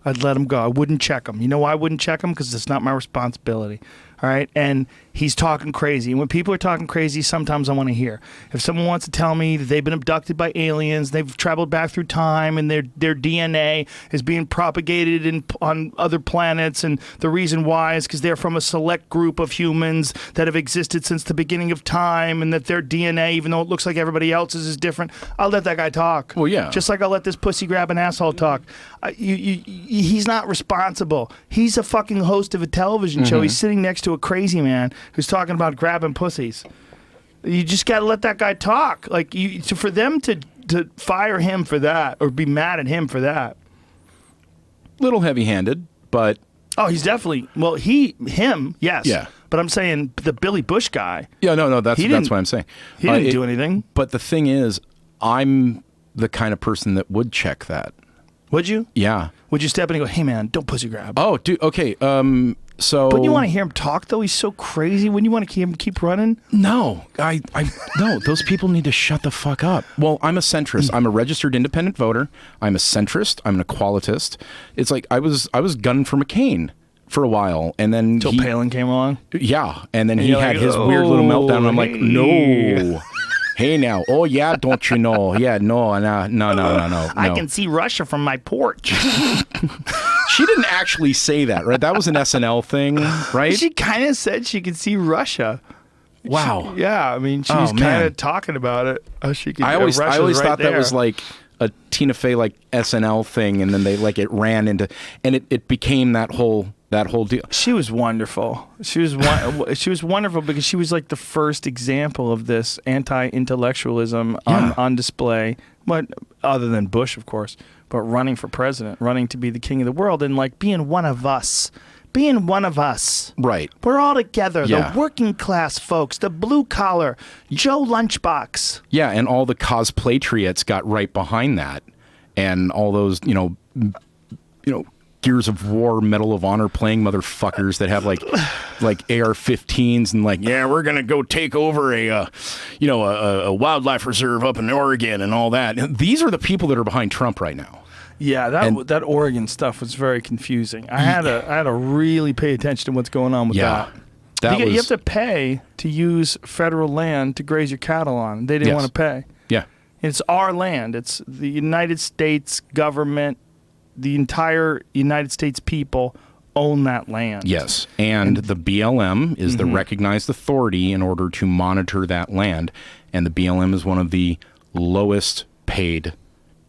I'd let him go. I wouldn't check him. You know why I wouldn't check him? Because it's not my responsibility. All right? And he's talking crazy. And when people are talking crazy, sometimes I want to hear. If someone wants to tell me that they've been abducted by aliens, they've traveled back through time, and their DNA is being propagated on other planets, and the reason why is because they're from a select group of humans that have existed since the beginning of time, and that their DNA, even though it looks like everybody else's, is different, I'll let that guy talk. Well, yeah. Just like I'll let this pussy grabbing asshole talk. He's not responsible. He's a fucking host of a television show. He's sitting next to a crazy man who's talking about grabbing pussies. You just got to let that guy talk. For them to fire him for that or be mad at him for that. Little heavy-handed, but Oh, he's definitely, him, yes. Yeah. But I'm saying the Billy Bush guy. Yeah, no, that's what I'm saying. He didn't do anything. But the thing is, I'm the kind of person that would check that. Would you? Yeah. Would you step in and go, hey, man, don't pussy grab? Oh, dude, okay. So. But you want to hear him talk, though? He's so crazy. Wouldn't you want to hear him keep running? No. No, those people need to shut the fuck up. Well, I'm a centrist. I'm a registered independent voter. I'm a centrist. I'm an equalitist. It's like I was gunning for McCain for a while, and then Until Palin came along? Yeah, and then he you're had like, his weird little meltdown, and I'm like, hey. no. Hey now, oh yeah, don't you know? Yeah, no. I can see Russia from my porch. She didn't actually say that, right? That was an SNL thing, right? She kind of said she could see Russia. Wow. Yeah, I mean, she was kind of talking about it. Oh, she could. I always thought there. that was like a Tina Fey like SNL thing, and then it ran into, and it became that whole deal. She was wonderful. She was wonderful because she was like the first example of this anti-intellectualism on display. But other than Bush, of course, but running for president, running to be the king of the world, and like being one of us. Being one of us. Right. We're all together. Yeah. The working class folks, the blue collar, Joe Lunchbox. Yeah, and all the cosplatriots got right behind that, and all those Gears of War, Medal of Honor playing motherfuckers that have like AR-15s and like, yeah, we're gonna go take over a wildlife reserve up in Oregon and all that. These are the people that are behind Trump right now. Yeah, that Oregon stuff was very confusing. I had to really pay attention to what's going on with that. You have to pay to use federal land to graze your cattle on. They didn't want to pay. Yeah. It's our land. It's the United States government, the entire United States people own that land. Yes, and the BLM is the recognized authority in order to monitor that land, and the BLM is one of the lowest paid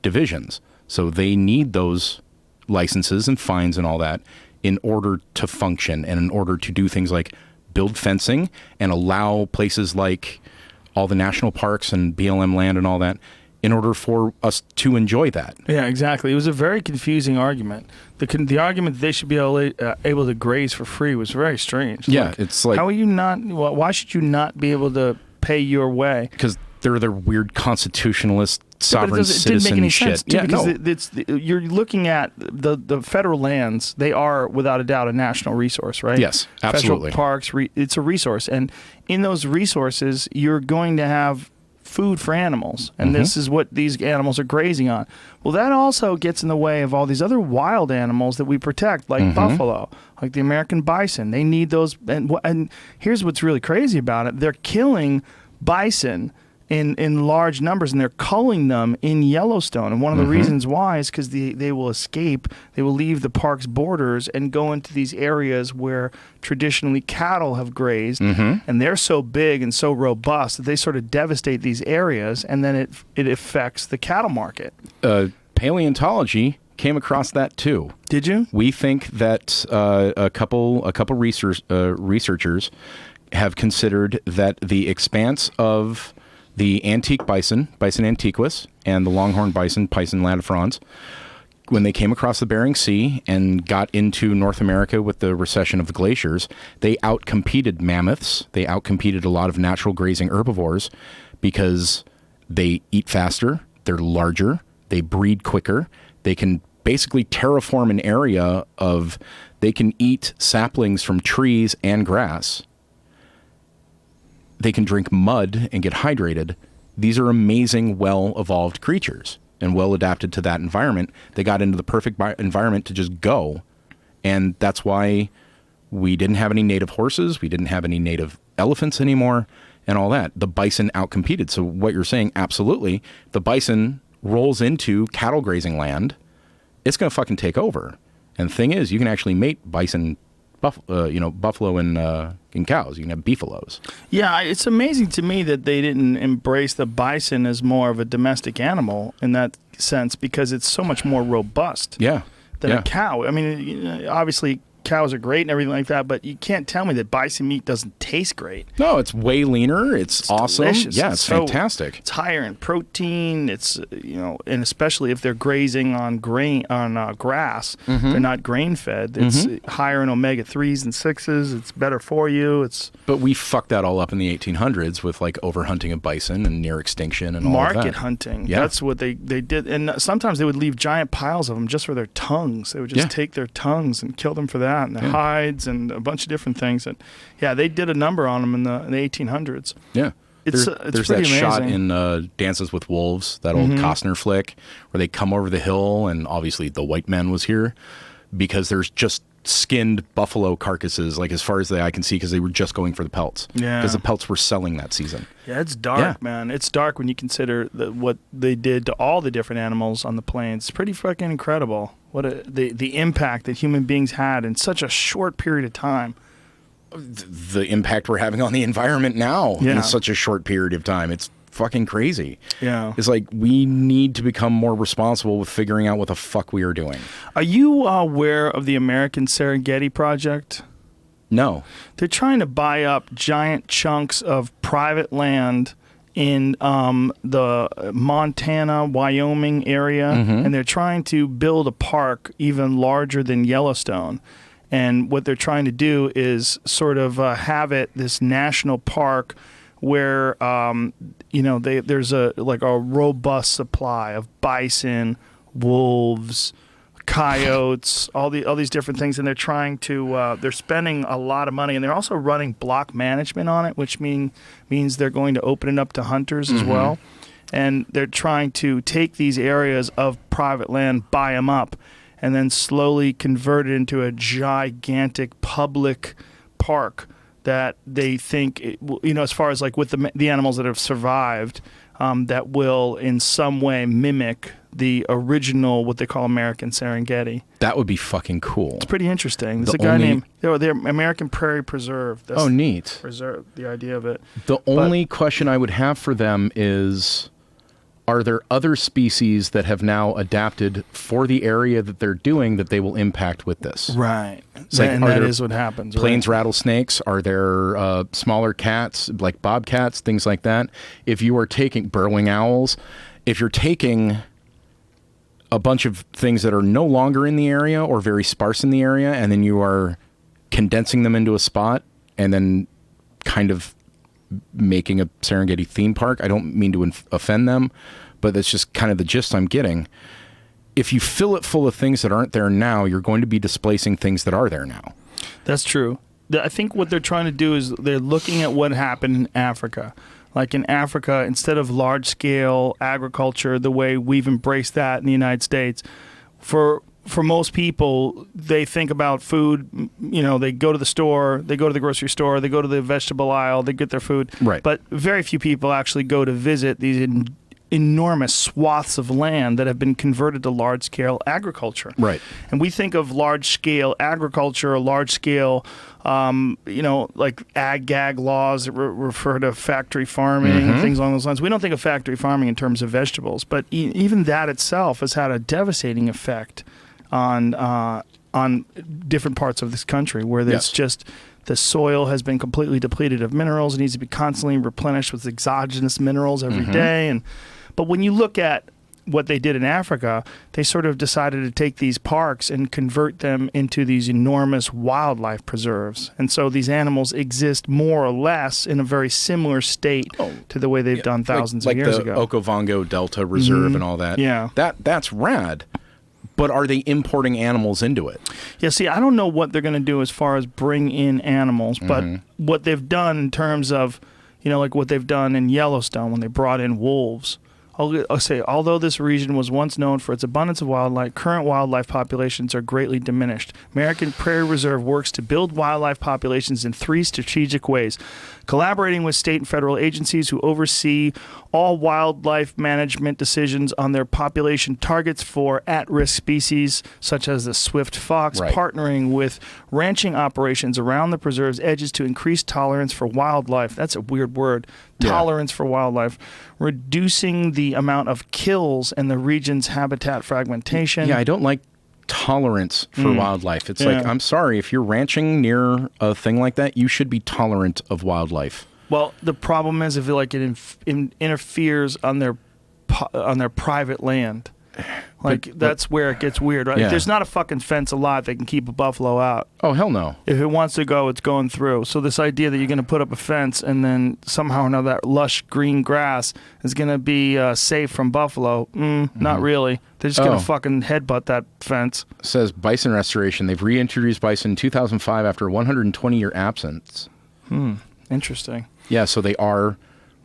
divisions. So they need those licenses and fines and all that in order to function and in order to do things like build fencing and allow places like all the national parks and BLM land and all that in order for us to enjoy that. Yeah, exactly. It was a very confusing argument. The argument that they should be able to graze for free was very strange. Yeah, it's like... How are you not... Why should you not be able to pay your way? Because they're their weird constitutionalist sovereign citizen didn't make any shit. Sense, too, because you're looking at the federal lands. They are without a doubt a national resource, right? Yes, absolutely. Federal parks, it's a resource, and in those resources, you're going to have food for animals, and this is what these animals are grazing on. Well, that also gets in the way of all these other wild animals that we protect, like buffalo, like the American bison. They need those, and here's what's really crazy about it: they're killing bison in large numbers, and they're culling them in Yellowstone. And one of the reasons why is because they will escape, they will leave the park's borders and go into these areas where traditionally cattle have grazed, and they're so big and so robust that they sort of devastate these areas, and then it affects the cattle market. Paleontology came across that too. Did you? We think that a couple researchers have considered that the expanse of the antique bison antiquus, and the longhorn bison latifrons, when they came across the Bering Sea and got into North America with the recession of the glaciers, they outcompeted mammoths. They outcompeted a lot of natural grazing herbivores because they eat faster, they're larger, they breed quicker, they can basically terraform an area they can eat saplings from trees and grass. They can drink mud and get hydrated. These are amazing, well-evolved creatures and well-adapted to that environment. They got into the perfect environment to just go. And that's why we didn't have any native horses. We didn't have any native elephants anymore and all that. The bison outcompeted. So what you're saying, absolutely. The bison rolls into cattle grazing land. It's going to fucking take over. And the thing is, you can actually mate bison buffalo and cows. You can have beefalos. Yeah, it's amazing to me that they didn't embrace the bison as more of a domestic animal in that sense, because it's so much more robust than a cow. I mean, obviously, cows are great and everything like that, but you can't tell me that bison meat doesn't taste great. No, it's way leaner. It's awesome. Delicious. Yeah, it's fantastic. It's higher in protein. It's and especially if they're grazing on grass, they're not grain fed. It's higher in omega-3s and 6s. It's better for you. But we fucked that all up in the 1800s with like overhunting of bison and near extinction and all of that. Market hunting. Yeah. That's what they did. And sometimes they would leave giant piles of them just for their tongues. They would just take their tongues and kill them for that, and their hides and a bunch of different things. And they did a number on them in the 1800s. Yeah. It's There's pretty that amazing. shot in Dances with Wolves, that old Costner flick, where they come over the hill, and obviously the white man was here because there's just skinned buffalo carcasses, like as far as the eye can see, because they were just going for the pelts. Yeah. Because the pelts were selling that season. Yeah, it's dark, man. It's dark when you consider what they did to all the different animals on the plains. It's pretty fucking incredible. The impact that human beings had in such a short period of time. The impact we're having on the environment now in such a short period of time. It's fucking crazy. Yeah. It's like we need to become more responsible with figuring out what the fuck we are doing. Are you aware of the American Serengeti Project? No. They're trying to buy up giant chunks of private land in the Montana, Wyoming area, and they're trying to build a park even larger than Yellowstone. And what they're trying to do is sort of have it this national park where there's a robust supply of bison, wolves, coyotes, all these different things, and they're trying to they're spending a lot of money, and they're also running block management on it, which means they're going to open it up to hunters as well, and they're trying to take these areas of private land, buy them up, and then slowly convert it into a gigantic public park that they think, as far as like with the animals that have survived, that will in some way mimic the original, what they call American Serengeti. That would be fucking cool. It's pretty interesting. There's a guy named the American Prairie Preserve. That's neat. Preserve, the idea of it. The only question I would have for them is, are there other species that have now adapted for the area that they're doing that they will impact with this? Right. Like, and that is what happens. Plains rattlesnakes? Are there smaller cats, like bobcats, things like that? If you are taking burrowing owls, if you're taking a bunch of things that are no longer in the area or very sparse in the area, and then you are condensing them into a spot and then kind of making a Serengeti theme park. I don't mean to offend them, but that's just kind of the gist I'm getting. If you fill it full of things that aren't there now, you're going to be displacing things that are there now. That's true. I think what they're trying to do is they're looking at what happened in Africa. Like in Africa, instead of large-scale agriculture, the way we've embraced that in the United States, for most people, they think about food, they go to the store, they go to the grocery store, they go to the vegetable aisle, they get their food. Right. But very few people actually go to visit these enormous swaths of land that have been converted to large-scale agriculture. Right. And we think of large-scale agriculture or large-scale, like ag-gag laws that refer to factory farming and things along those lines. We don't think of factory farming in terms of vegetables, but even that itself has had a devastating effect on different parts of this country where there's just the soil has been completely depleted of minerals. It needs to be constantly replenished with exogenous minerals every day. But when you look at what they did in Africa, they sort of decided to take these parks and convert them into these enormous wildlife preserves. And so these animals exist more or less in a very similar state to the way they've done thousands of years ago. Like the Okavango Delta Reserve and all that. Yeah. That's rad. But are they importing animals into it? Yeah, see, I don't know what they're going to do as far as bring in animals, but what they've done in terms of, like what they've done in Yellowstone when they brought in wolves. I'll say, although this region was once known for its abundance of wildlife, current wildlife populations are greatly diminished. American Prairie Reserve works to build wildlife populations in 3 strategic ways. Collaborating with state and federal agencies who oversee all wildlife management decisions on their population targets for at-risk species, such as the swift fox, partnering with ranching operations around the preserve's edges to increase tolerance for wildlife. That's a weird word. Tolerance for wildlife, reducing the amount of kills and the region's habitat fragmentation. Yeah, I don't like tolerance for wildlife. It's like, I'm sorry, if you're ranching near a thing like that, you should be tolerant of wildlife. Well, the problem is if it interferes on their private land. Like, that's where it gets weird, right? Yeah. There's not a fucking fence alive that can keep a buffalo out. Oh, hell no. If it wants to go, it's going through. So this idea that you're going to put up a fence and then somehow or another that lush green grass is going to be safe from buffalo, not really. They're just going to fucking headbutt that fence. It says bison restoration. They've reintroduced bison in 2005 after a 120-year absence. Interesting. Yeah, so they are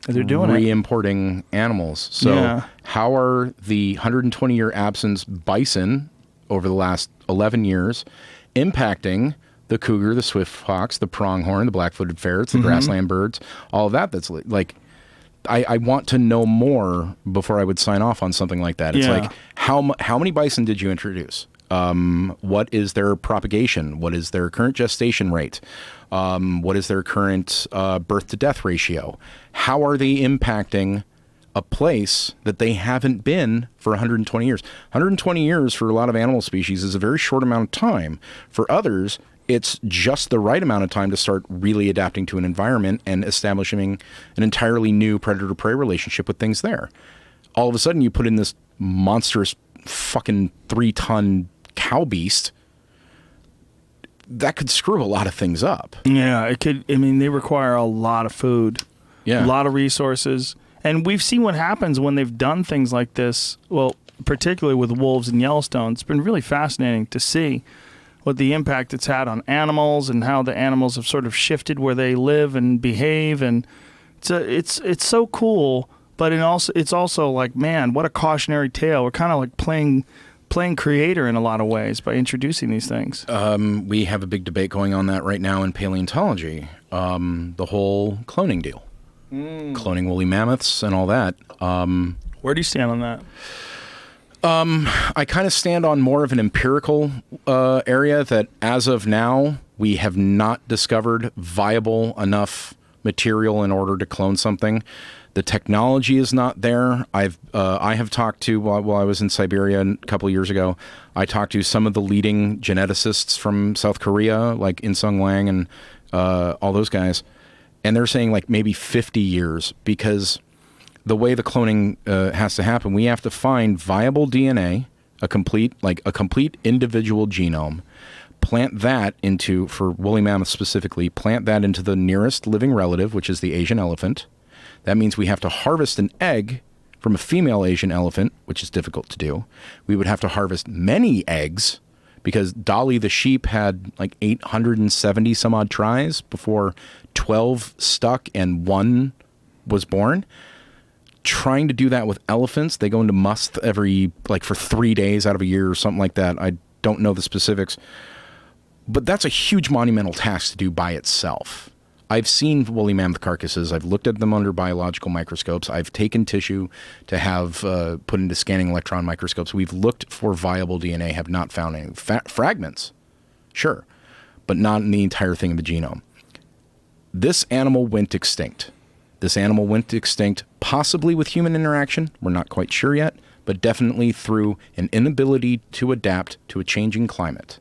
They're doing re-importing animals. So Yeah. how are the 120-year absence bison over the last 11 years impacting the cougar, the swift fox, the pronghorn, the black-footed ferrets, the grassland birds, all of that? That's like, I want to know more before I would sign off on something like that. It's like, how many bison did you introduce? What is their propagation? What is their current gestation rate? What is their current birth to death ratio? How are they impacting a place that they haven't been for 120 years? 120 years for a lot of animal species is a very short amount of time. For others, it's just the right amount of time to start really adapting to an environment and establishing an entirely new predator-prey relationship with things there. All of a sudden, you put in this monstrous fucking 3-ton cow beast that could screw a lot of things up. Yeah, it could. I mean, they require a lot of food, Yeah. a lot of resources. And we've seen what happens when they've done things like this. Well, particularly with wolves in Yellowstone. It's been really fascinating to see what the impact it's had on animals and how the animals have sort of shifted where they live and behave. And it's so cool, but it's also like, man, what a cautionary tale. We're kind of like playing creator in a lot of ways by introducing these things. We have a big debate going on that right now in paleontology. The whole cloning deal. Cloning woolly mammoths and all that. Where do you stand on that? I kind of stand on more of an empirical area that as of now, we have not discovered viable enough material in order to clone something. The technology is not there. I have talked to, while I was in Siberia a couple of years ago, I talked to some of the leading geneticists from South Korea, like In-Sung Wang and all those guys. And they're saying like maybe 50 years, because the way the cloning has to happen, we have to find viable DNA, a complete individual genome, plant that into, for woolly mammoths specifically, plant that into the nearest living relative, which is the Asian elephant. That means we have to harvest an egg from a female Asian elephant, which is difficult to do. We would have to harvest many eggs, because Dolly the sheep had like 870 some odd tries before 12 stuck and 1 was born. Trying to do that with elephants, they go into must for 3 days out of a year or something like that. I don't know the specifics, but that's a huge monumental task to do by itself. I've seen woolly mammoth carcasses. I've looked at them under biological microscopes. I've taken tissue to have put into scanning electron microscopes. We've looked for viable DNA, have not found any. Fragments, sure, but not in the entire thing of the genome. This animal went extinct. This animal went extinct possibly with human interaction. We're not quite sure yet, but definitely through an inability to adapt to a changing climate.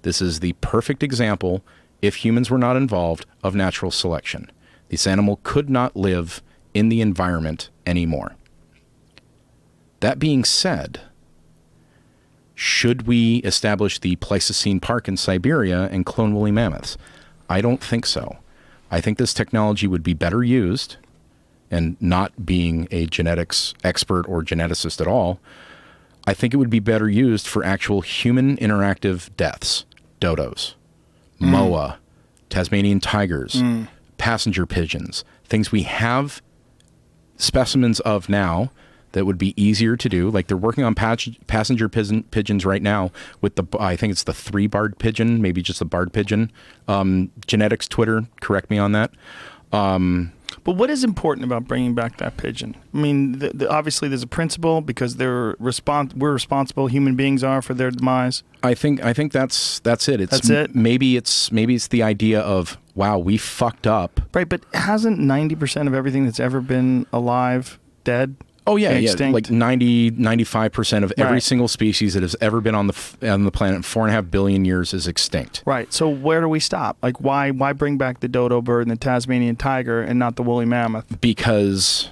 This is the perfect example, if humans were not involved, of natural selection. This animal could not live in the environment anymore. That being said, should we establish the Pleistocene Park in Siberia and clone woolly mammoths? I don't think so. I think this technology would be better used, and not being a genetics expert or geneticist at all, I think it would be better used for actual human interactive deaths. Dodos, moa, Tasmanian tigers, passenger pigeons, things we have specimens of now that would be easier to do. Like they're working on passenger pigeons right now with I think it's the 3-barred pigeon, maybe just the barred pigeon. Genetics Twitter, correct me on that. But what is important about bringing back that pigeon? I mean, obviously there's a principle, because we're responsible, human beings are, for their demise. I think that's it. That's it? Maybe it's the idea of, wow, we fucked up. Right, but hasn't 90% of everything that's ever been alive dead? Oh yeah, extinct? like 95% of every Right. single species that has ever been on the planet in 4.5 billion years is extinct. Right. So where do we stop? Like, why bring back the dodo bird and the Tasmanian tiger and not the woolly mammoth? Because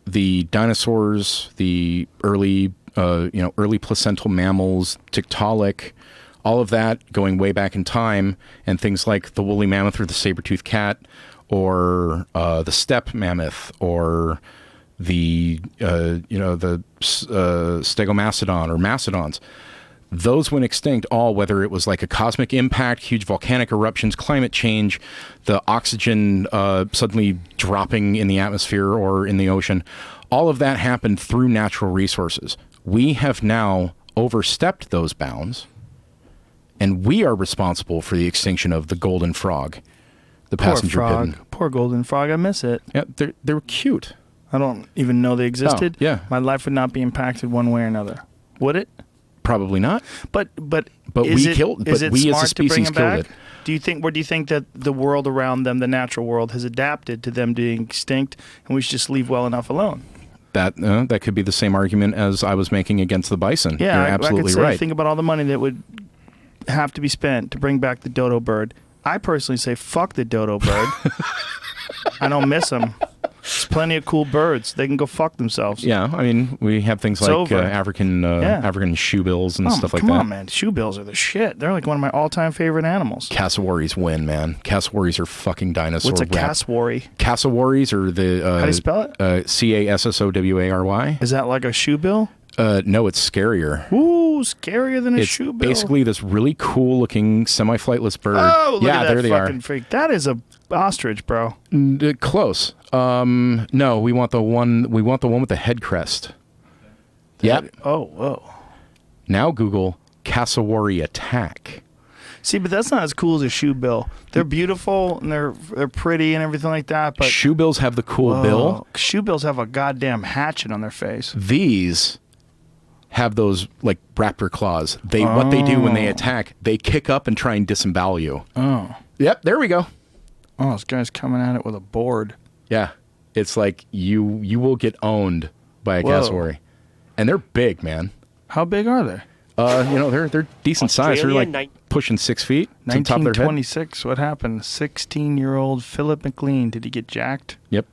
the dinosaurs, the early placental mammals, Tiktaalik, all of that going way back in time, and things like the woolly mammoth or the saber-toothed cat, or the steppe mammoth, or the stegomastodon or mastodons. Those went extinct all, whether it was like a cosmic impact, huge volcanic eruptions, climate change, the oxygen suddenly dropping in the atmosphere or in the ocean. All of that happened through natural resources. We have now overstepped those bounds, and we are responsible for the extinction of the golden frog, the passenger pigeon. Poor golden frog. I miss it. Yeah, they're cute. I don't even know they existed. Oh, yeah. My life would not be impacted one way or another. Would it? Probably not. But we it killed. But smart we as a to bring species them killed back? it. Do you think that the world around them, the natural world, has adapted to them being extinct, and we should just leave well enough alone? That could be the same argument as I was making against the bison. Yeah, You're absolutely I could say, right. Think about all the money that would have to be spent to bring back the dodo bird. I personally say fuck the dodo bird. I don't miss them. There's plenty of cool birds. They can go fuck themselves. Yeah, I mean, we have things It's like over. African shoebills and stuff like come that. on, man. Shoebills are the shit. They're like one of my all-time favorite animals. Cassowaries win, man. Cassowaries are fucking dinosaur. What's a rap. cassowarie? Cassowaries are the How do you spell it? Cassowary. Is that like a shoebill? No, it's scarier. Ooh, scarier than a It's shoebill. basically this really cool-looking semi-flightless bird. Oh, look yeah, at that there they fucking are. freak. That is a ostrich, bro. Close. No, we want the one. We want the one with the head crest. Yep. Oh, whoa. Now Google cassowary attack. See, but that's not as cool as a shoebill. They're beautiful and they're pretty and everything like that. But Shoebills have the cool bill. Shoebills have a goddamn hatchet on their face. These have those like raptor claws. What they do when they attack, they kick up and try and disembowel you. Oh. Yep, there we go. Oh, this guy's coming at it with a board. Yeah, it's like you will get owned by a Whoa. cassowary, and they're big, man. How big are they? They're decent size. They're like pushing 6 feet. To the top of their head. 1926. What happened? 16-year-old Philip McLean. Did he get jacked? Yep.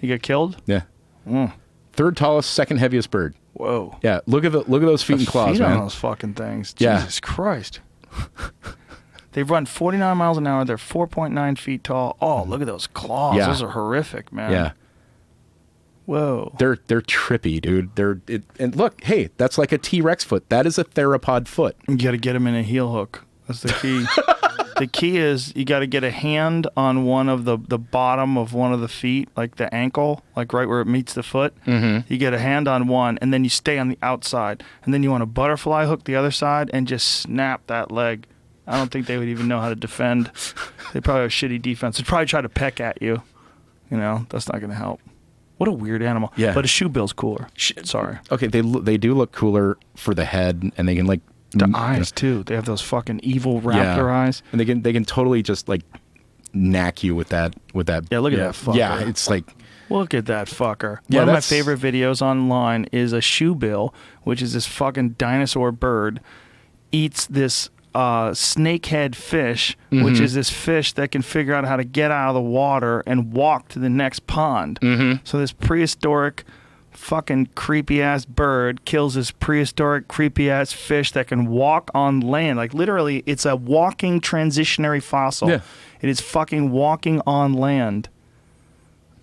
He got killed? Yeah. Mm. Third tallest, second heaviest bird. Whoa. Yeah. Look at those feet and claws, feet on man. those fucking things. Yeah. Jesus Christ. They run 49 miles an hour. They're 4.9 feet tall. Oh, look at those claws. Yeah. Those are horrific, man. Yeah. Whoa. They're trippy, dude. And look, hey, that's like a T-Rex foot. That is a theropod foot. You got to get them in a heel hook. That's the key. The key is you got to get a hand on one of the bottom of one of the feet, like the ankle, like right where it meets the foot. Mm-hmm. You get a hand on one, and then you stay on the outside. And then you want to butterfly hook the other side and just snap that leg. I don't think they would even know how to defend. They probably have shitty defense. They'd probably try to peck at you. You know, that's not going to help. What a weird animal. Yeah. But a shoebill's cooler. Sorry. Okay, they do look cooler for the head, and they can like The eyes, too. They have those fucking evil raptor eyes. and they can totally just like knack you with that. Yeah, look at that fucker. Yeah, it's like Look at that fucker. Yeah, One of my that's- favorite videos online is a shoebill, which is this fucking dinosaur bird, eats this snakehead fish, which is this fish that can figure out how to get out of the water and walk to the next pond. So this prehistoric fucking creepy ass bird kills this prehistoric creepy ass fish that can walk on land. Like literally, it's a walking transitionary fossil. Yeah. It is fucking walking on land.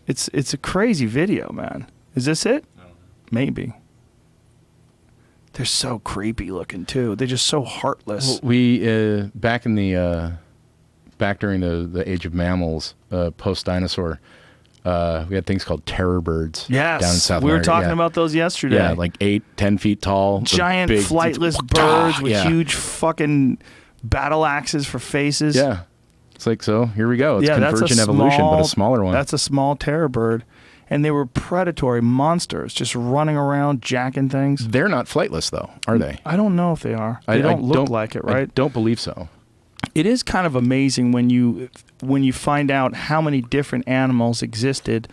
It's a crazy video, man. Is this it? Maybe. They're so creepy looking too. They're just so heartless. we back during the age of mammals, post dinosaur. We had things called terror birds. Yes, down in South we were America. talking Yeah. about those yesterday. Yeah, like 8-10 feet tall, the giant big- flightless birds with Yeah. huge fucking battle axes for faces. Yeah, it's like so. Here we go. It's that's a convergent evolution, but a smaller one. That's a small terror bird. And they were predatory monsters, just running around, jacking things. They're not flightless though, are they? I don't know if they are. They don't look like it, right? I don't believe so. It is kind of amazing when you find out how many different animals existed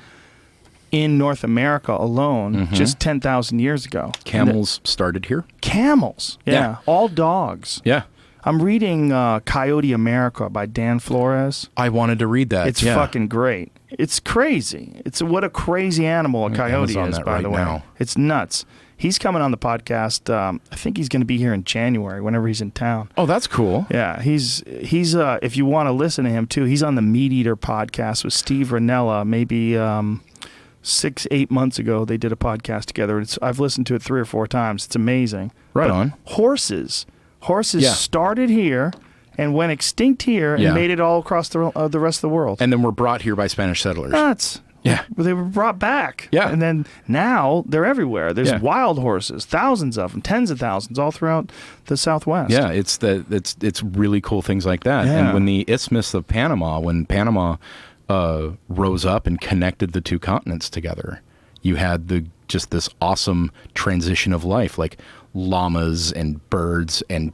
in North America alone just 10,000 years ago. Camels started here. Camels. Yeah. Yeah. All dogs. Yeah. I'm reading Coyote America by Dan Flores. I wanted to read that. It's fucking great. It's crazy. It's what a crazy animal a coyote Amazon is, that by right the way. now. It's nuts. He's coming on the podcast. I think he's going to be here in January, whenever he's in town. Oh, that's cool. Yeah, he's if you want to listen to him too, he's on the Meat Eater podcast with Steve Ranella. Maybe 6-8 months ago, they did a podcast together. I've listened to it 3 or 4 times. It's amazing. Right But on. Horses Yeah. started here and went extinct here and Yeah. made it all across the rest of the world. And then were brought here by Spanish settlers. Nuts. Yeah. They were brought back. Yeah. And then now they're everywhere. There's Yeah. wild horses, thousands of them, tens of thousands all throughout the Southwest. Yeah, it's really cool things like that. Yeah. And when the Isthmus of Panama, when Panama rose up and connected the 2 continents together, you had just this awesome transition of life, like llamas and birds and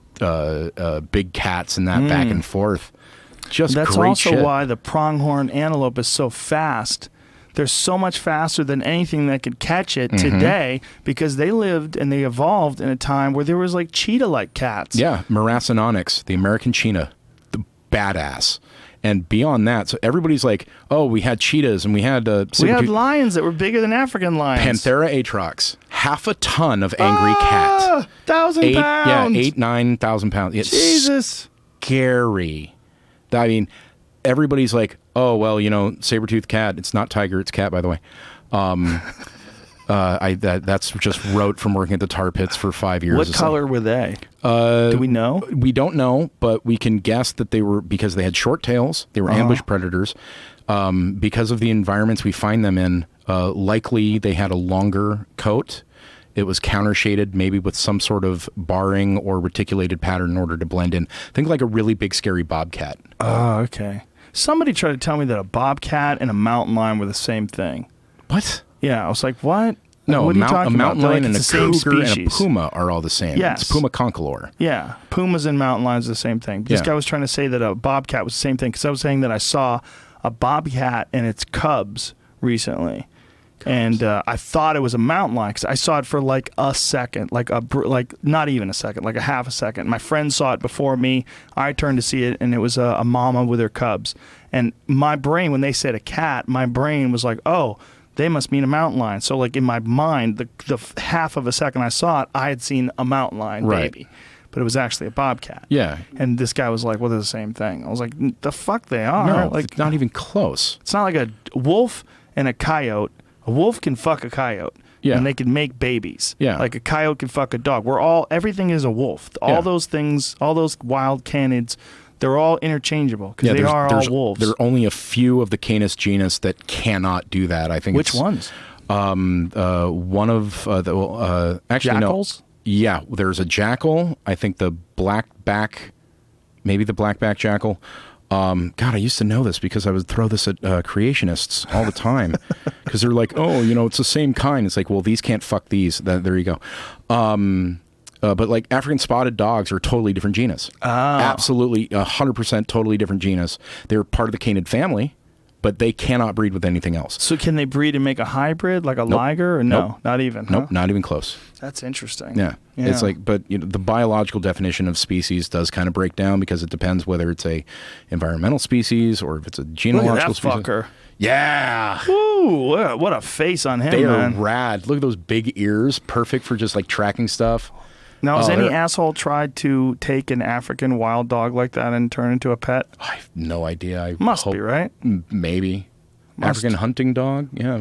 big cats and that back and forth. Just That's great also shit. why the pronghorn antelope is so fast. They're so much faster than anything that could catch it today because they lived and they evolved in a time where there was like cheetah-like cats. Yeah, Marathononyx, the American cheetah, the badass. And beyond that, so everybody's like, oh, we had cheetahs and we had We had lions that were bigger than African lions. Panthera atrox, half a ton of angry cat. 1,000 pounds. Yeah, 9,000 pounds. It's Jesus. scary. I mean, everybody's like, oh, well, saber-toothed cat. It's not tiger, it's cat, by the way. That's just rote from working at the tar pits for 5 years. What It's color were they? Do we know? We don't know, but we can guess that they were, because they had short tails, they were ambush predators. Because of the environments we find them in, likely they had a longer coat. It was countershaded, maybe with some sort of barring or reticulated pattern in order to blend in. Think like a really big, scary bobcat. Oh, okay. Somebody tried to tell me that a bobcat and a mountain lion were the same thing. What? Yeah, I was like, what? No, what a are you talking mountain about? lion Like, and a it's the same cougar and a species. puma are all the same. Yes. It's Puma concolor. Yeah, pumas and mountain lions are the same thing. This Yeah. guy was trying to say that a bobcat was the same thing because I was saying that I saw a bobcat and its cubs recently. And I thought it was a mountain lion because I saw it for like a second, like not even a second, like a half a second. My friend saw it before me. I turned to see it, and it was a mama with her cubs. And my brain, when they said a cat, my brain was like, oh, they must mean a mountain lion. So like in my mind, the half of a second I saw it, I had seen a mountain lion Right. baby. But it was actually a bobcat. Yeah. And this guy was like, well, they're the same thing. I was like, the fuck they are. No, Like, it's not even close. it's not like a wolf and a coyote. A wolf can fuck a coyote. Yeah. And they can make babies. Yeah. Like a coyote can fuck a dog. Everything is a wolf. All Yeah. those things, all those wild canids, they're all interchangeable because they are all wolves. There are only a few of the Canis genus that cannot do that. I think Which ones? One of actually Jackals? no. Yeah, there's a jackal. I think the blackback jackal. God, I used to know this because I would throw this at creationists all the time because they're like, oh, it's the same kind. It's like, well, these can't fuck these. There you go. But like African spotted dogs are a totally different genus. Absolutely, 100% totally different genus. They're part of the canid family, but they cannot breed with anything else. So can they breed and make a hybrid like a liger or no? Nope. Not even. Nope, Huh? not even close. That's interesting. Yeah. It's like, but the biological definition of species does kind of break down because it depends whether it's a environmental species or if it's a Look genealogical at that species. fucker. Yeah. Ooh, what a face on him, They are man. rad. Look at those big ears, perfect for just like tracking stuff. Now, has any they're- asshole tried to take an African wild dog like that and turn into a pet? I have no idea. I Must hope- be, right? Maybe. Must. African hunting dog? Yeah.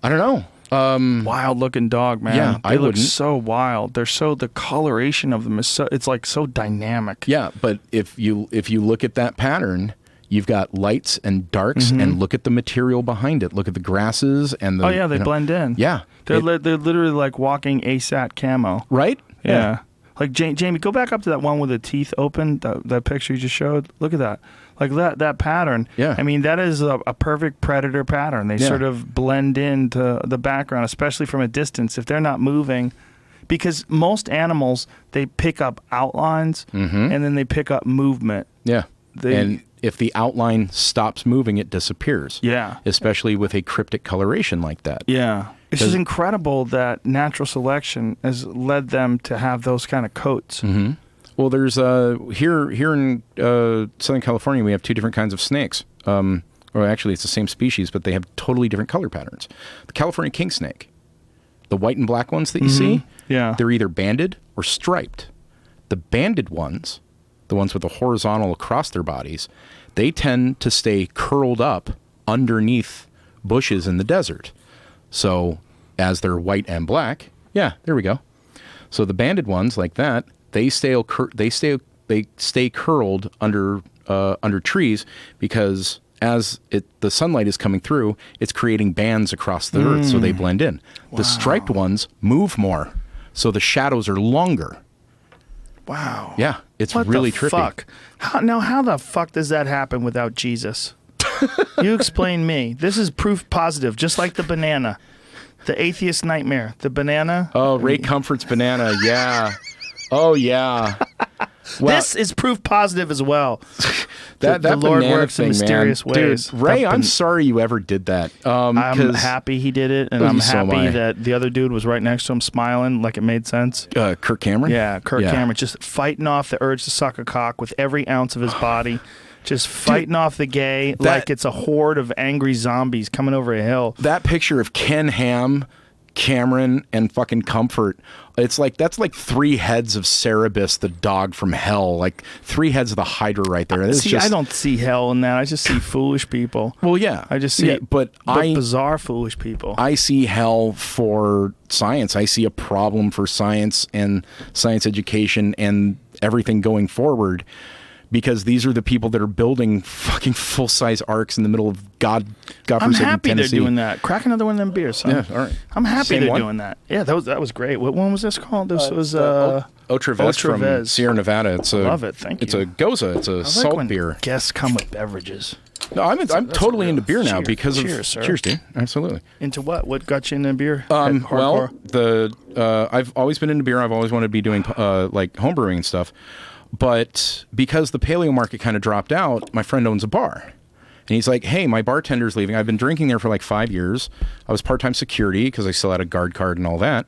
I don't know. Wild looking dog, man. Yeah, they I look wouldn't. so wild. The coloration of them is it's like so dynamic. Yeah, but if you look at that pattern, you've got lights and darks, and look at the material behind it. Look at the grasses and the. Oh yeah, they blend in. Yeah, They're literally like walking ASAT camo. right. Yeah. Like Jamie, go back up to that one with the teeth open. That picture you just showed. Look at that. Like that pattern. Yeah. I mean, that is a perfect predator pattern. They Yeah. sort of blend into the background, especially from a distance. If they're not moving, because most animals they pick up outlines and then they pick up movement. Yeah. They- and if the outline stops moving, it disappears. Yeah. Especially with a cryptic coloration like that. Yeah. It's just incredible that natural selection has led them to have those kind of coats. Mm-hmm. Well, there's here in Southern California, we have two different kinds of snakes. Or actually, it's the same species, but they have totally different color patterns. The California king snake, the white and black ones that you see, they're either banded or striped. The banded ones, the ones with the horizontal across their bodies, they tend to stay curled up underneath bushes in the desert. So as they're white and black, there we go. So the banded ones like that, they stay curled under trees because as the sunlight is coming through, it's creating bands across the earth, so they blend in. Wow. The striped ones move more, so the shadows are longer. Wow. Yeah, it's really trippy. Fuck? How the fuck does that happen without Jesus? You explain me. This is proof positive, just like the banana. The atheist nightmare. The banana. Oh, Ray Comfort's banana, yeah. Oh, yeah. Well, this is proof positive as well. That the Lord works thing, in mysterious ways. Dude, Ray, I'm sorry you ever did that. I'm happy he did it, and I'm happy that the other dude was right next to him smiling like it made sense. Kirk Cameron? Yeah, Kirk Cameron, just fighting off the urge to suck a cock with every ounce of his body. Just fighting off the gay like it's a horde of angry zombies coming over a hill. That picture of Ken Ham, Cameron, and fucking Comfort, that's like 3 heads of Cerebus, the dog from hell, like 3 heads of the Hydra right there. I don't see hell in that. I just see foolish people. Well, yeah. I just see but bizarre foolish people. I see hell for science. I see a problem for science and science education and everything going forward. Because these are the people that are building fucking full-size arcs in the middle of godforsaken Tennessee. I'm happy they're doing that. Crack another one of them beers, son. Yeah, all right. I'm happy they're doing that. Yeah, that was great. What one was this called? This was Otravez from Sierra Nevada. I love it. Thank you. It's a Goza. It's a salt beer. Guests come with beverages. No, I'm totally into beer now because of sir. Cheers, dude. Absolutely. Into what? What got you into beer? Well, I've always been into beer. I've always wanted to be doing like home brewing and stuff. But because the paleo market kind of dropped out, my friend owns a bar. And he's like, hey, my bartender's leaving. I've been drinking there for like 5 years. I was part-time security because I still had a guard card and all that.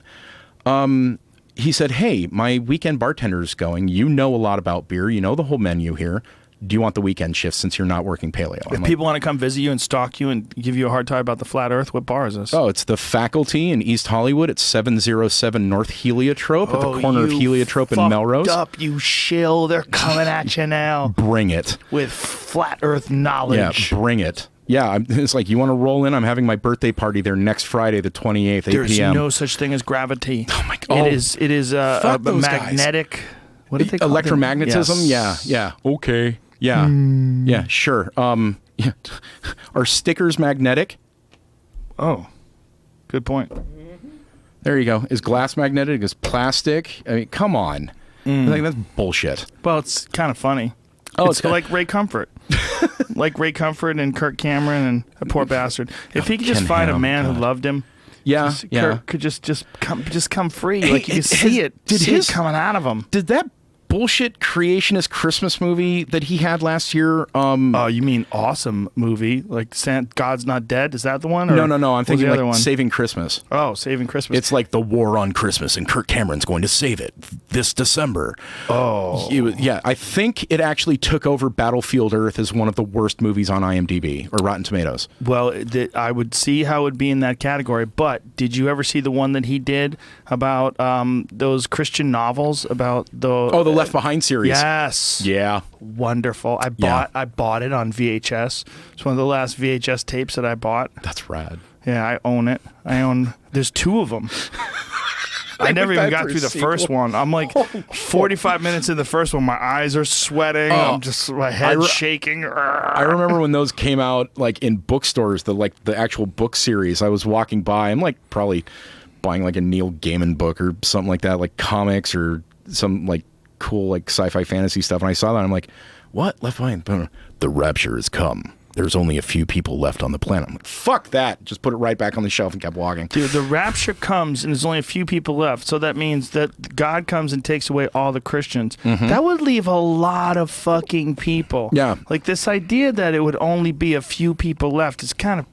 He said, hey, my weekend bartender's going. You know a lot about beer. You know the whole menu here. Do you want the weekend shift since you're not working paleo? If people want to come visit you and stalk you and give you a hard time about the flat earth, what bar is this? Oh, it's the Faculty in East Hollywood. It's 707 North Heliotrope at the corner of Heliotrope and Melrose. Up, you shill. They're coming at you now. Bring it. With flat earth knowledge. Yeah, bring it. Yeah, it's like, you want to roll in? I'm having my birthday party there next Friday, the 28th, 8 p.m. There's no such thing as gravity. Oh, my God. It is a magnetic... Guys. What did they call it? Electromagnetism? Yes. Yeah. Okay. Yeah. Yeah, sure. Yeah. Are stickers magnetic? Oh, good point. There you go. Is glass magnetic? Is plastic? I mean, come on. Like, that's bullshit. Well, it's kind of funny. Oh, it's like Ray Comfort. Like Ray Comfort and Kirk Cameron and a poor bastard. If he could just find a man who loved him, Kirk could just come free. Like, you could see it coming out of him. Did that bullshit creationist Christmas movie that he had last year? Oh, you mean Awesome movie? Like God's Not Dead? Is that the one? Or No. I'm thinking the other like one? Saving Christmas. Oh, Saving Christmas. It's like the war on Christmas, and Kirk Cameron's going to save it this December. Oh. I think it actually took over Battlefield Earth as one of the worst movies on IMDb or Rotten Tomatoes. Well, I would see how it would be in that category, but did you ever see the one that he did about those Christian novels about the Left Behind series? Yes. Yeah. Wonderful. I bought it on VHS. It's one of the last VHS tapes that I bought. That's rad. Yeah, I own it. There's 2 of them. I never even got through the first one. I'm like 45 minutes in the first one. My eyes are sweating. My head's shaking. I remember when those came out, like in bookstores, the actual book series. I was walking by. I'm like probably buying like a Neil Gaiman book or something like that, like comics or some like cool like sci-fi fantasy stuff. And I saw that. And I'm like, what? Left Behind? The rapture has come. there's only a few people left on the planet. I'm like, fuck that. Just put it right back on the shelf and kept walking. Dude, the rapture comes and there's only a few people left. So that means that God comes and takes away all the Christians. That would leave a lot of fucking people. Yeah. Like this idea that it would only be a few people left is kind of...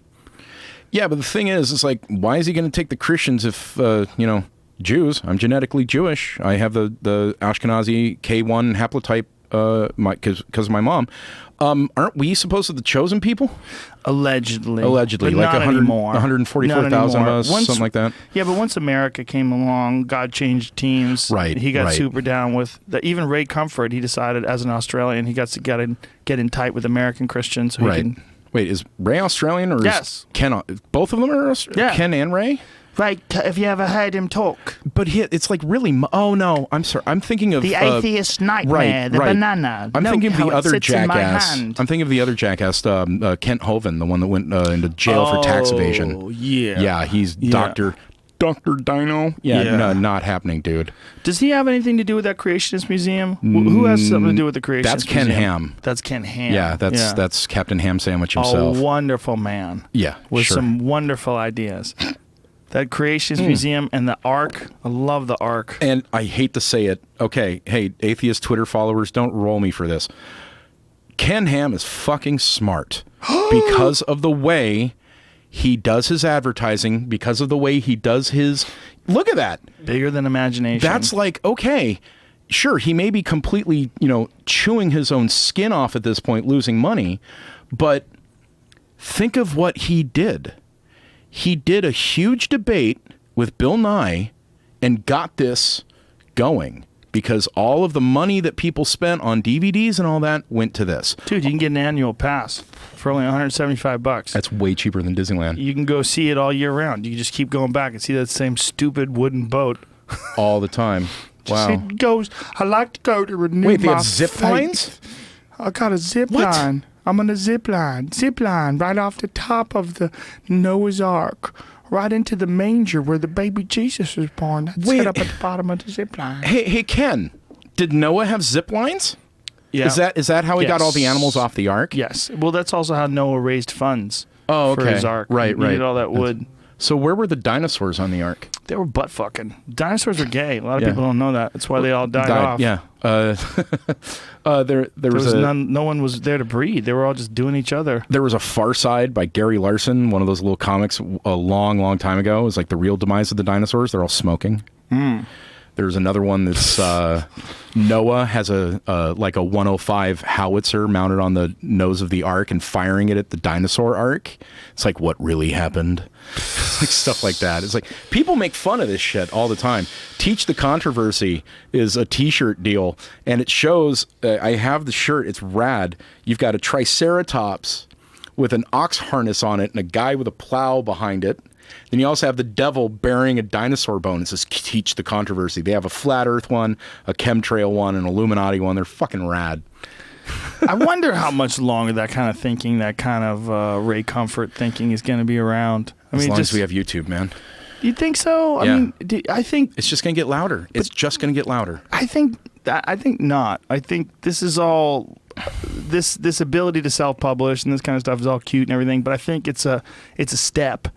Yeah, but the thing is, it's like, why is he going to take the Christians if, Jews? I'm genetically Jewish. I have the Ashkenazi K1 haplotype because of my mom. Aren't we supposed to be the chosen people? Allegedly, like not 144,000 of us, something like that. Yeah, but once America came along, God changed teams. Right, He got right. super down with even Ray Comfort. He decided, as an Australian, he got to get in tight with American Christians. So he can, Wait, is Ray Australian or Yes. is Ken? Both of them are Yeah. Ken and Ray. Right? Have you ever heard him talk? But it's like really. Oh no, I'm sorry. I'm thinking of The atheist nightmare, the banana. I'm thinking of Note the how it other sits in my jackass. hand. I'm thinking of the other jackass, Kent Hovind, the one that went into jail for tax evasion. Oh, yeah. Yeah, he's Dr. Dino. Yeah, Yeah. No, not happening, dude. Does he have anything to do with that Creationist Museum? Who has something to do with the Creationist That's Ken Museum? Ham. That's Ken Ham. Yeah, that's Captain Ham Sandwich himself. A wonderful man. Yeah, With sure. some wonderful ideas. That Creationist Museum and the Ark. I love the Ark. And I hate to say it. Okay, hey, atheist Twitter followers, don't roll me for this. Ken Ham is fucking smart because of the way he does his advertising, because of the way he does his... Look at that. Bigger than imagination. That's like, okay, sure, he may be completely, chewing his own skin off at this point, losing money, but think of what he did. He did a huge debate with Bill Nye and got this going because all of the money that people spent on DVDs and all that went to this. Dude, you can get an annual pass for only $175. That's way cheaper than Disneyland. You can go see it all year round. You can just keep going back and see that same stupid wooden boat. All the time. Wow. It goes, I like to go to renew Wait, they my have zip faith. lines? I got a zip What? line. I'm on a zip line right off the top of the Noah's Ark, right into the manger where the baby Jesus was born. That's Wait. set up at the bottom of the zip line. Hey, Ken, did Noah have zip lines? Yeah. Is that how he got all the Yes. animals off the ark? Yes. Well, that's also how Noah raised funds Oh, for okay. his ark. Right, He right. needed all that wood. So where were the dinosaurs on the ark? They were butt fucking. Dinosaurs are gay. A lot of Yeah. people don't know that. That's why they all died off. Yeah. There There was was a no one was there to breed. They were all just doing each other. there was a Far Side by Gary Larson, one of those little comics a long time ago. It was like the real demise of the dinosaurs. They're all smoking. There's another one that's Noah has a 105 howitzer mounted on the nose of the ark and firing it at the dinosaur ark. It's like, what really happened? Like stuff like that. It's like people make fun of this shit all the time. Teach the Controversy is a T-shirt deal, and it shows. I have the shirt. It's rad. You've got a Triceratops with an ox harness on it and a guy with a plow behind it. Then you also have the devil burying a dinosaur bone. It says Teach the Controversy. They have a flat earth one, a chemtrail one, an Illuminati one. They're fucking rad. I wonder how much longer that kind of thinking, that kind of Ray Comfort thinking is going to be around. As long as we have YouTube, man. You think so? Yeah. I mean, I think It's just going to get louder. It's just going to get louder. I think not. I think this is all this ability to self-publish and this kind of stuff is all cute and everything, but I think it's a step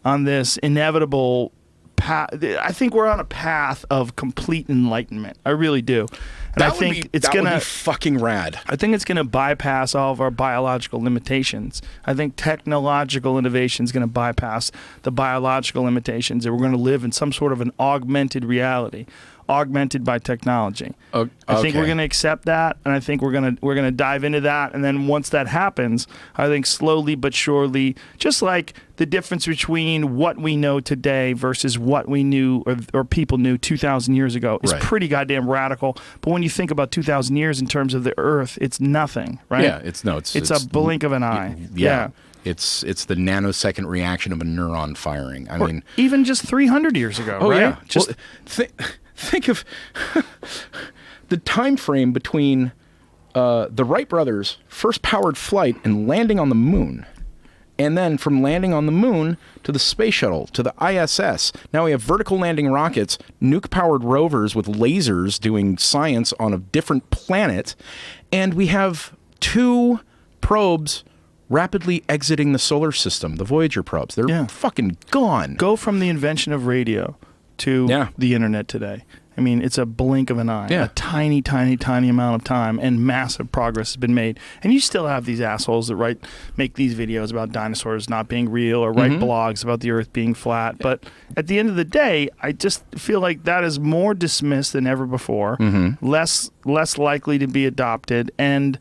on this inevitable path. I think we're on a path of complete enlightenment. I really do. And I think that would be fucking rad. I think it's going to bypass all of our biological limitations. I think technological innovation is going to bypass the biological limitations, and we're going to live in some sort of an augmented reality, augmented by technology. Okay. I think we're going to accept that, and I think we're going to dive into that. And then once that happens, I think slowly but surely, just like the difference between what we know today versus what we knew or people knew 2,000 years ago is Right. pretty goddamn radical. But when you think about 2,000 years in terms of the Earth, it's nothing, right? Yeah, it's a blink of an eye. Yeah. It's the nanosecond reaction of a neuron firing. I Or mean, even just 300 years ago, oh right? yeah. Just Well, think of the time frame between the Wright brothers' first powered flight and landing on the moon. And then from landing on the moon to the space shuttle, to the ISS. Now we have vertical landing rockets, nuke-powered rovers with lasers doing science on a different planet. And we have 2 probes rapidly exiting the solar system. The Voyager probes, they're fucking gone. Go from the invention of radio to the internet today. I mean, it's a blink of an eye. Yeah. A tiny, tiny, tiny amount of time, and massive progress has been made. And you still have these assholes that make these videos about dinosaurs not being real, or write blogs about the Earth being flat. But at the end of the day, I just feel like that is more dismissed than ever before, less likely to be adopted, and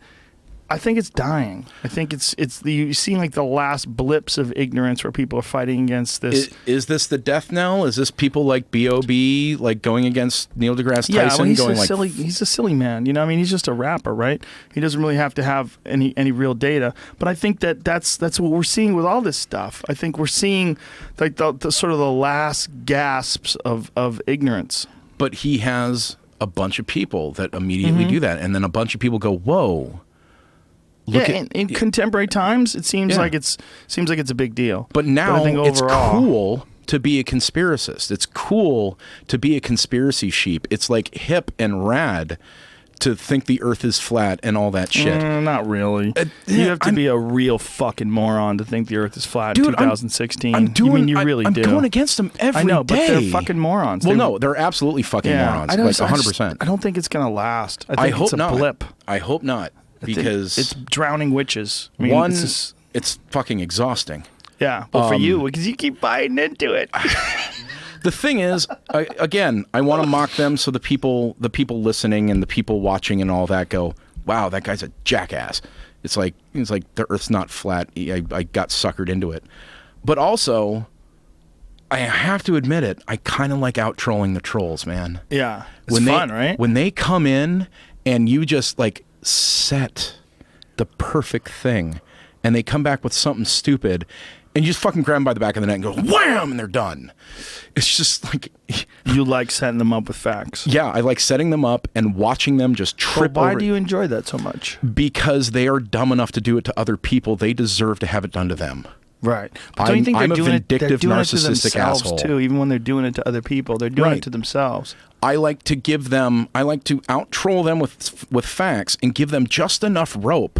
I think it's dying. I think you've seen like the last blips of ignorance where people are fighting against this. Is this the death knell? Is this people like B.O.B. like going against Neil deGrasse Tyson? Yeah, well, he's a silly man. You know, I mean, he's just a rapper, right? He doesn't really have to have any real data. But I think that's what we're seeing with all this stuff. I think we're seeing like the sort of the last gasps of ignorance. But he has a bunch of people that immediately do that, and then a bunch of people go, "Whoa." In contemporary times, it seems like it's a big deal. But now it's cool to be a conspiracist. It's cool to be a conspiracy sheep. It's like hip and rad to think the Earth is flat and all that shit. Not really. You have to be a real fucking moron to think the Earth is flat in 2016. I'm going against them every day. I know, but they're fucking morons. Well, they're absolutely fucking morons. Like 100%. I don't think it's going to last. I think hope it's a not. blip. I hope not. Because it's drowning witches. I mean, it's fucking exhausting. Yeah, well, for you, because you keep biting into it. The thing is, I want to mock them so the people listening and the people watching and all that go, wow, that guy's a jackass. It's like the Earth's not flat. I got suckered into it. But also, I have to admit it, I kind of like out trolling the trolls, man. Yeah, it's fun, right? When they come in and you just like set the perfect thing and they come back with something stupid and you just fucking grab them by the back of the neck and go wham and they're done. It's just like you like setting them up with facts. Yeah, I like setting them up and watching them just trip over. Why do you enjoy that so much? Because they are dumb enough to do it to other people. They deserve to have it done to them. Right. But don't you think I'm they're a doing vindictive, narcissistic asshole too, even when they're doing it to other people. They're doing it to themselves. I like to out troll them with facts and give them just enough rope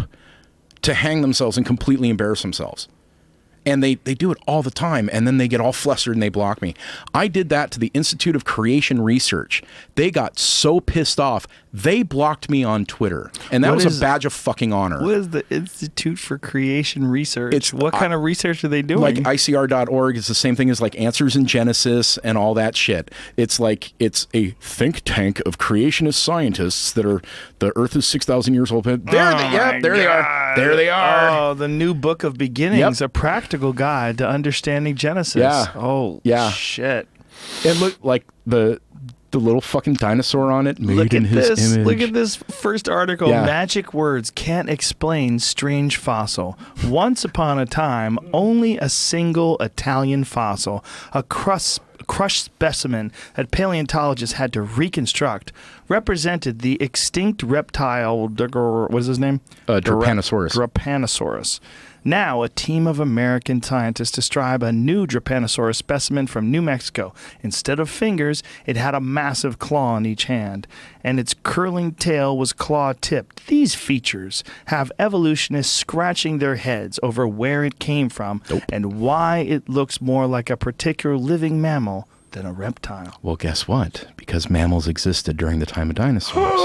to hang themselves and completely embarrass themselves. And they do it all the time, and then they get all flustered and they block me. I did that to the Institute of Creation Research. They got so pissed off, they blocked me on Twitter. And that was a badge of fucking honor. What is the Institute for Creation Research? What kind of research are they doing? Like ICR.org is the same thing as like Answers in Genesis and all that shit. It's like, it's a think tank of creationist scientists that are, the Earth is 6,000 years old. There they are. There they are. Oh, the new book of beginnings, a practical guide to understanding Genesis. Yeah. Oh, shit. It looked like the little fucking dinosaur on it made in his image. Look at this first article. Yeah. Magic words can't explain strange fossil. Once upon a time, only a single Italian fossil, a crushed specimen that paleontologists had to reconstruct, represented the extinct reptile, what is his name? Drepanosaurus. Drepanosaurus. Now, a team of American scientists describe a new Drepanosaurus specimen from New Mexico. Instead of fingers, it had a massive claw in each hand, and its curling tail was claw-tipped. These features have evolutionists scratching their heads over where it came from and why it looks more like a particular living mammal than a reptile. Well, guess what? Because mammals existed during the time of dinosaurs.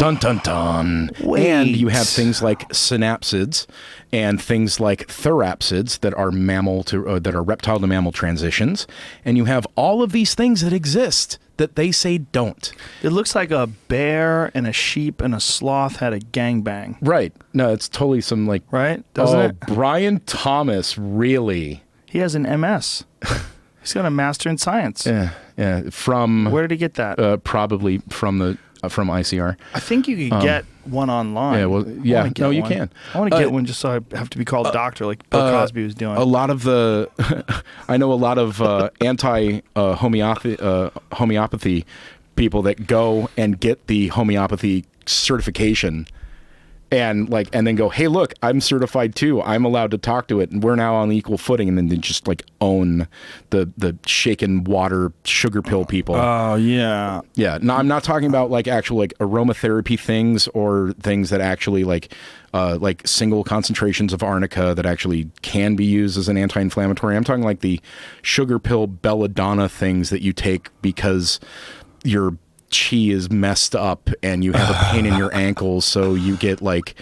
Dun, dun, dun. Wait. And you have things like synapsids and things like therapsids that are that are reptile to mammal transitions. And you have all of these things that exist that they say don't. It looks like a bear and a sheep and a sloth had a gangbang. Right. No, it's totally some like... Right? Doesn't it? Brian Thomas, really? He has an MS. He's got a master in science. Yeah. From... Where did he get that? Probably from ICR. I think you could get one online. Yeah, well, yeah. No, you can. I want to get one just so I have to be called doctor like Bill Cosby was doing. A lot of the... I know a lot of anti-homeopathy people that go and get the homeopathy certification and then go, hey, look, I'm certified too. I'm allowed to talk to it, and we're now on equal footing. And then they just like own the shaken water sugar pill people. Oh yeah. Yeah. No, I'm not talking about like actual like aromatherapy things or things that actually like single concentrations of arnica that actually can be used as an anti-inflammatory. I'm talking like the sugar pill belladonna things that you take because your chi is messed up and you have a pain in your ankles, so you get like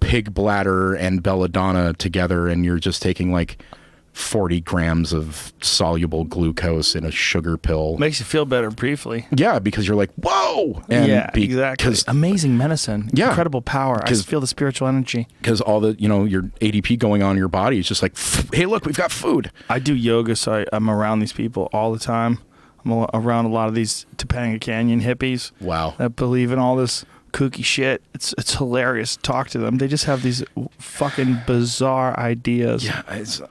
pig bladder and belladonna together, and you're just taking like 40 grams of soluble glucose in a sugar pill. Makes you feel better briefly. Yeah, because you're like, whoa! And yeah, exactly. Amazing medicine. Yeah. Incredible power. I just feel the spiritual energy. Because all the, your ADP going on in your body is just like, hey, look, we've got food. I do yoga, so I'm around these people all the time. I'm around a lot of these Topanga Canyon hippies. Wow. That believe in all this kooky shit. It's hilarious to talk to them. They just have these fucking bizarre ideas. Yeah,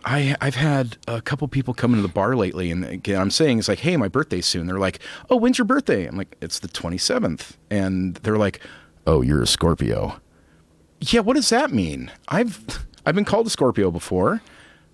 I've had a couple people come into the bar lately, and again, I'm saying, it's like, hey, my birthday's soon. They're like, oh, when's your birthday? I'm like, it's the 27th. And they're like, oh, you're a Scorpio. Yeah, what does that mean? I've been called a Scorpio before.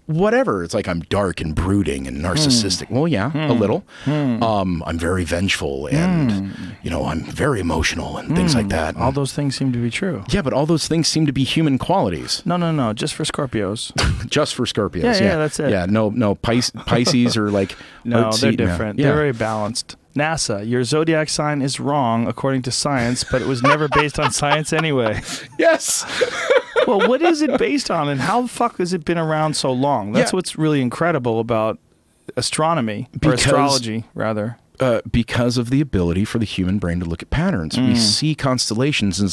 Whatever. It's like I'm dark and brooding and narcissistic. Well, yeah, a little. I'm very vengeful and, I'm very emotional and things like that. All those things seem to be true. Yeah, but all those things seem to be human qualities. No. Just for Scorpios. Just for Scorpios. Yeah, that's it. Yeah, no. Pisces are like... No, they're different. Yeah. They're very balanced. NASA, your zodiac sign is wrong according to science, but it was never based on science anyway. Yes. Well, what is it based on, and how the fuck has it been around so long? That's what's really incredible about astronomy, or astrology, rather. Because of the ability for the human brain to look at patterns. We see constellations, and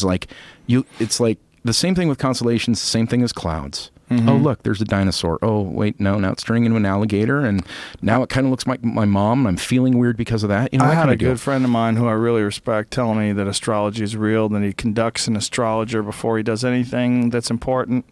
it's like the same thing with constellations, the same thing as clouds. Mm-hmm. Oh, look, there's a dinosaur. Oh, wait, no, now it's turning into an alligator, and now it kind of looks like my mom. I'm feeling weird because of that. I had a good friend of mine who I really respect telling me that astrology is real, and he conducts an astrologer before he does anything that's important,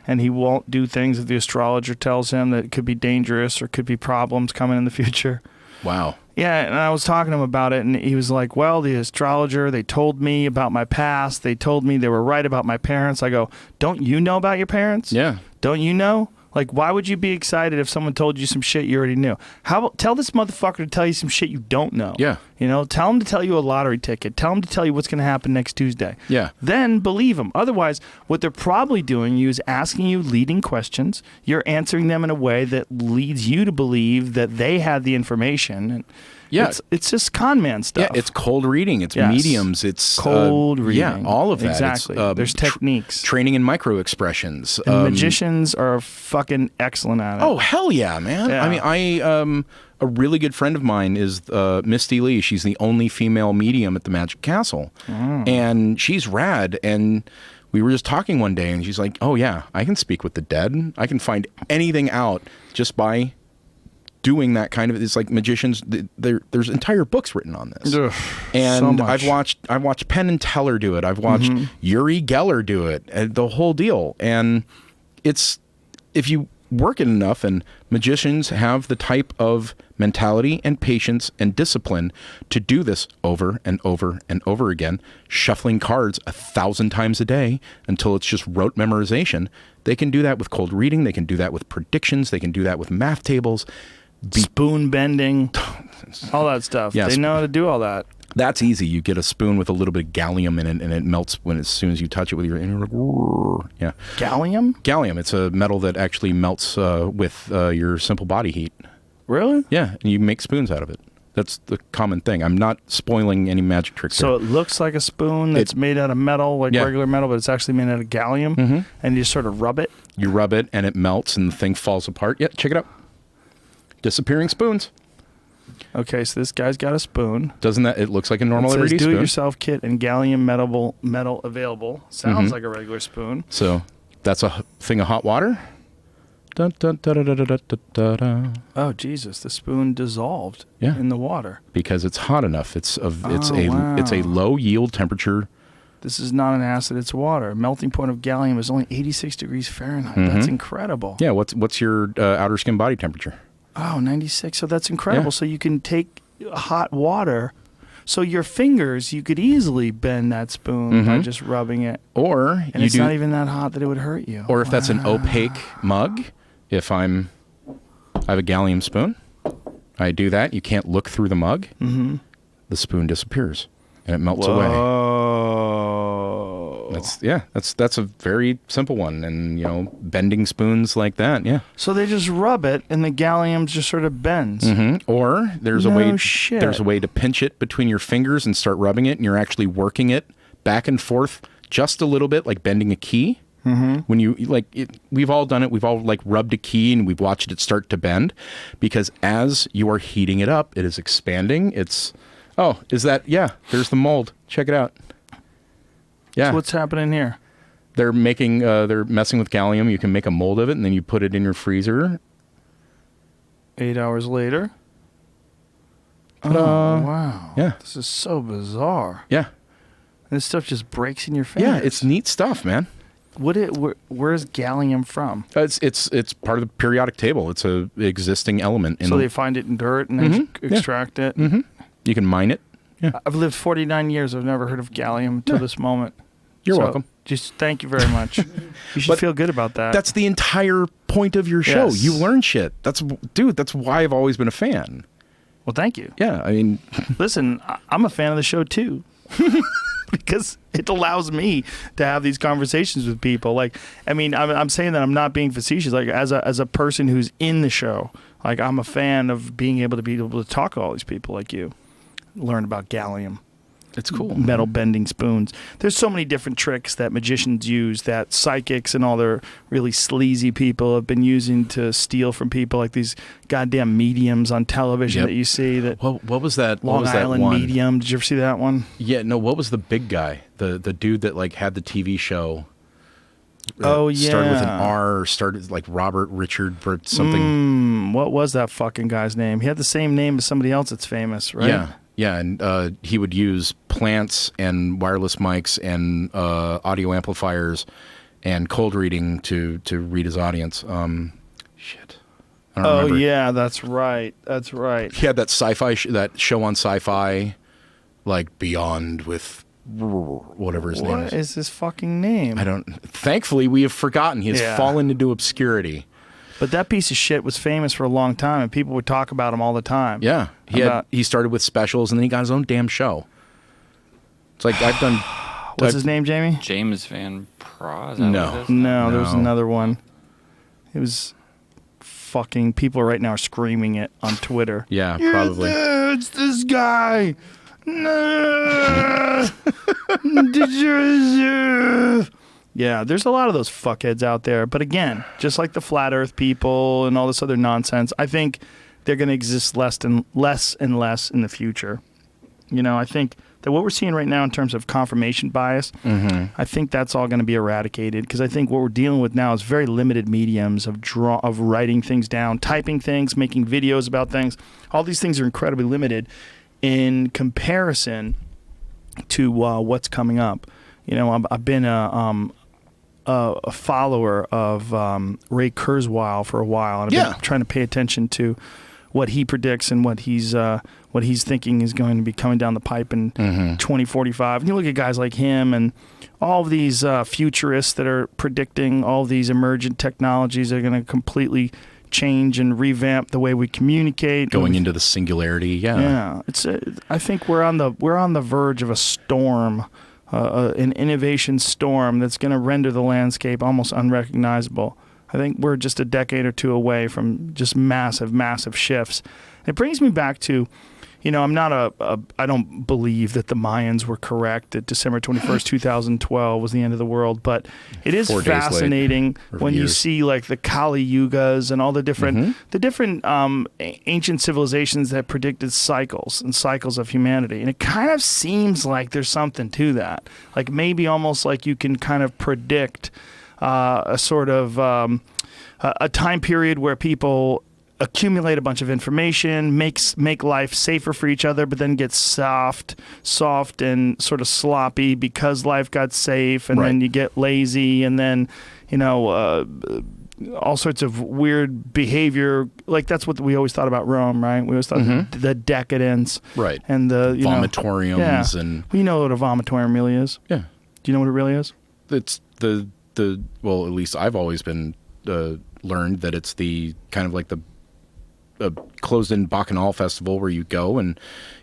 and he won't do things that the astrologer tells him that could be dangerous or could be problems coming in the future. Wow. Yeah, and I was talking to him about it, and he was like, well, the astrologer, they told me about my past. They told me they were right about my parents. I go, don't you know about your parents? Yeah. Don't you know? Like, why would you be excited if someone told you some shit you already knew? How about tell this motherfucker to tell you some shit you don't know? Yeah. Tell him to tell you a lottery ticket. Tell him to tell you what's going to happen next Tuesday. Yeah. Then believe him. Otherwise, what they're probably doing is asking you leading questions. You're answering them in a way that leads you to believe that they had the information. And yeah. It's just con man stuff. Yeah, it's cold reading. It's mediums. It's cold reading. Yeah, all of that. Exactly. There's techniques. Training in micro expressions. And magicians are fucking excellent at it. Oh, hell yeah, man. Yeah. I mean, a really good friend of mine is Misty Lee. She's the only female medium at the Magic Castle. And she's rad. And we were just talking one day, and she's like, oh, yeah, I can speak with the dead. I can find anything out just by doing that kind of. It's like magicians. There's entire books written on this. Ugh, and so I've watched Penn and Teller do it. I've watched Uri Geller do it. The whole deal. And it's, if you work it enough, and magicians have the type of mentality and patience and discipline to do this over and over and over again, shuffling cards 1,000 times a day until it's just rote memorization. They can do that with cold reading. They can do that with predictions. They can do that with math tables. Spoon bending, all that stuff. Yeah, they know how to do all that. That's easy. You get a spoon with a little bit of gallium in it, and it melts as soon as you touch it with your. And you're like, "Whoa." Yeah. Gallium? Gallium. It's a metal that actually melts with your simple body heat. Really? Yeah, and you make spoons out of it. That's the common thing. I'm not spoiling any magic tricks. So it looks like a spoon that's made out of metal, like regular metal, but it's actually made out of gallium, and you just sort of rub it. You rub it, and it melts, and the thing falls apart. Yeah, check it out. Disappearing spoons. Okay, so this guy's got a spoon. Doesn't that? It looks like a normal everyday spoon. Do-it-yourself kit and gallium metal available. Sounds like a regular spoon. So that's a thing of hot water. Dun, dun, da, da, da, da, da, da, da. Oh Jesus! The spoon dissolved in the water because it's hot enough. It's a low yield temperature. This is not an acid; it's water. Melting point of gallium is only 86 degrees Fahrenheit. That's incredible. Yeah. What's your outer skin body temperature? Oh, 96. So that's incredible. Yeah. So you can take hot water, So your fingers, you could easily bend that spoon by just rubbing it. Or And it's not even that hot that it would hurt you. Or if that's an opaque mug, if I have a gallium spoon, I do that. You can't look through the mug. Mm-hmm. The spoon disappears and it melts away. That's a very simple one. And, bending spoons like that, yeah. So they just rub it and the gallium just sort of bends. Mm-hmm. Or there's a way to pinch it between your fingers and start rubbing it, and you're actually working it back and forth just a little bit, like bending a key. Mm-hmm. When you we've all done it. We've all rubbed a key and we've watched it start to bend, because as you are heating it up, it is expanding. There's the mold. Check it out. Yeah. So what's happening here? They're messing with gallium. You can make a mold of it, and then you put it in your freezer. 8 hours later. Ta-da. Oh, wow. Yeah. This is so bizarre. Yeah. And this stuff just breaks in your fingers. Yeah, it's neat stuff, man. Where's gallium from? It's part of the periodic table. It's a existing element. So they find it in dirt and then extract it? Mm-hmm. You can mine it. Yeah. I've lived 49 years. I've never heard of gallium until this moment. You're welcome. Just thank you very much. You should feel good about that. That's the entire point of your show. Yes. You learn shit. That's why I've always been a fan. Well, thank you. Yeah, I mean... Listen, I'm a fan of the show, too. Because it allows me to have these conversations with people. I'm saying that I'm not being facetious. Like, as a person who's in the show, like, I'm a fan of being able to talk to all these people like you. Learn about gallium. It's cool. Metal bending spoons. There's so many different tricks that magicians use, that psychics and all their really sleazy people have been using to steal from people, like these goddamn mediums on television that you see. That what was that? Long Island Medium. Did you ever see that one? Yeah, no. What was the big guy? The dude that had the TV show. Started with an R. Or started like Robert Richard for something. What was that fucking guy's name? He had the same name as somebody else that's famous, right? Yeah. Yeah, and he would use plants and wireless mics and audio amplifiers and cold reading to read his audience. Shit. I don't remember. Yeah, that's right. That's right. He had that that show on Sci-Fi, like Beyond with whatever his name is. What is his fucking name? Thankfully, we have forgotten. He has fallen into obscurity. But that piece of shit was famous for a long time, and people would talk about him all the time. Yeah. He started with specials, and then he got his own damn show. It's like I've done... What's his name, Jamie? James Van Praagh? No, there was another one. It was fucking... People right now are screaming it on Twitter. Yeah, probably. It's this guy! No! Yeah, there's a lot of those fuckheads out there. But again, just like the flat earth people and all this other nonsense, I think they're going to exist less and less in the future. I think that what we're seeing right now in terms of confirmation bias, I think that's all going to be eradicated, because I think what we're dealing with now is very limited mediums of writing things down, typing things, making videos about things. All these things are incredibly limited in comparison to what's coming up. I've been a follower of Ray Kurzweil for a while, and I've been trying to pay attention to what he predicts and what he's thinking is going to be coming down the pipe in 2045. And you look at guys like him and all of these futurists that are predicting all these emergent technologies that are going to completely change and revamp the way we communicate. Going into the singularity, yeah. I think we're on the verge of a storm. An innovation storm that's going to render the landscape almost unrecognizable. I think we're just a decade or two away from just massive shifts. It brings me back to, I don't believe that the Mayans were correct that December 21st, 2012 was the end of the world, but it is fascinating when you see like the Kali Yugas and all the different ancient civilizations that predicted cycles of humanity. And it kind of seems like there's something to that. Like maybe almost like you can kind of predict a sort of a time period where people accumulate a bunch of information, make life safer for each other, but then get soft and sort of sloppy because life got safe, and then you get lazy, and then all sorts of weird behavior. Like that's what we always thought about Rome, right? We always thought the decadence, Right. And the vomitoriums and well, you know what a vomitorium really is? yeah, Do you know what it really is? it's the well, at least I've always been learned that it's the kind of like the closed-in Bacchanal festival where you go and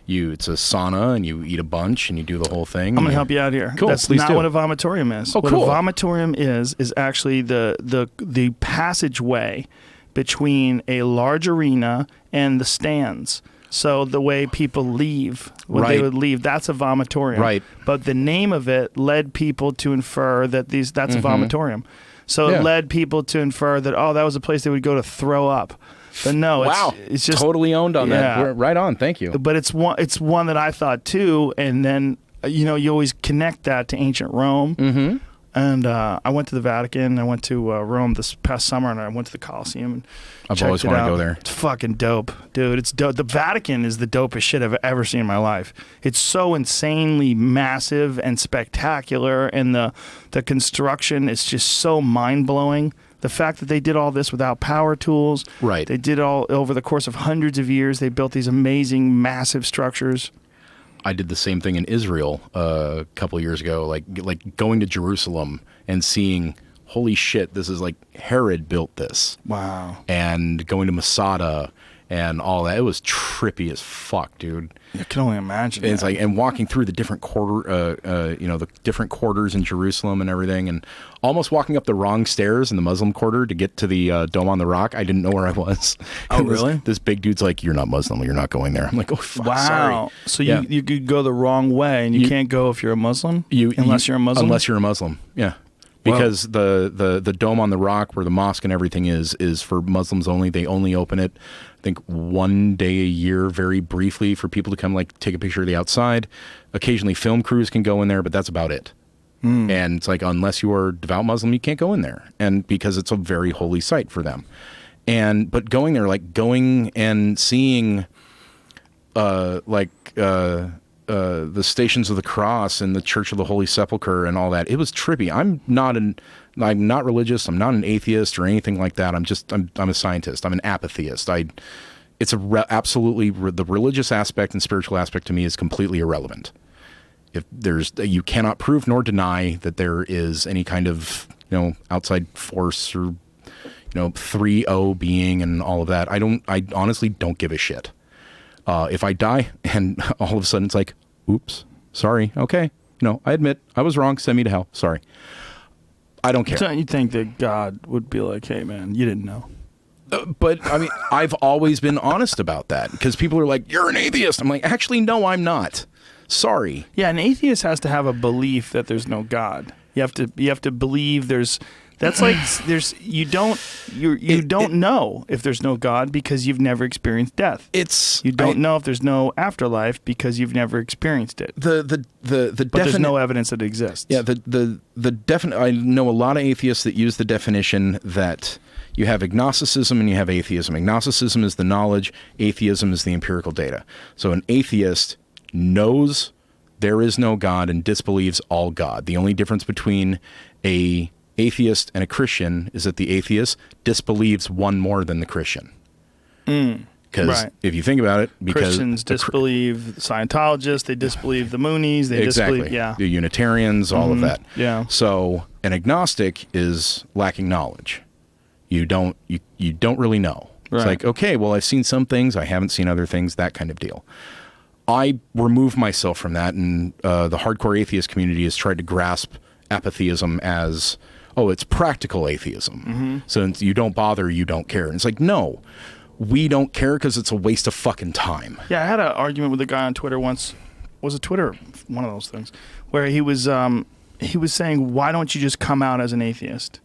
it's a sauna and you eat a bunch and you do the whole thing. I'm gonna help you out here. Cool, That's please not do. what a vomitorium is. Oh, what cool. a vomitorium is actually the passageway between a large arena and the stands. So the way people leave, when they Right. would leave, that's a vomitorium. Right. But the name of it led people to infer that that's a vomitorium. So Yeah. it led people to infer that, oh, that was a place they would go to throw up. But no, Wow, it's just totally owned on that. Yeah. Right on, thank you. But it's one that I thought too, and then you always connect that to ancient Rome. Mm-hmm. And I went to the Vatican. I went to Rome this past summer, and I went to the Colosseum. And I've always wanted wanted to go there. It's fucking dope, dude. It's dope. The Vatican is the dopest shit I've ever seen in my life. It's so insanely massive and spectacular, and the construction is just so mind blowing. The fact that they did all this without power tools, Right. They did it all over the course of hundreds of years. They built these amazing, massive structures. I did the same thing in Israel a couple of years ago, like going to Jerusalem and seeing, holy shit, this is like Herod built this. Wow. And going to Masada and all that. It was trippy as fuck, dude. I can only imagine. And it's that. like, and walking through the different the different quarters in Jerusalem and everything, and almost walking up the wrong stairs in the Muslim quarter to get to the Dome on the Rock. I didn't know where I was. Oh, And really? This big dude's like, "You're not Muslim. You're not going there." I'm like, "Oh, fuck, Wow. sorry." So Yeah. you could go the wrong way, and you can't go if you're a Muslim? Unless you're a Muslim? Unless you're a Muslim, yeah. Because the Dome on the Rock, where the mosque and everything is for Muslims only. They only open it, I think, one day a year, very briefly, for people to come like take a picture of the outside. Occasionally, film crews can go in there, but that's about it. And it's like, unless you are a devout Muslim, you can't go in there, and because it's a very holy site for them. But going there, like going and seeing, the Stations of the Cross and the Church of the Holy Sepulchre and all that. It was trippy. I'm not religious. I'm not an atheist or anything like that. I'm a scientist. I'm an apatheist. It's absolutely the religious aspect and spiritual aspect to me is completely irrelevant. If you cannot prove nor deny that there is any kind of outside force or 3-0 being and all of that. I honestly don't give a shit. If I die and all of a sudden it's like, oops, sorry, okay, I admit I was wrong, send me to hell, sorry. I don't care. So you think that God would be like, hey, man, you didn't know. But, I mean, I've always been honest about that because people are like, you're an atheist. I'm like, actually, no, I'm not. Sorry. Yeah, an atheist has to have a belief that there's no God. You have to believe there's... That's like you don't know if there's no God because you've never experienced death. You don't know if there's no afterlife because you've never experienced it. But there's no evidence that it exists. Yeah, I know a lot of atheists that use the definition that you have agnosticism and you have atheism. Agnosticism is the knowledge, atheism is the empirical data. So an atheist knows there is no God and disbelieves all God. The only difference between a atheist and a Christian is that the atheist disbelieves one more than the Christian. Because if you think about it, because Christians disbelieve Scientologists, they disbelieve the Moonies, they disbelieve the Unitarians, all of that. Yeah. So an agnostic is lacking knowledge. You don't really know. Right. It's like, okay, well, I've seen some things, I haven't seen other things, that kind of deal. I remove myself from that, and the hardcore atheist community has tried to grasp apatheism as, oh, it's practical atheism. So you don't bother, you don't care. And it's like, no, we don't care because it's a waste of fucking time. Yeah, I had an argument with a guy on Twitter once. Was it Twitter? One of those things. Where he was saying, why don't you just come out as an atheist?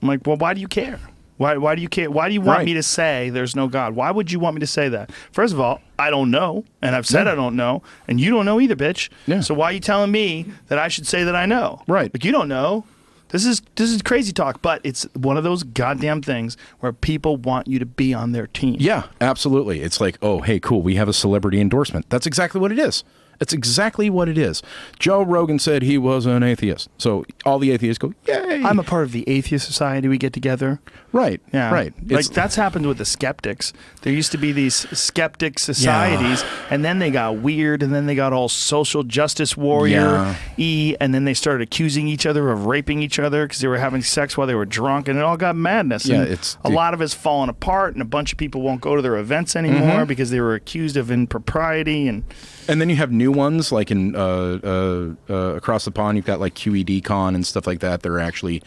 I'm like, well, why do you care? Why do you care? Why do you want me to say there's no God? Why would you want me to say that? First of all, I don't know, and I've said I don't know, and you don't know either, bitch. Yeah. So why are you telling me that I should say that I know? Right. Like, you don't know. This is crazy talk, but it's one of those goddamn things where people want you to be on their team. Yeah, absolutely. It's like, oh, hey, cool, we have a celebrity endorsement. That's exactly what it is. That's exactly what it is. Joe Rogan said he was an atheist. So all the atheists go, yay. I'm a part of the atheist society. We get together. Right. Yeah. Right. Like that's happened with the skeptics. There used to be these skeptic societies, and then they got weird, and then they got all social justice warrior and then they started accusing each other of raping each other because they were having sex while they were drunk, and it all got madness. Yeah, and it's a lot of it's fallen apart, and a bunch of people won't go to their events anymore because they were accused of impropriety. And then you have new ones like in across the pond. You've got like QED Con and stuff like that. They're actually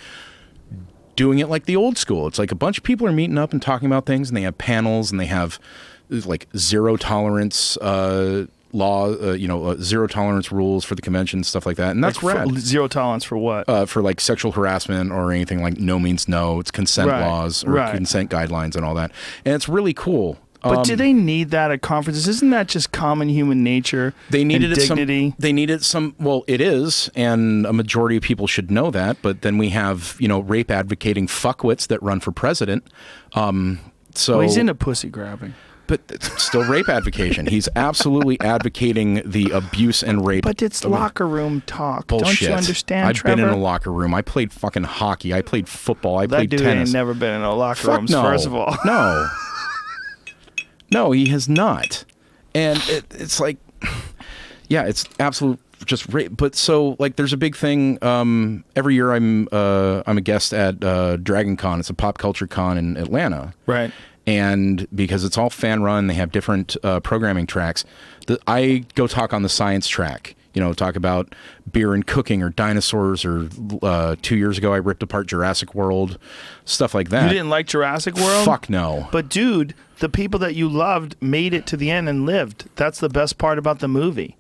doing it like the old school. It's like a bunch of people are meeting up and talking about things, and they have panels, and they have like zero tolerance zero tolerance rules for the convention, stuff like that. And that's like rad. Zero tolerance for what? For like sexual harassment or anything like no means no. It's consent laws or consent guidelines and all that. And it's really cool. But do they need that at conferences? Isn't that just common human nature? They needed and dignity. They needed some. Well, it is, and a majority of people should know that. But then we have rape advocating fuckwits that run for president. So he's into pussy grabbing. But it's still rape advocation. He's absolutely advocating the abuse and rape. But it's locker room talk. Bullshit. Don't you understand, I've Trevor? been in a locker room. I played fucking hockey. I played football. I played that dude tennis. ain't never been in a locker room, no. first of all. No. No, he has not. And it's like, yeah, it's absolute just rape. But so, like, there's a big thing. Every year I'm a guest at Dragon Con. It's a pop culture con in Atlanta. Right. And because it's all fan run, they have different programming tracks. I go talk on the science track, talk about beer and cooking or dinosaurs, or 2 years ago I ripped apart Jurassic World, stuff like that. You didn't like Jurassic World? Fuck no. But dude, the people that you loved made it to the end and lived. That's the best part about the movie.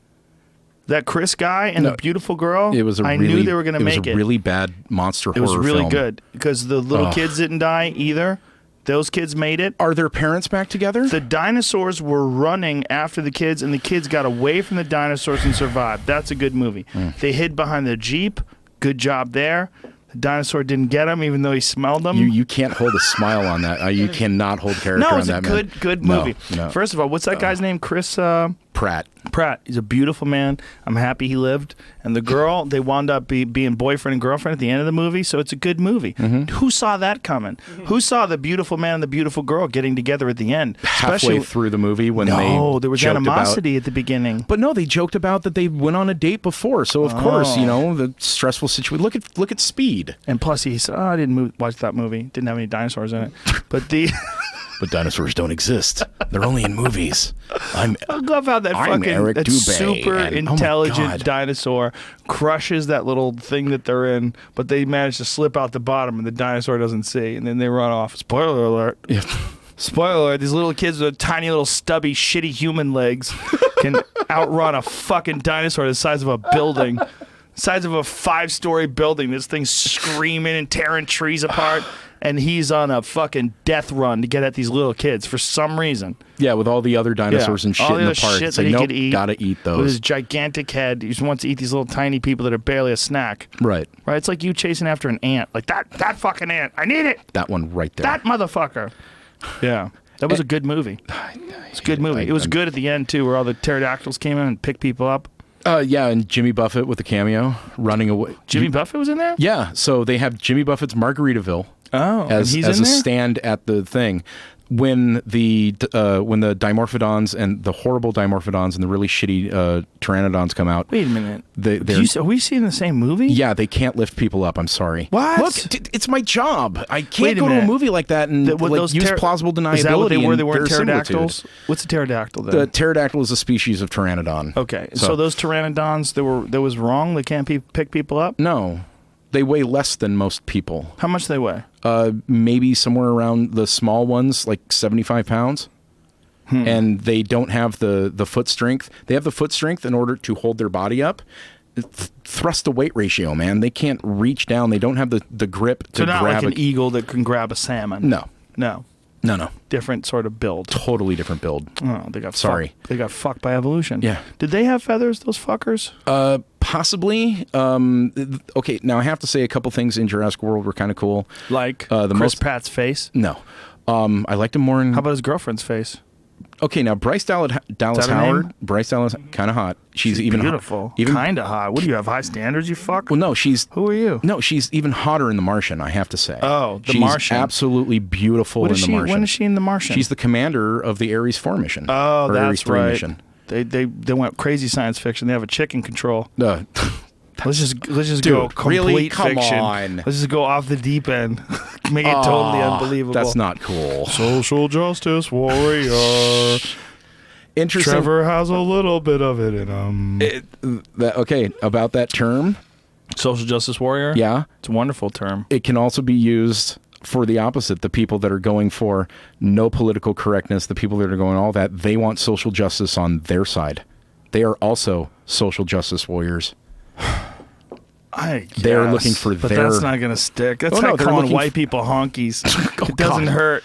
That Chris guy and the beautiful girl, I knew they were going to make it. It was a really bad monster horror film. It was really good because the little kids didn't die either. Those kids made it. Are their parents back together? The dinosaurs were running after the kids, and the kids got away from the dinosaurs and survived. That's a good movie. They hid behind the Jeep. Good job there. The dinosaur didn't get him, even though he smelled them. You can't hold a smile on that. You cannot hold character on that, man. No, it's a good movie. No. First of all, what's that guy's name? Chris... Pratt. He's a beautiful man. I'm happy he lived. And the girl, they wound up being boyfriend and girlfriend at the end of the movie, so it's a good movie. Who saw that coming? Who saw the beautiful man and the beautiful girl getting together at the end? Halfway through the movie when there was animosity at the beginning. But no, they joked about that they went on a date before. So of course, the stressful situation. Look at Speed. And plus he said, I didn't watch that movie. Didn't have any dinosaurs in it. But But dinosaurs don't exist. They're only in movies. I love how that super intelligent oh dinosaur crushes that little thing that they're in, but they manage to slip out the bottom and the dinosaur doesn't see, and then they run off. Spoiler alert. Yeah. Spoiler alert, these little kids with tiny little stubby shitty human legs can outrun a fucking dinosaur the size of a building. Size of a 5-story building. This thing's screaming and tearing trees apart. And he's on a fucking death run to get at these little kids for some reason. Yeah, with all the other dinosaurs and shit in the park. Shit that he could eat. Gotta eat those. With his gigantic head, he just wants to eat these little tiny people that are barely a snack. Right. Right? It's like you chasing after an ant. Like, that fucking ant. I need it. That one right there. That motherfucker. Yeah. That was a good movie. It's a good movie. It was good at the end, too, where all the pterodactyls came in and picked people up. Yeah, and Jimmy Buffett with the cameo running away. Jimmy Buffett was in there? Yeah, so they have Jimmy Buffett's Margaritaville as a stand at the thing. When the Dimorphodons and the horrible Dimorphodons and the really shitty Pteranodons come out. Wait a minute. Are we seeing the same movie? Yeah, they can't lift people up. I'm sorry. What? Look, it's my job. I can't go to a movie like that and use plausible deniability. Is that what they were? They weren't pterodactyls? What's a pterodactyl then? The pterodactyl is a species of Pteranodon. Okay, so those Pteranodons, that was wrong? They can't pick people up? No. They weigh less than most people. How much they weigh? Maybe somewhere around the small ones, like 75 pounds. And they don't have the foot strength. They have the foot strength in order to hold their body up. Thrust to weight ratio, man. They can't reach down. They don't have the grip to grab. So not like an eagle that can grab a salmon. No. Different sort of build. Totally different build. Oh, they got fucked by evolution. Yeah. Did they have feathers, those fuckers? Possibly. Okay, now I have to say a couple things in Jurassic World were kind of cool. Like Chris Pratt's face? No. I liked him more in... How about his girlfriend's face? Okay, now Bryce Dallas that her Howard. name? Bryce Dallas, kind of hot. She's even beautiful. Even Kind of hot. What do you have, high standards, you fuck? well, no, she's Who are you? no, she's even hotter in The Martian. I have to say. Oh, The she's Martian. absolutely beautiful What in is The she? Martian. When is she in The Martian? She's the commander of the Ares 4 mission. Oh, or that's Ares 3 right. mission. They went crazy science fiction. They have a chick in control. Let's just Dude, go complete really? Come fiction. on. Let's just go off the deep end. Make it totally unbelievable. That's not cool. Social justice warrior. Interesting. Trevor has a little bit of it in him. Okay, about that term. Social justice warrior? Yeah. It's a wonderful term. It can also be used for the opposite. The people that are going for no political correctness, the people that are going all that, they want social justice on their side. They are also social justice warriors. They are looking for but their- that's not going to stick. That's Oh, no, like they're calling looking white people honkies. Oh, It doesn't God. hurt.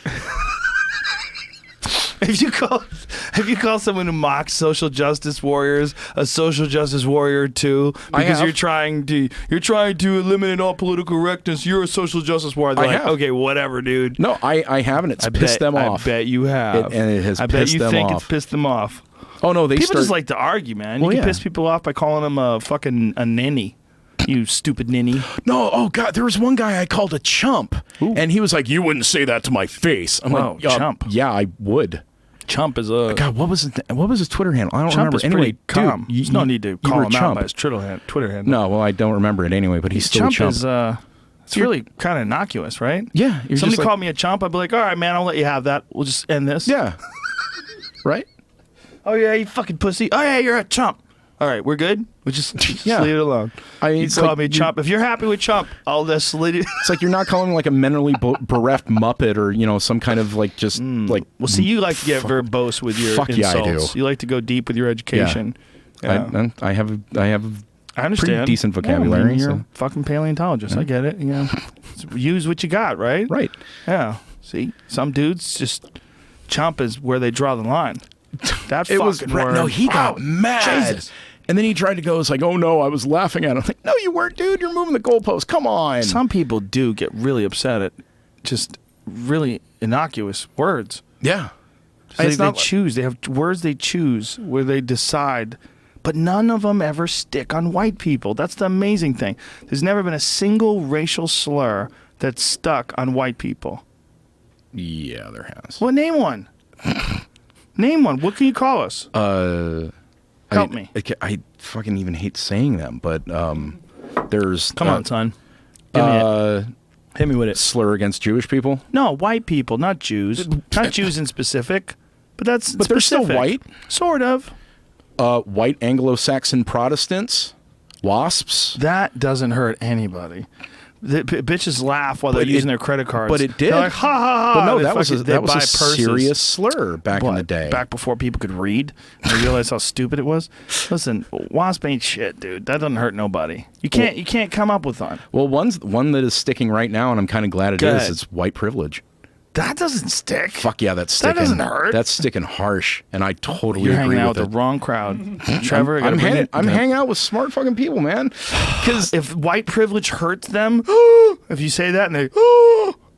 If you call someone who mocks social justice warriors a social justice warrior too, because have. you're trying to eliminate all political correctness, you're a social justice warrior. They're I like, have. okay, whatever, dude. No, I haven't. It's pissed them off. I bet you have. And it has I bet pissed you them think off. it's pissed them off. Oh, no, they People start... just like to argue, man. Well, You can yeah. piss people off by calling them a ninny. You stupid ninny. No, oh, God, there was one guy I called a chump. Ooh. And he was like, you wouldn't say that to my face. I'm Whoa, like, chump. Yeah, I would. Chump is a... God, what was his Twitter handle? I don't Chump remember. is Anyway, pretty calm. dude, There's no need to you call were a him out chump. by his Twitter handle. No, well, I don't remember it anyway, but he's still Chump a chump. is it's really kind of innocuous, right? Yeah, you're Somebody just like- called me a chump, I'd be like, all right, man, I'll let you have that. We'll just end this. Yeah. Right? Oh yeah, you fucking pussy. Oh yeah, you're a chump. All right, we're good. We just Yeah. leave it alone. I mean, You it's call like me chump. If you're happy with chump, I'll just leave it. It's like you're not calling him like a mentally bereft muppet or, some kind of like just like... Well, see, you like to get verbose with your Fuck yeah, I insults. do. You like to go deep with your education. Yeah. I have I understand. pretty decent Yeah, vocabulary. man, you're so- a fucking paleontologist. I get it. Use what you got, right? Right. Yeah. See, some dudes just chump is where they draw the line. That It fucking was... word. No, he got Wow, mad. Jesus. And then he tried to go, it's like, oh no, I was laughing at him. I'm like, no, you weren't, dude. You're moving the goalpost. Come on. Some people do get really upset at just really innocuous words. Yeah. They It's not- choose. They have words they choose where they decide, but none of them ever stick on white people. That's the amazing thing. There's never been a single racial slur that's stuck on white people. Yeah, there has. Well, name one. Name one. What can you call us? Help me. I fucking even hate saying them, but there's... Come on, son. Give me it. Hit me with it. slur against Jewish people. No, white people, not Jews. Not Jews in specific, but that's But they're still specific. white. Sort of. White Anglo-Saxon Protestants, WASPs. That doesn't hurt anybody. The bitches laugh while they're But using it- their credit cards. but it did. They're like, ha ha ha. But no, They that was fucking- they buy a purses. serious slur back in the day. Back before people could read and they realized how stupid it was. Listen, WASP ain't shit, dude. That doesn't hurt nobody. You can't come up with one. Well, one that is sticking right now, and I'm kind of glad it Go is. ahead. It's white privilege. That doesn't stick. Fuck yeah, that's That sticking. doesn't hurt. That's sticking harsh, and I totally You're agree hanging out with with it. the wrong crowd. Trevor, I gotta I'm bring hanging. it- I'm hanging out with smart fucking people, man. Because If white privilege hurts them, if you say that and they,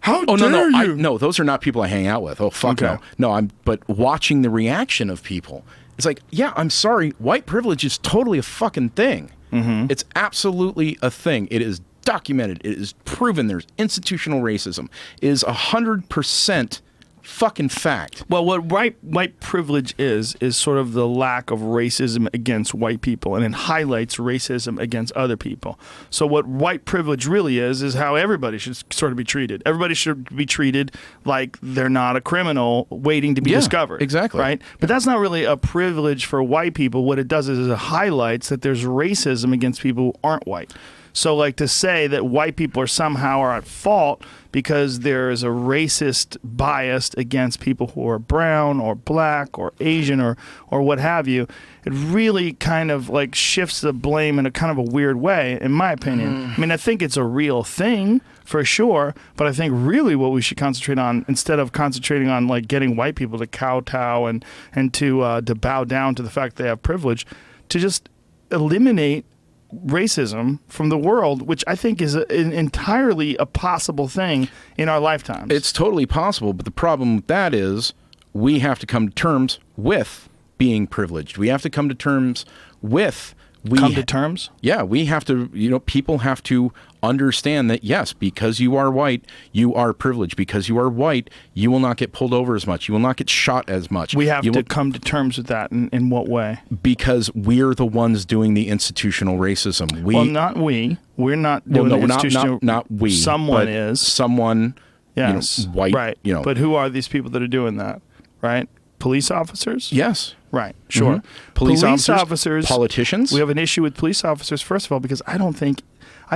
how oh dare no, you? no, those are not people I hang out with. Oh fuck Okay. no. But watching the reaction of people, it's like, yeah, I'm sorry, white privilege is totally a fucking thing. Mm-hmm. It's absolutely a thing. It is documented. It is proven. There's institutional racism. It is 100% fucking fact. Well, what white privilege is sort of the lack of racism against white people, and it highlights racism against other people. So what white privilege really is how everybody should sort of be treated. Everybody should be treated like they're not a criminal waiting to be Yeah, discovered. exactly. Right? But that's not really a privilege for white people. What it does is it highlights that there's racism against people who aren't white. So, like, to say that white people are somehow at fault because there is a racist bias against people who are brown or black or Asian or what have you, it really kind of like shifts the blame in a kind of a weird way, in my opinion. I mean, I think it's a real thing for sure, but I think really what we should concentrate on, instead of concentrating on like getting white people to kowtow and to bow down to the fact they have privilege, to just eliminate racism from the world, which I think is entirely a possible thing in our lifetimes. It's totally possible, but the problem with that is we have to come to terms with being privileged. We have to come to terms with Come to terms? Yeah, we have to, people have to understand that, yes, because you are white, you are privileged. Because you are white, you will not get pulled over as much. You will not get shot as much. We have to come to terms with that. In what way? Because we're the ones doing the institutional racism. Well, not we. We're not doing the institutional... Not we. Someone is. Someone, yes. White. Right. But who are these people that are doing that? Right? Police officers? Yes. Right, sure. Mm-hmm. Police officers, politicians. We have an issue with police officers, first of all, because I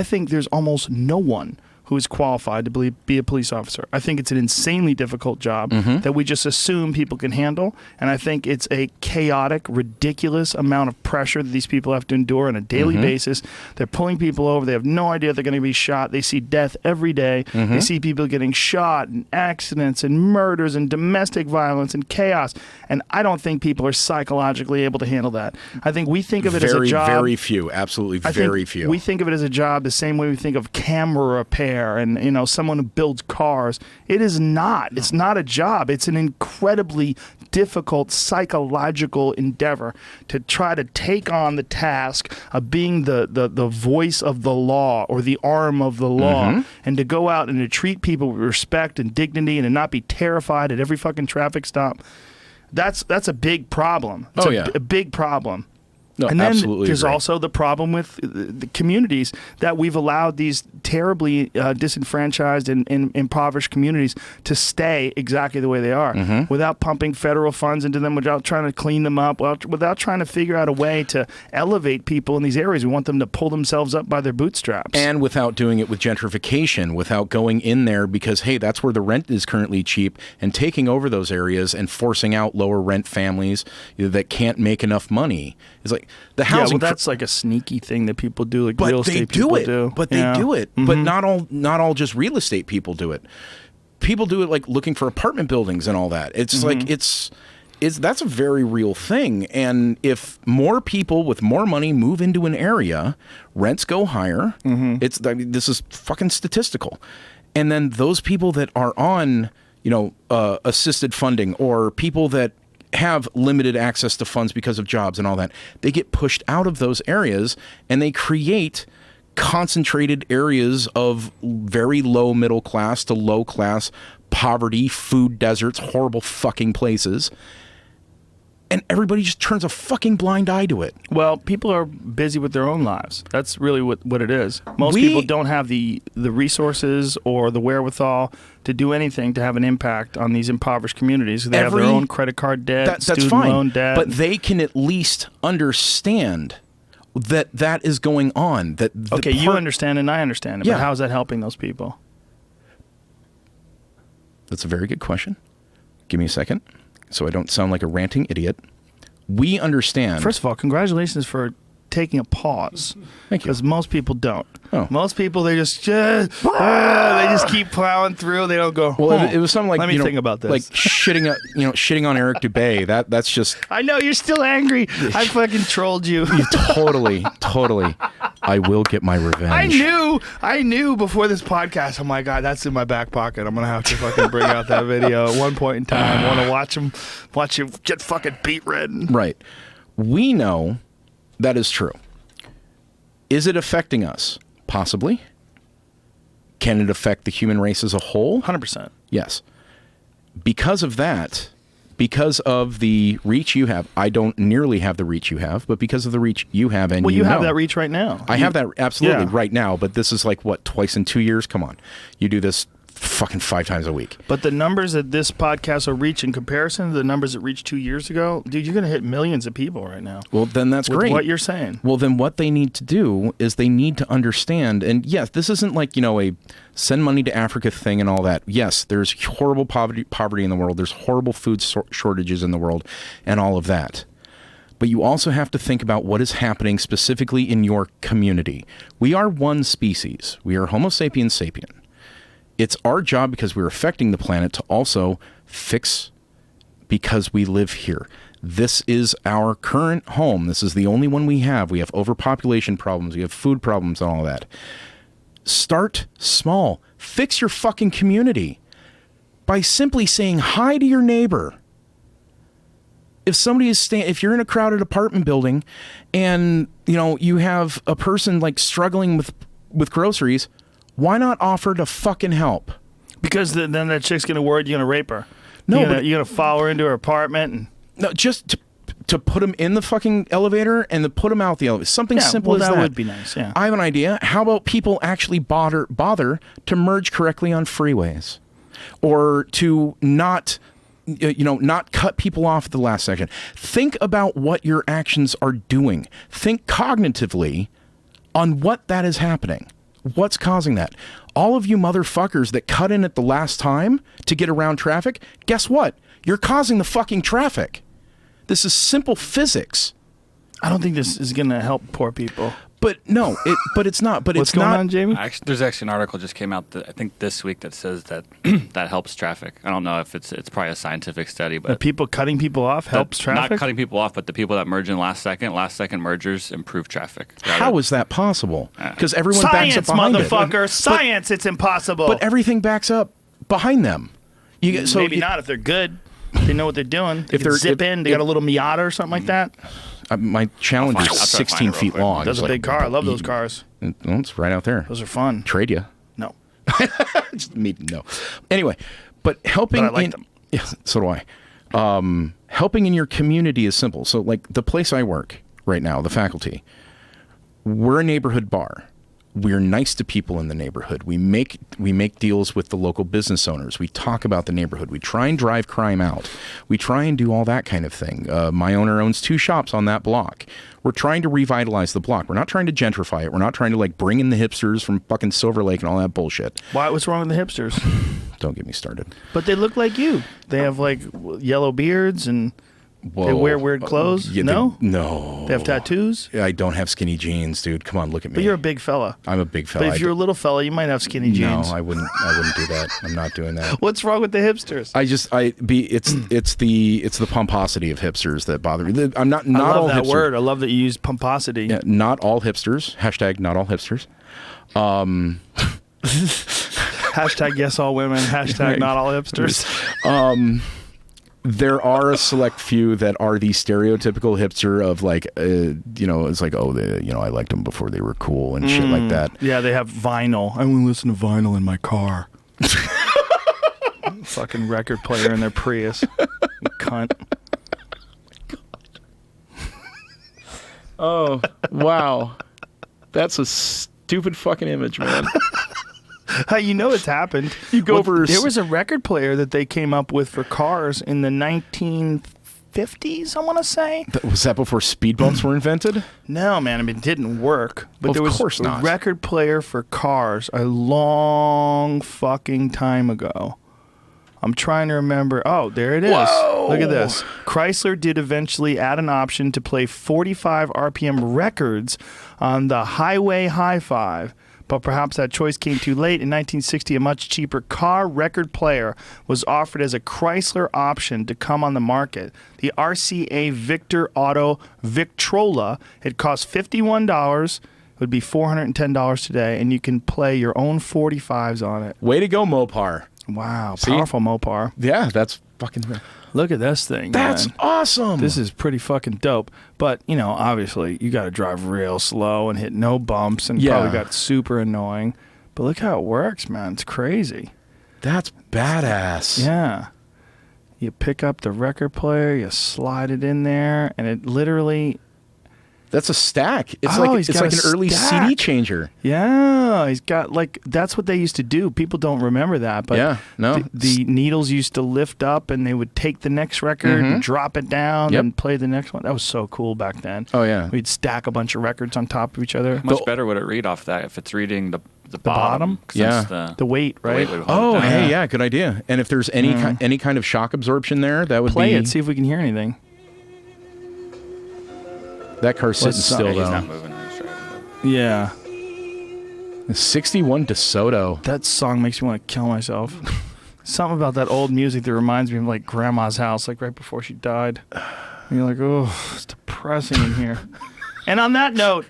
think there's almost no one who is qualified to be a police officer. I think it's an insanely difficult job that we just assume people can handle, and I think it's a chaotic, ridiculous amount of pressure that these people have to endure on a daily basis. They're pulling people over. They have no idea they're going to be shot. They see death every day. They see people getting shot and accidents and murders and domestic violence and chaos, and I don't think people are psychologically able to handle that. I think we think of it as a job. Very few. Absolutely very few. We think of it as a job the same way we think of camera repair and someone who builds cars. It is not. It's not a job. It's an incredibly difficult psychological endeavor to try to take on the task of being the voice of the law or the arm of the law, and to go out and to treat people with respect and dignity and to not be terrified at every fucking traffic stop. That's a big problem. It's a big problem. No, and then there's agree. also the problem with the communities that we've allowed these terribly disenfranchised and impoverished communities to stay exactly the way they are without pumping federal funds into them, without trying to clean them up, without trying to figure out a way to elevate people in these areas. We want them to pull themselves up by their bootstraps. And without doing it with gentrification, without going in there because, hey, that's where the rent is currently cheap, and taking over those areas and forcing out lower rent families that can't make enough money. It's like the housing. Yeah, well, that's like a sneaky thing that people do, like real estate people do. But they do it. But not all just real estate people do it. People do it like looking for apartment buildings and all that. It's like that's a very real thing. And if more people with more money move into an area, rents go higher. This is fucking statistical. And then those people that are on, assisted funding, or people that have limited access to funds because of jobs and all that, they get pushed out of those areas, and they create concentrated areas of very low middle class to low class poverty, food deserts, horrible fucking places. And everybody just turns a fucking blind eye to it. Well, people are busy with their own lives. That's really what it is. Most people don't have the resources or the wherewithal to do anything to have an impact on these impoverished communities. They have their own credit card debt, student loan debt. But they can at least understand that is going on. You understand and I understand it, but how is that helping those people? That's a very good question. Give me a second, so I don't sound like a ranting idiot. We understand. First of all, congratulations for taking a pause. Thank you. Because most people don't. Oh. Most people, they just keep plowing through. They don't go. Well, it was something like, let me think about this. Like shitting on Eric Dubay. That's just. I know you're still angry. I fucking trolled you. Totally. I will get my revenge. I knew before this podcast. Oh my God, that's in my back pocket. I'm gonna have to fucking bring out that video at one point in time. I want to watch him get fucking beat red. Right. We know that is true. Is it affecting us? Possibly. Can it affect the human race as a whole? 100%. Yes. Because of that, because of the reach you have, I don't nearly have the reach you have, but because of the reach you have, and you have that reach right now. I have that absolutely right now, but this is like, what, twice in 2 years? Come on. You do this fucking 5 times a week. But the numbers that this podcast will reach in comparison to the numbers it reached 2 years ago, dude, you're going to hit millions of people right now. Well, then that's great. What you're saying. Well, then what they need to do is they need to understand, and yes, this isn't like, a send money to Africa thing and all that. Yes, there's horrible poverty in the world. There's horrible food shortages in the world and all of that. But you also have to think about what is happening specifically in your community. We are one species. We are Homo sapiens sapien. It's our job, because we're affecting the planet, to also fix because we live here. This is our current home. This is the only one we have. We have overpopulation problems. We have food problems and all that. Start small. Fix your fucking community by simply saying hi to your neighbor. if somebody is if you're in a crowded apartment building and, you know, you have a person like struggling with groceries, why not offer to fucking help? Because then that chick's going to worry you're going to rape her. No, you're going to follow her into her apartment. And no, just to put them in the fucking elevator and to put them out the elevator. Something simple as that. That would be nice, yeah. I have an idea. How about people actually bother to merge correctly on freeways? Or to not cut people off at the last second. Think about what your actions are doing. Think cognitively on what that is happening. What's causing that? All of you motherfuckers that cut in at the last time to get around traffic, guess what? You're causing the fucking traffic. This is simple physics. I don't think this is going to help poor people. But no, it's not. But What's it's going not. on, Jamie? There's actually an article just came out I think this week that says that that helps traffic. I don't know if it's probably a scientific study, but people cutting people off helps traffic? Not cutting people off, but the people that merge in last second mergers improve traffic. How is that possible? Because everyone Science, backs up behind motherfucker! it. Science, it's impossible. But everything backs up behind them. Maybe not if they're good. They know what they're doing. If they zip in, they got a little Miata or something like that. My challenge is 16 feet long. That's a big car. I love those cars. Well, it's right out there. Those are fun. Trade you. No. No. Anyway, but helping. But I like them. Yeah, so do I. Helping in your community is simple. So, like the place I work right now, the faculty, we're a neighborhood bar. We're nice to people in the neighborhood. We make deals with the local business owners. We talk about the neighborhood. We try and drive crime out. We try and do all that kind of thing. My owner owns 2 shops on that block. We're trying to revitalize the block. We're not trying to gentrify it. We're not trying to like bring in the hipsters from fucking Silver Lake and all that bullshit. What's wrong with the hipsters? Don't get me started. But they look like you. They have like yellow beards and they wear weird clothes. Yeah, no? No. They have tattoos? I don't have skinny jeans, dude. Come on, look at me. But you're a big fella. I'm a big fella. But if you're a little fella, you might have skinny jeans. No, I wouldn't do that. I'm not doing that. What's wrong with the hipsters? It's the pomposity of hipsters that bother me. I'm not I love all that hipsters. word. I love that you use pomposity. Yeah, not all hipsters. # not all hipsters. # yes all women. # Right. not all hipsters. There are a select few that are the stereotypical hipster of like, it's like, I liked them before they were cool and shit like that. Yeah, they have vinyl. I want to listen to vinyl in my car. Fucking record player in their Prius. You cunt. Oh, wow. That's a stupid fucking image, man. You know it's happened. There was a record player that they came up with for cars in the 1950s, I want to say. Was that before speed bumps were invented? No, man. I mean, it didn't work. But Well, there of was course a not. record player for cars a long fucking time ago. I'm trying to remember. Oh, there it is. Whoa! Look at this. Chrysler did eventually add an option to play 45 RPM records on the Highway Hi-Fi. But perhaps that choice came too late. In 1960, a much cheaper car record player was offered as a Chrysler option to come on the market. The RCA Victor Auto Victrola. It cost $51. It would be $410 today, and you can play your own 45s on it. Way to go, Mopar. Wow, See? powerful Mopar. Yeah, that's fucking... Look at this thing. That's man. awesome. This is pretty fucking dope. But, obviously, you got to drive real slow and hit no bumps and probably got super annoying. But look how it works, man. It's crazy. That's badass. Yeah. You pick up the record player, you slide it in there, and it literally... That's a stack. It's Oh, like he's it's got like an a early stack. CD changer. Yeah, he's got that's what they used to do. People don't remember that, but Yeah, no. the needles used to lift up and they would take the next record and drop it down Yep. and play the next one. That was so cool back then. Oh, yeah. We'd stack a bunch of records on top of each other. Much better would it read off that if it's reading the bottom? 'cause Yeah. that's The weight, the right? weight would hold Oh, it down. hey, yeah, good idea. And if there's any any kind of shock absorption there, that would Play be... it, see if we can hear anything. That car's sitting What's still, Yeah, he's though. not moving. He's driving. Yeah. 61 DeSoto. That song makes me want to kill myself. Something about that old music that reminds me of like grandma's house, like right before she died. And you're like, oh, it's depressing in here. And on that note,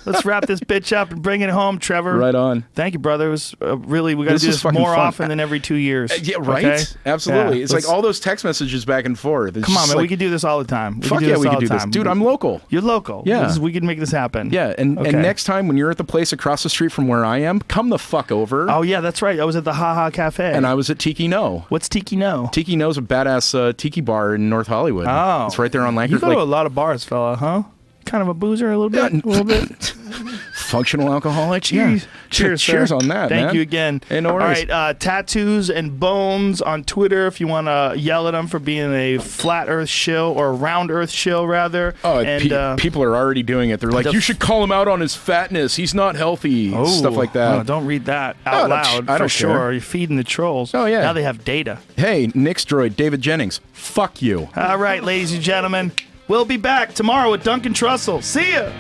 Let's wrap this bitch up and bring it home, Trevor. Right on. Thank you, brother. It was really, we got to This do was this fucking more fun. often than every 2 years. Yeah, right? Okay? Absolutely. Yeah, It's like all those text messages back and forth. It's Come on, just man. like, We could do this all the time. fuck yeah, we could do this. Dude, I'm local. You're local. Yeah. We can make this happen. Yeah, and next time when you're at the place across the street from where I am, come the fuck over. Oh, yeah, that's right. I was at the Ha Ha Cafe. And I was at Tiki No. What's Tiki No? Tiki No's a badass tiki bar in North Hollywood. Oh. It's right there on You Lankers. go to a lot of bars, fella, huh? Kind of a boozer a little bit? Yeah. A little bit? Functional alcoholic. Cheers. Yeah. Cheers, Cheers sir. on that, Thank man. you again. Hey, no All worries. right, Tattoos and Bones on Twitter if you want to yell at them for being a flat earth shill or a round earth shill, rather. Oh, and people are already doing it. They're like, you should call him out on his fatness. He's not healthy. Stuff like that. Oh, don't read that out loud, I for don't sure. care. You're feeding the trolls. Oh, yeah. Now they have data. Hey, Nick's droid, David Jennings. Fuck you. All right, ladies and gentlemen. We'll be back tomorrow with Duncan Trussell. See ya!